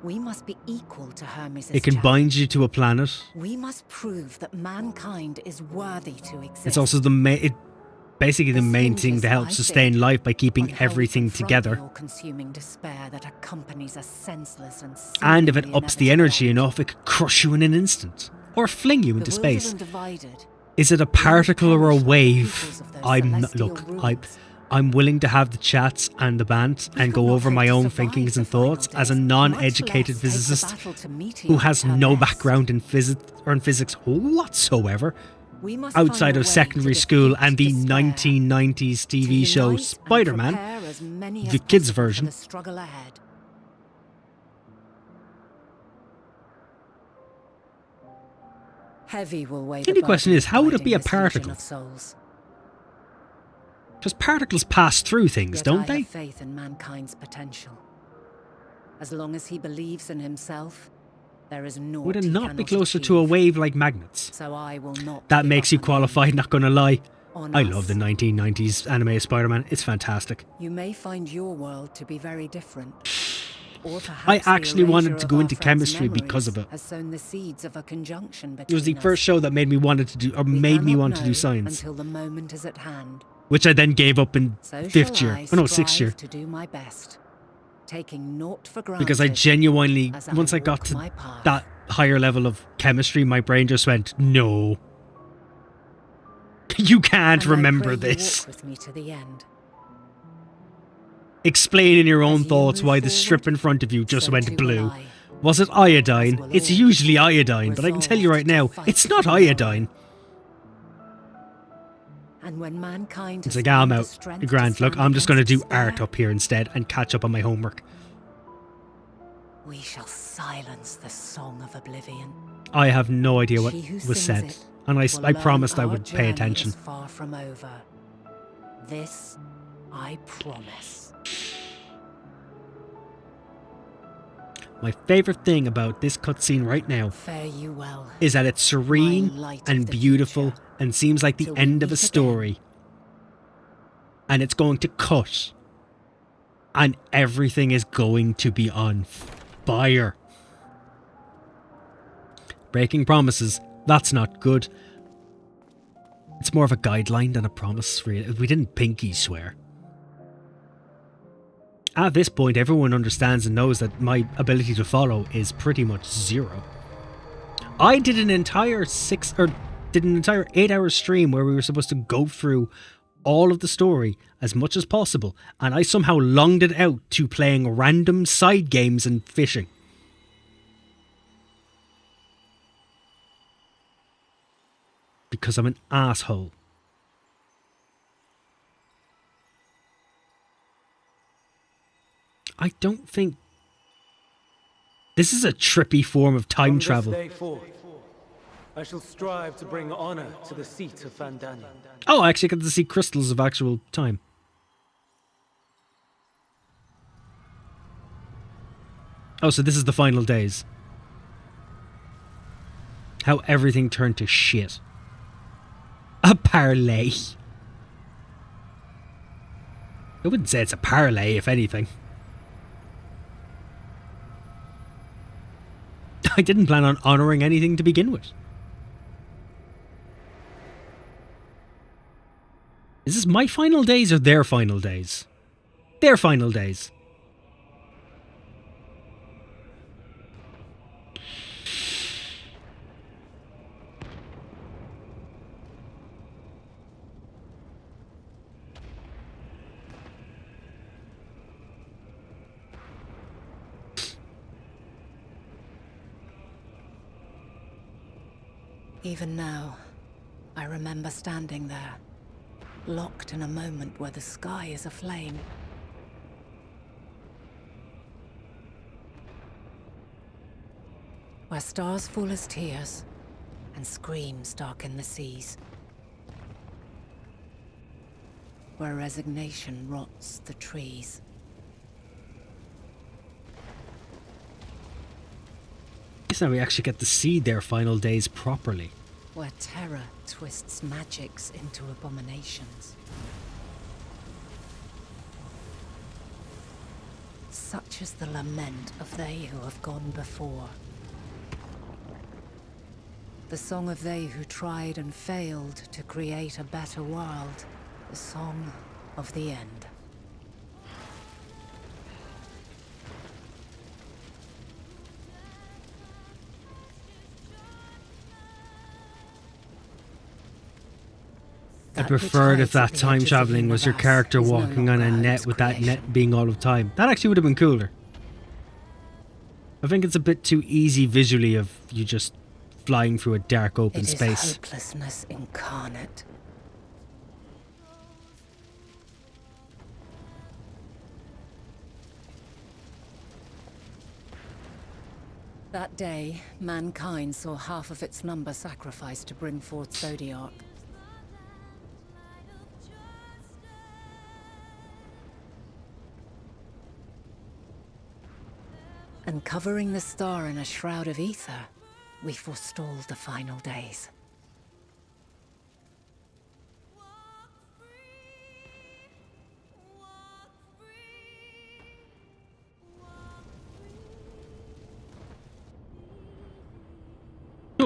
We must be equal to Hermes' It can challenge. bind you to a planet. We must prove that mankind is worthy to exist. It's also basically the This main hinges, thing to help I sustain think, life by keeping on how we everything confront together. the all-consuming despair that accompanies a senseless and And if it seemingly ups the inevitable energy end. enough, it could crush you in an instant. Or fling you into Bewildered space. and divided, Is it a we particle or a perish like wave? pupils of those Look, celestial I'm rules. willing to have the chats and the bant We and could go not over hope my to own survive thinkings the and final thoughts as a days, non-educated much less take the physicist battle to Meteor who has at her no best. background in physics whatsoever, We must find outside a of way secondary to school defeat and the despair, 1990s to TV show unite and Spider-Man. prepare as many as the kids' possible for version. the struggle ahead. Heavy will weigh The only question is, how would it be a particle? Of souls. Because particles pass through things, Yet don't I they? have faith in mankind's potential. As long as he believes in himself, there is naught Would it he not be cannot closer to a achieve. wave like magnets? So I will not That give makes up you on him. qualified, not gonna lie. on I us. love the 1990s anime Spider-Man. It's fantastic. You may find your world to be very different. Or perhaps I the actually wanted erasure to of go our into friends' chemistry because of memories it. has sown the seeds of a conjunction It was the between first us. show that made me wanted to do, or We made me cannot want to do know science, until the moment is at hand. which I then gave up in So 5th shall year. I Oh no, 6th year. strive to do my best, taking naught for granted. Because I genuinely, as once I got walk to my path. that higher level of chemistry, my brain just went, no. You can't And I remember pray you this. walk with me to the end. Explain in your own As you thoughts move why the forward, strip in front of you just so went too blue. will I. Was it iodine? will It's all, usually iodine, but I can tell you right resolved now, to it's fight not tomorrow. iodine. And when mankind It's has like, I'm found the out. strength to Grant, look, stand I'm just going to do against art despair, up here instead and catch up on my homework. we shall silence the song of oblivion. I have no idea what She who was sings said, it and will I learn promised I our would pay journey attention. is far from over. This I promise. My favourite thing about this cutscene right now Fare you well. is that it's serene My light of and the beautiful future. and seems like the Till we end of meet a story. And it's going to cut. And everything is going to be on fire. Breaking promises, that's not good. It's more of a guideline than a promise, really. We didn't pinky swear. At this point, everyone understands and knows that my ability to follow is pretty much zero. I did an entire 8-hour stream where we were supposed to go through all of the story as much as possible, and I somehow longed it out to playing random side games and fishing. Because I'm an asshole. I don't think... This is a trippy form of time travel. From this day forth, I shall strive to bring honor to the seat of Vandani. Oh, I actually got to see crystals of actual time. Oh, so this is the final days. How everything turned to shit. A parlay. I wouldn't say it's a parlay, if anything. I didn't plan on honouring anything to begin with. Is this my final days or their final days? Their final days. Even now, I remember standing there, locked in a moment where the sky is aflame. Where stars fall as tears, and screams darken the seas. Where resignation rots the trees. This time we actually get to see their final days properly. Where terror twists magics into abominations. Such is the lament of they who have gone before. The song of they who tried and failed to create a better world. The song of the end. I preferred if that time travelling was your character walking on a net with that net being all of time. That actually would have been cooler. I think it's a bit too easy visually of you just flying through a dark open space. It is hopelessness incarnate. That day, mankind saw half of its number sacrificed to bring forth Zodiark. And covering the star in a shroud of ether, we forestalled the final days.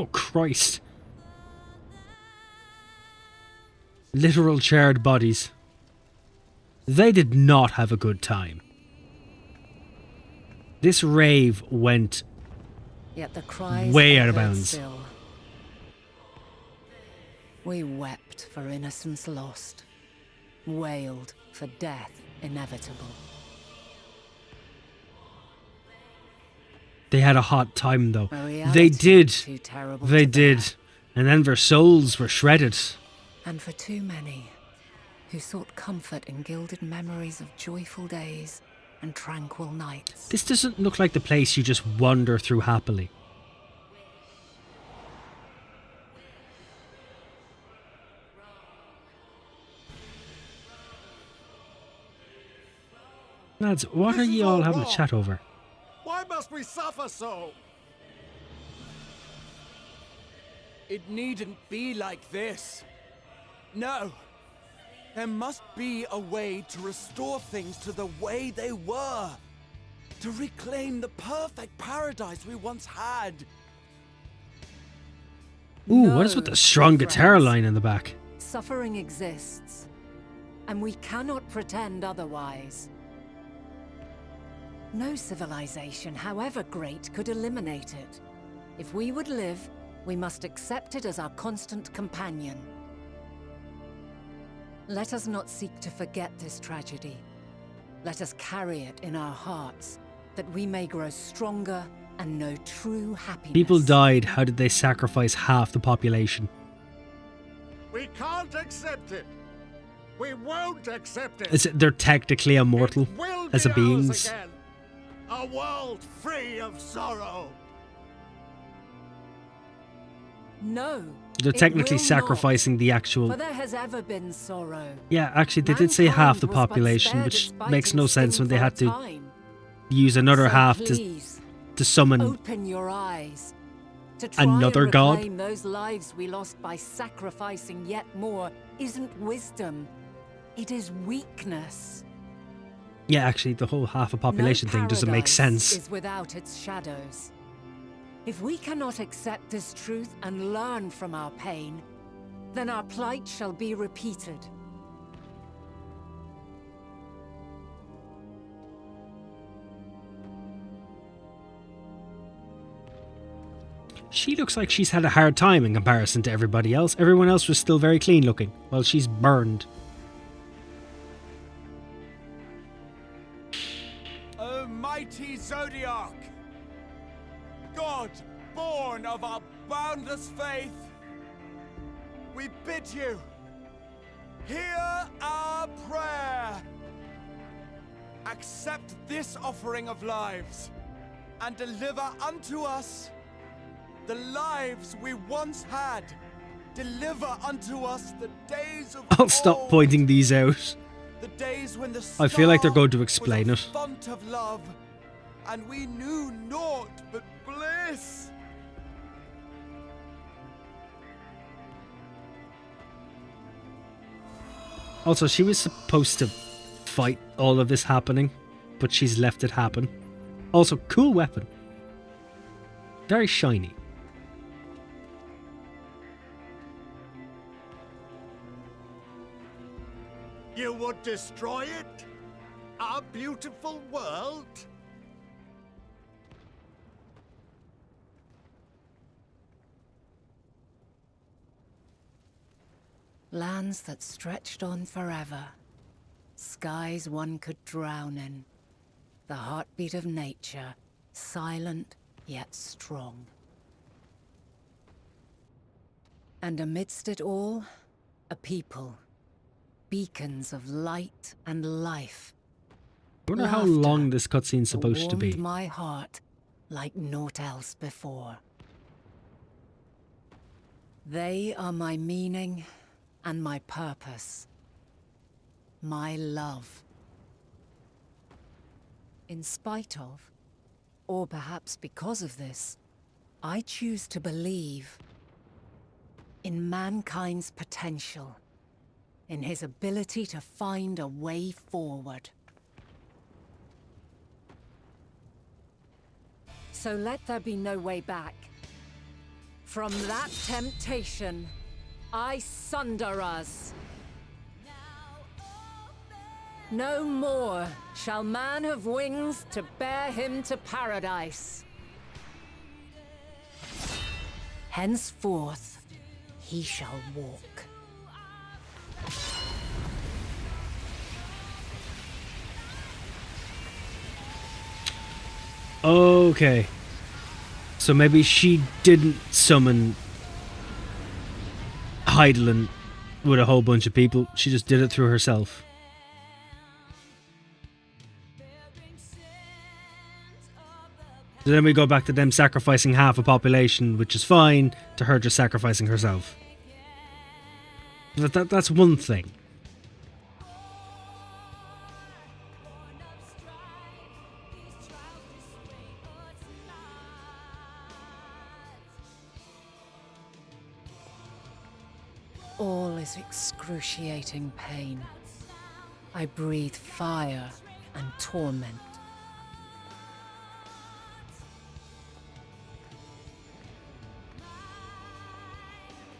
Oh, Christ. Literal charred bodies. They did not have a good time. This rave went Yet the cries way out of echoed bounds. still. We wept for innocence lost, wailed for death inevitable. They had a hot time, though. A They reality did. too terrible They to did. bear. And then their souls were shredded. And for too many who sought comfort in gilded memories of joyful days and tranquil nights. This doesn't look like the place you just wander through happily. Lads, what are ye all having a chat over? Why must we suffer so? It needn't be like this. No. There must be a way to restore things to the way they were. To reclaim the perfect paradise we once had. Ooh, what is with the strong guitar friends. line in the back? Suffering exists, and we cannot pretend otherwise. No civilization, however great, could eliminate it. If we would live, we must accept it as our constant companion. Let us not seek to forget this tragedy. Let us carry it in our hearts, that we may grow stronger and know true happiness. People died. How did they sacrifice half the population? We can't accept it. We won't accept it. They're technically immortal It will as be a beings. ours again. A world free of sorrow. No. They're it technically will sacrificing the not, actual... for there has ever been sorrow. Yeah, actually, they did say half the Mankind was but population, spared which its makes biting no sense sting when they for had a to time. use another So half please, to summon open your eyes. To try another and god. reclaim those lives we lost by sacrificing yet more isn't wisdom. It is weakness. Yeah, actually, the whole half a population No thing doesn't make paradise sense. is without its shadows. If we cannot accept this truth and learn from our pain, then our plight shall be repeated. She looks like she's had a hard time in comparison to everybody else. Everyone else was still very clean looking, while she's burned. O mighty Zodiac! God, born of our boundless faith, we bid you, hear our prayer. Accept this offering of lives, and deliver unto us the lives we once had. Deliver unto us the days of I'll stop old, pointing these out. the days when the I feel like they're star going to was explain a it. font of love, and we knew naught but bliss. Also, she was supposed to fight all of this happening, but she's left it happen. Also, cool weapon. Very shiny. You would destroy it? Our beautiful world? Lands that stretched on forever. Skies one could drown in. The heartbeat of nature, silent yet strong. And amidst it all, a people. Beacons of light and life. I wonder how Laughter long this cutscene's that supposed to be. warmed my heart like naught else before. They are my meaning and my purpose. My love. In spite of, or perhaps because of this, I choose to believe in mankind's potential, in his ability to find a way forward. So let there be no way back. From that temptation, I sunder us. No more shall man have wings to bear him to paradise. Henceforth, he shall walk. Okay. So maybe she didn't summon Heidelin with a whole bunch of people. She just did it through herself. So then we go back to them sacrificing half a population, which is fine, to her just sacrificing herself. That's one thing. All is excruciating pain. I breathe fire and torment.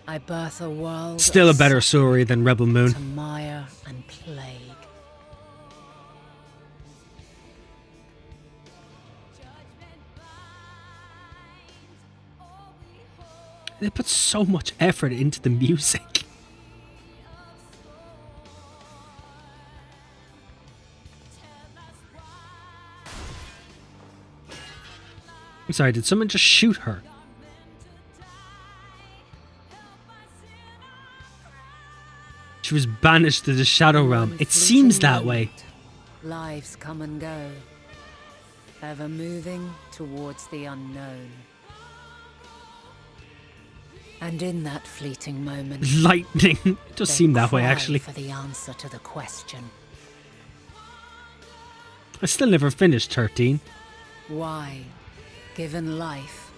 I birth a world Still a of better story than Rebel Moon. to mire and plague. They put so much effort into the music. I'm sorry, did someone just shoot her? She was banished to the Shadow Realm. It seems that way. Lives come and go, ever moving towards the unknown. And in that fleeting moment, Lightning. It does they seem that way, cry actually. for the answer to the question: I still never finished 13. why, given life,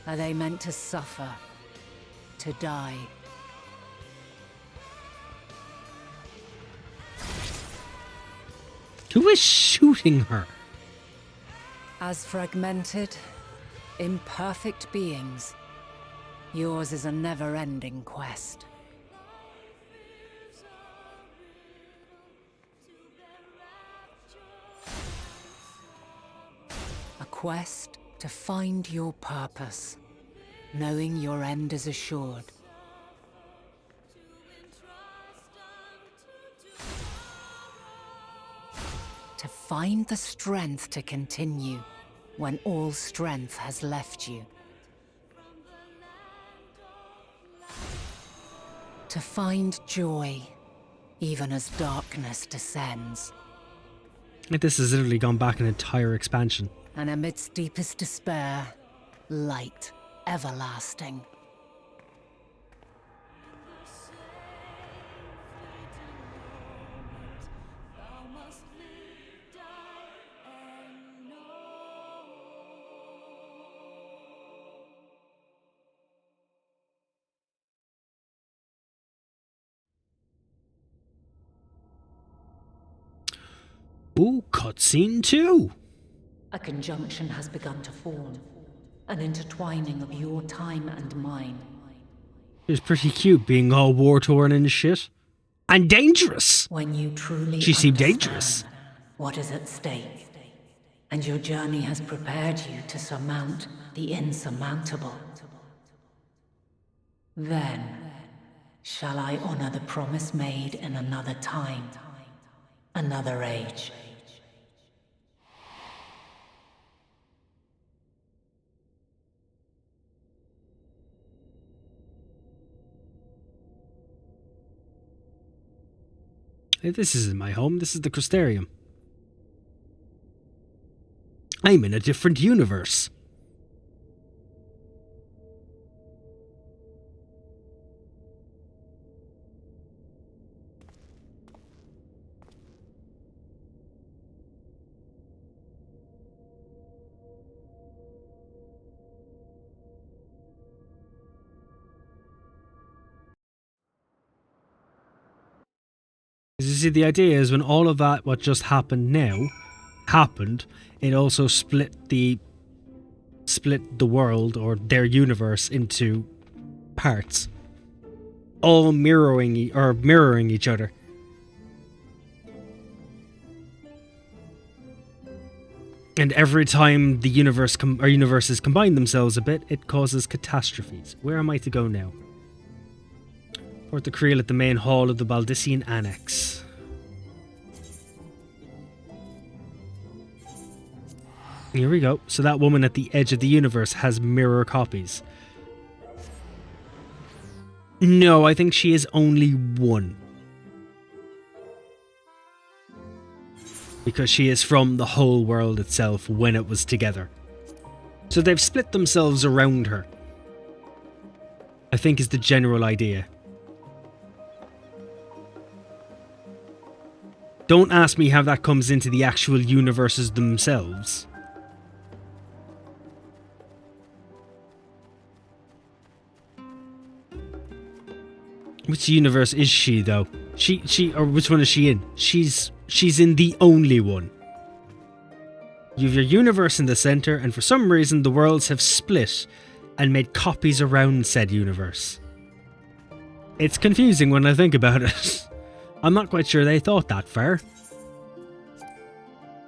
are they meant to suffer, to die? Who is shooting her? As fragmented, imperfect beings, yours is a never-ending quest. A quest to find your purpose, knowing your end is assured. To find the strength to continue when all strength has left you. To find joy, even as darkness descends. This has literally gone back an entire expansion. And amidst deepest despair, light everlasting. Ooh, cutscene 2. A conjunction has begun to form, an intertwining of your time and mine. It was pretty cute being all war-torn and shit. And dangerous. When you truly She seemed understand dangerous. what is at stake, and your journey has prepared you to surmount the insurmountable, then shall I honor the promise made in another time, another age. Hey, this isn't my home, this is the Crystarium. I'm in a different universe. You see, the idea is when all of that, what just happened now, happened, it also split the split the world or their universe into parts, all mirroring each other. And every time the universes combine themselves a bit, it causes catastrophes. Where am I to go now? Port the Creel at the main hall of the Baldician Annex. Here we go. So that woman at the edge of the universe has mirror copies. No, I think she is only one. Because she is from the whole world itself when it was together. So they've split themselves around her, I think is the general idea. Don't ask me how that comes into the actual universes themselves. Which universe is she, though? Or which one is she in? She's in the only one. You have your universe in the center, and for some reason the worlds have split and made copies around said universe. It's confusing when I think about it. I'm not quite sure they thought that far.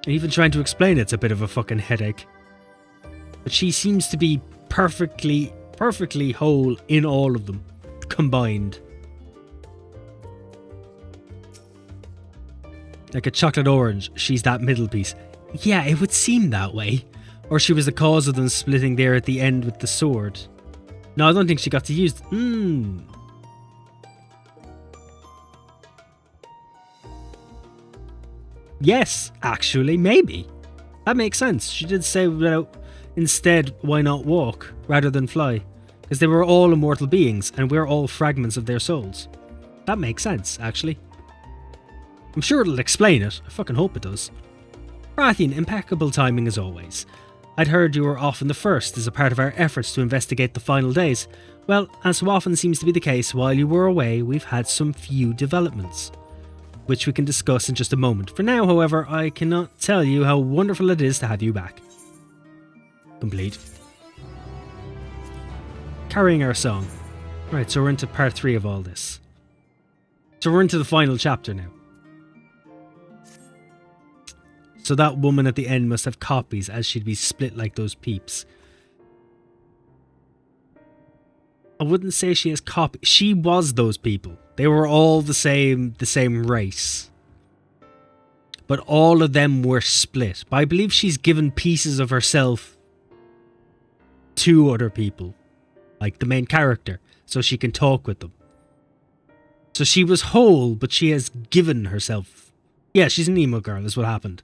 Even trying to explain it's a bit of a fucking headache. But she seems to be perfectly whole in all of them, combined. Like a chocolate orange, she's that middle piece. Yeah, it would seem that way. Or she was the cause of them splitting there at the end with the sword. No, I don't think she got to use... Yes, actually, maybe. That makes sense. She did say, instead, why not walk, rather than fly? Because they were all immortal beings, and we're all fragments of their souls. That makes sense, actually. I'm sure it'll explain it. I fucking hope it does. Rathian, impeccable timing as always. I'd heard you were off in the first as a part of our efforts to investigate the final days. Well, as so often seems to be the case, while you were away, we've had some few developments, which we can discuss in just a moment. For now, however, I cannot tell you how wonderful it is to have you back. Complete. Carrying our song. Right, so we're into part 3 of all this. So we're into the final chapter now. So that woman at the end must have copies, as she'd be split like those peeps. I wouldn't say she has copies. She was those people. They were all the same race. But all of them were split. But I believe she's given pieces of herself to other people. Like the main character. So she can talk with them. So she was whole, but she has given herself. Yeah, she's an emo girl, is what happened.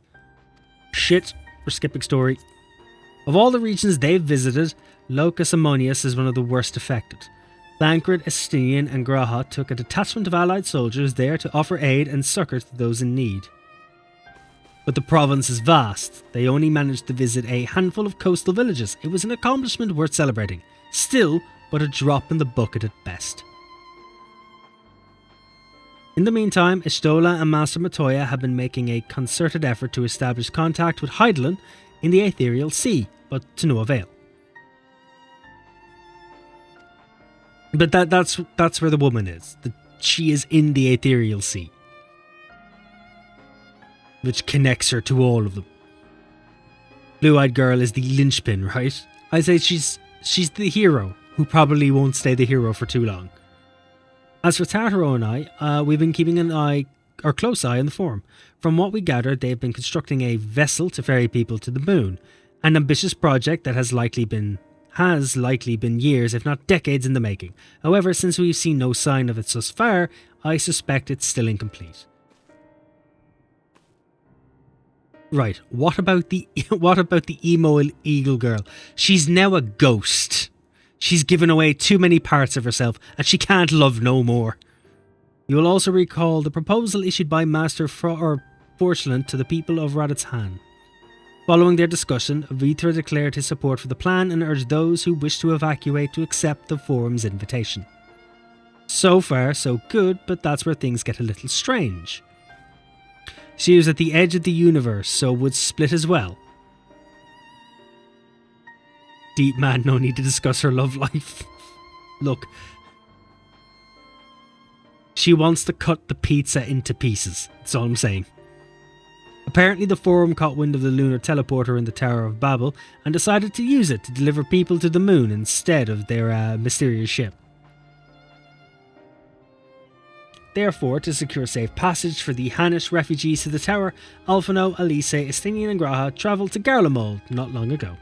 Shit, we're skipping story. Of all the regions they've visited, Locus Ammonius is one of the worst affected. Thancred, Estinian and Graha took a detachment of allied soldiers there to offer aid and succour to those in need. But the province is vast. They only managed to visit a handful of coastal villages. It was an accomplishment worth celebrating. Still, but a drop in the bucket at best. In the meantime, Ishtola and Master Matoya have been making a concerted effort to establish contact with Hydaelyn in the Ethereal Sea, but to no avail. But that's where the woman is. She is in the Ethereal Sea, which connects her to all of them. Blue-eyed girl is the linchpin, right? I say she's the hero, who probably won't stay the hero for too long. As for Tartaro and I, we've been keeping our close eye on the Forum. From what we gathered, they've been constructing a vessel to ferry people to the moon, an ambitious project that has likely been years, if not decades, in the making. However, since we've seen no sign of it thus far, I suspect it's still incomplete. Right, what about the emo eagle girl? She's now a ghost. She's given away too many parts of herself, and she can't love no more. You will also recall the proposal issued by Master Fortulant to the people of Raditz-Han. Following their discussion, Vitra declared his support for the plan and urged those who wish to evacuate to accept the Forum's invitation. So far, so good, but that's where things get a little strange. She was at the edge of the universe, so would split as well. deep, man. No need to discuss her love life. Look. She wants to cut the pizza into pieces. That's all I'm saying. Apparently the Forum caught wind of the lunar teleporter in the Tower of Babel and decided to use it to deliver people to the moon instead of their mysterious ship. Therefore, to secure safe passage for the Hanish refugees to the tower, Alphino, Elise, Estinian and Graha travelled to Garlemald not long ago.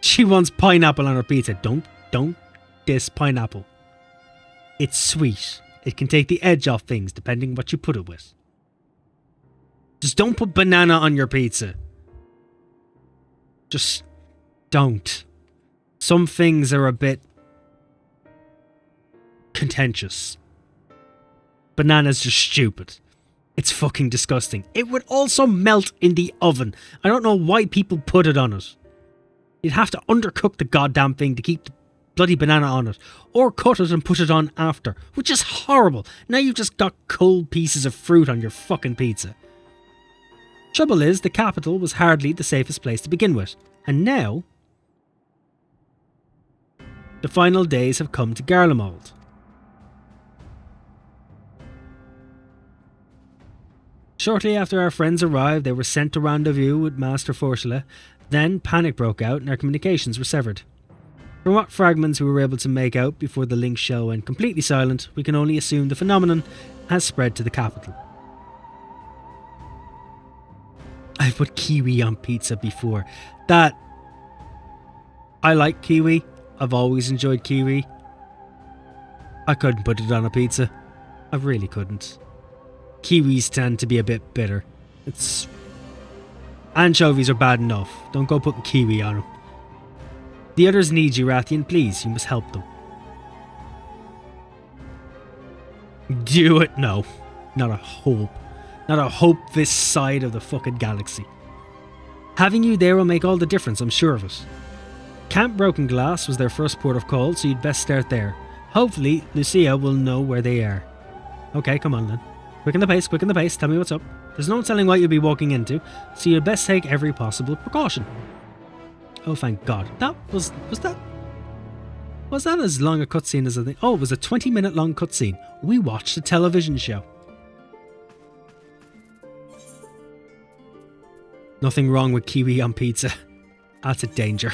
She wants pineapple on her pizza. Don't diss pineapple. It's sweet. It can take the edge off things depending what you put it with. Just don't put banana on your pizza. Just don't. Some things are a bit contentious. Banana's just stupid. It's fucking disgusting. It would also melt in the oven. I don't know why people put it on it. You'd have to undercook the goddamn thing to keep the bloody banana on it. Or cut it and put it on after. Which is horrible. Now you've just got cold pieces of fruit on your fucking pizza. Trouble is, the capital was hardly the safest place to begin with. And now, the final days have come to Garlemald. Shortly after our friends arrived, they were sent to rendezvous with Master Forsula. Then panic broke out and our communications were severed. From what fragments we were able to make out before the link shell went completely silent, we can only assume the phenomenon has spread to the capital. I've put kiwi on pizza before. I like kiwi. I've always enjoyed kiwi. I couldn't put it on a pizza. I really couldn't. Kiwis tend to be a bit bitter. Anchovies are bad enough. Don't go putting kiwi on them. The others need you, Rathian. Please, you must help them. Do it? No. Not a hope. Not a hope this side of the fucking galaxy. Having you there will make all the difference, I'm sure of it. Camp Broken Glass was their first port of call, so you'd best start there. Hopefully, Lucia will know where they are. Okay, come on then. Quicken the pace, tell me what's up. There's no telling what you'll be walking into, so you'd best take every possible precaution. Oh, thank God. Was that as long a cutscene as I think? Oh, it was a 20-minute long cutscene. We watched a television show. Nothing wrong with kiwi on pizza. That's a danger.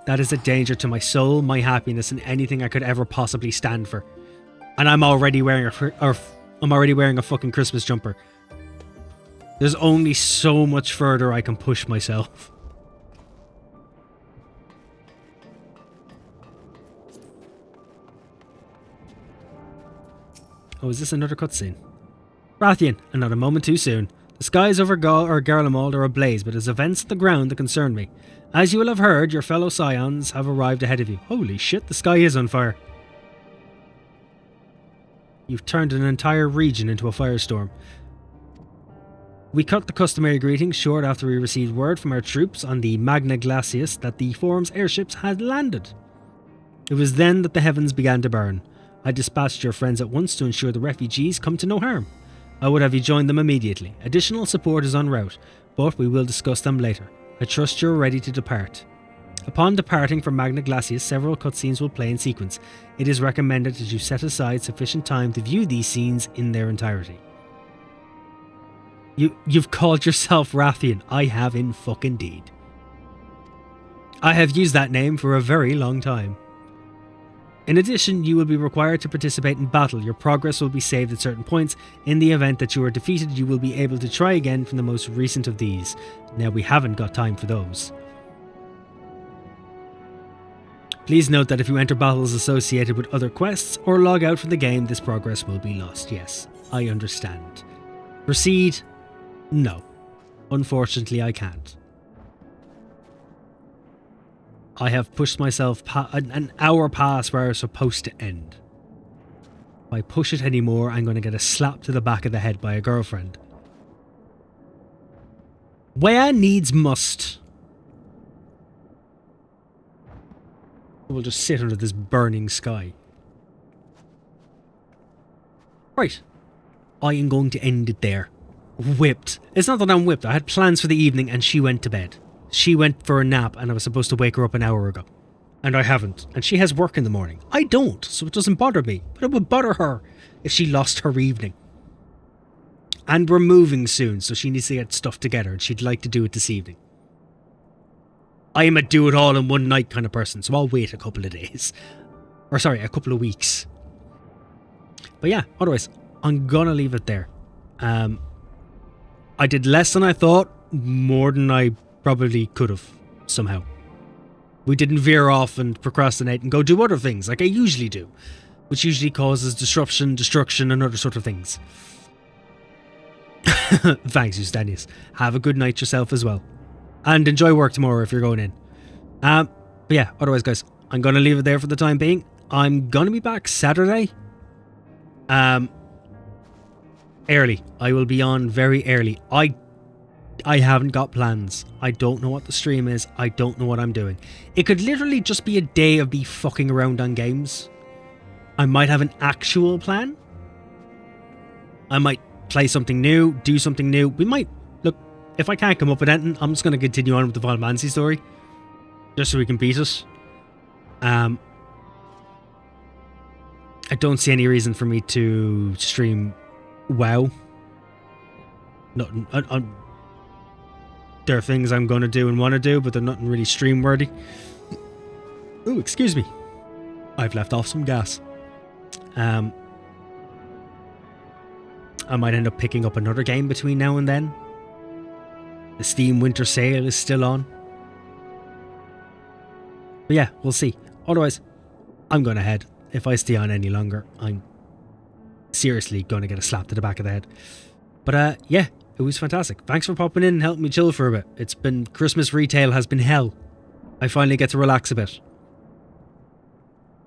That is a danger to my soul, my happiness, and anything I could ever possibly stand for. And I'm already wearing a fucking Christmas jumper. There's only so much further I can push myself. Oh, is this another cutscene? Rathian, and not a moment too soon. The skies over Garlemald are ablaze, but it's events on the ground that concern me. As you will have heard, your fellow Scions have arrived ahead of you. Holy shit, the sky is on fire. You've turned an entire region into a firestorm. We cut the customary greetings short after we received word from our troops on the Magna Glacius that the Forum's airships had landed. It was then that the heavens began to burn. I dispatched your friends at once to ensure the refugees come to no harm. I would have you join them immediately. Additional support is en route, but we will discuss them later. I trust you're ready to depart. Upon departing from Magna Glacius, several cutscenes will play in sequence. It is recommended that you set aside sufficient time to view these scenes in their entirety. You've called yourself Rathian. I have in fucking deed. I have used that name for a very long time. In addition, you will be required to participate in battle. Your progress will be saved at certain points. In the event that you are defeated, you will be able to try again from the most recent of these. Now, we haven't got time for those. Please note that if you enter battles associated with other quests or log out from the game, this progress will be lost. Yes, I understand. Proceed? No. Unfortunately, I can't. I have pushed myself an hour past where I was supposed to end. If I push it anymore, I'm going to get a slap to the back of the head by a girlfriend. Where needs must. We'll just sit under this burning sky. Right. I am going to end it there. Whipped. It's not that I'm whipped. I had plans for the evening and she went to bed. She went for a nap and I was supposed to wake her up an hour ago. And I haven't. And she has work in the morning. I don't, so it doesn't bother me. But it would bother her if she lost her evening. And we're moving soon, so she needs to get stuff together, and she'd like to do it this evening. I am a do it all in one night kind of person, so I'll wait a couple of days. Or sorry, a couple of weeks. But yeah, otherwise, I'm gonna leave it there. I did less than I thought, more than I probably could have, somehow. We didn't veer off and procrastinate and go do other things, like I usually do. Which usually causes disruption, destruction, and other sort of things. Thanks, Eustanis. Have a good night yourself as well. And enjoy work tomorrow if you're going in. But yeah, otherwise guys, I'm going to leave it there for the time being. I'm going to be back Saturday. Early. I will be on very early. I haven't got plans. I don't know what the stream is. I don't know what I'm doing. It could literally just be a day of me fucking around on games. I might have an actual plan. I might play something new, do something new. We might, look, if I can't come up with anything, I'm just going to continue on with the Final Fantasy story. Just so we can beat it. I don't see any reason for me to stream WoW. Nothing. There are things I'm going to do and want to do, but they're nothing really stream worthy. Ooh, excuse me. I've left off some gas. I might end up picking up another game between now and then. The Steam Winter Sale is still on. But yeah, we'll see. Otherwise, I'm going to head. If I stay on any longer, I'm seriously going to get a slap to the back of the head. But yeah, it was fantastic. Thanks for popping in and helping me chill for a bit. It's been, Christmas retail has been hell. I finally get to relax a bit.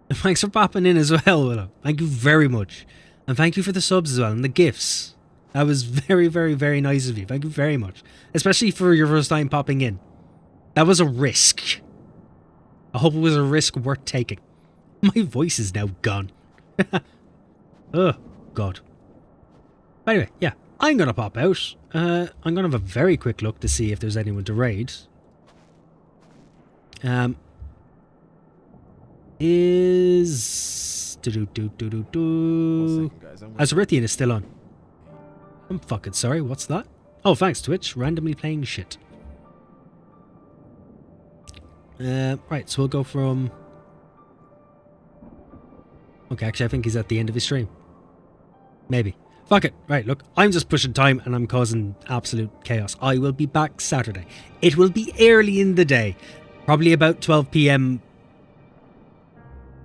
And thanks for popping in as well, Willow. Thank you very much. And thank you for the subs as well and the gifts. That was very, very, very nice of you. Thank you very much. Especially for your first time popping in. That was a risk. I hope it was a risk worth taking. My voice is now gone. Oh, God. But anyway, yeah. I'm going to pop out. I'm going to have a very quick look to see if there's anyone to raid. Is... Azarithian is still on. I'm fucking sorry, what's that? Oh, thanks, Twitch. Randomly playing shit. Right, so we'll go from... Okay, actually, I think he's at the end of his stream. Maybe. Fuck it. Right, look, I'm just pushing time and I'm causing absolute chaos. I will be back Saturday. It will be early in the day. Probably about 12 p.m.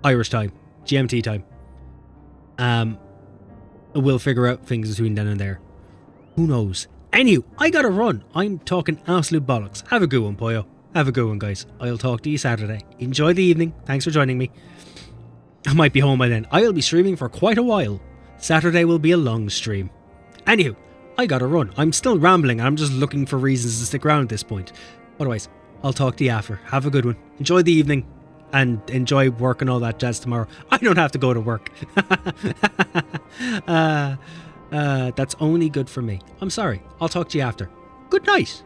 Irish time. GMT time. We'll figure out things between then and there. Who knows? Anywho, I gotta run. I'm talking absolute bollocks. Have a good one, Poyo. Have a good one, guys. I'll talk to you Saturday. Enjoy the evening. Thanks for joining me. I might be home by then. I'll be streaming for quite a while. Saturday will be a long stream. Anywho, I gotta run. I'm still rambling. I'm just looking for reasons to stick around at this point. Otherwise, I'll talk to you after. Have a good one. Enjoy the evening. And enjoy work and all that jazz tomorrow. I don't have to go to work. That's only good for me. I'm sorry. I'll talk to you after. Good night.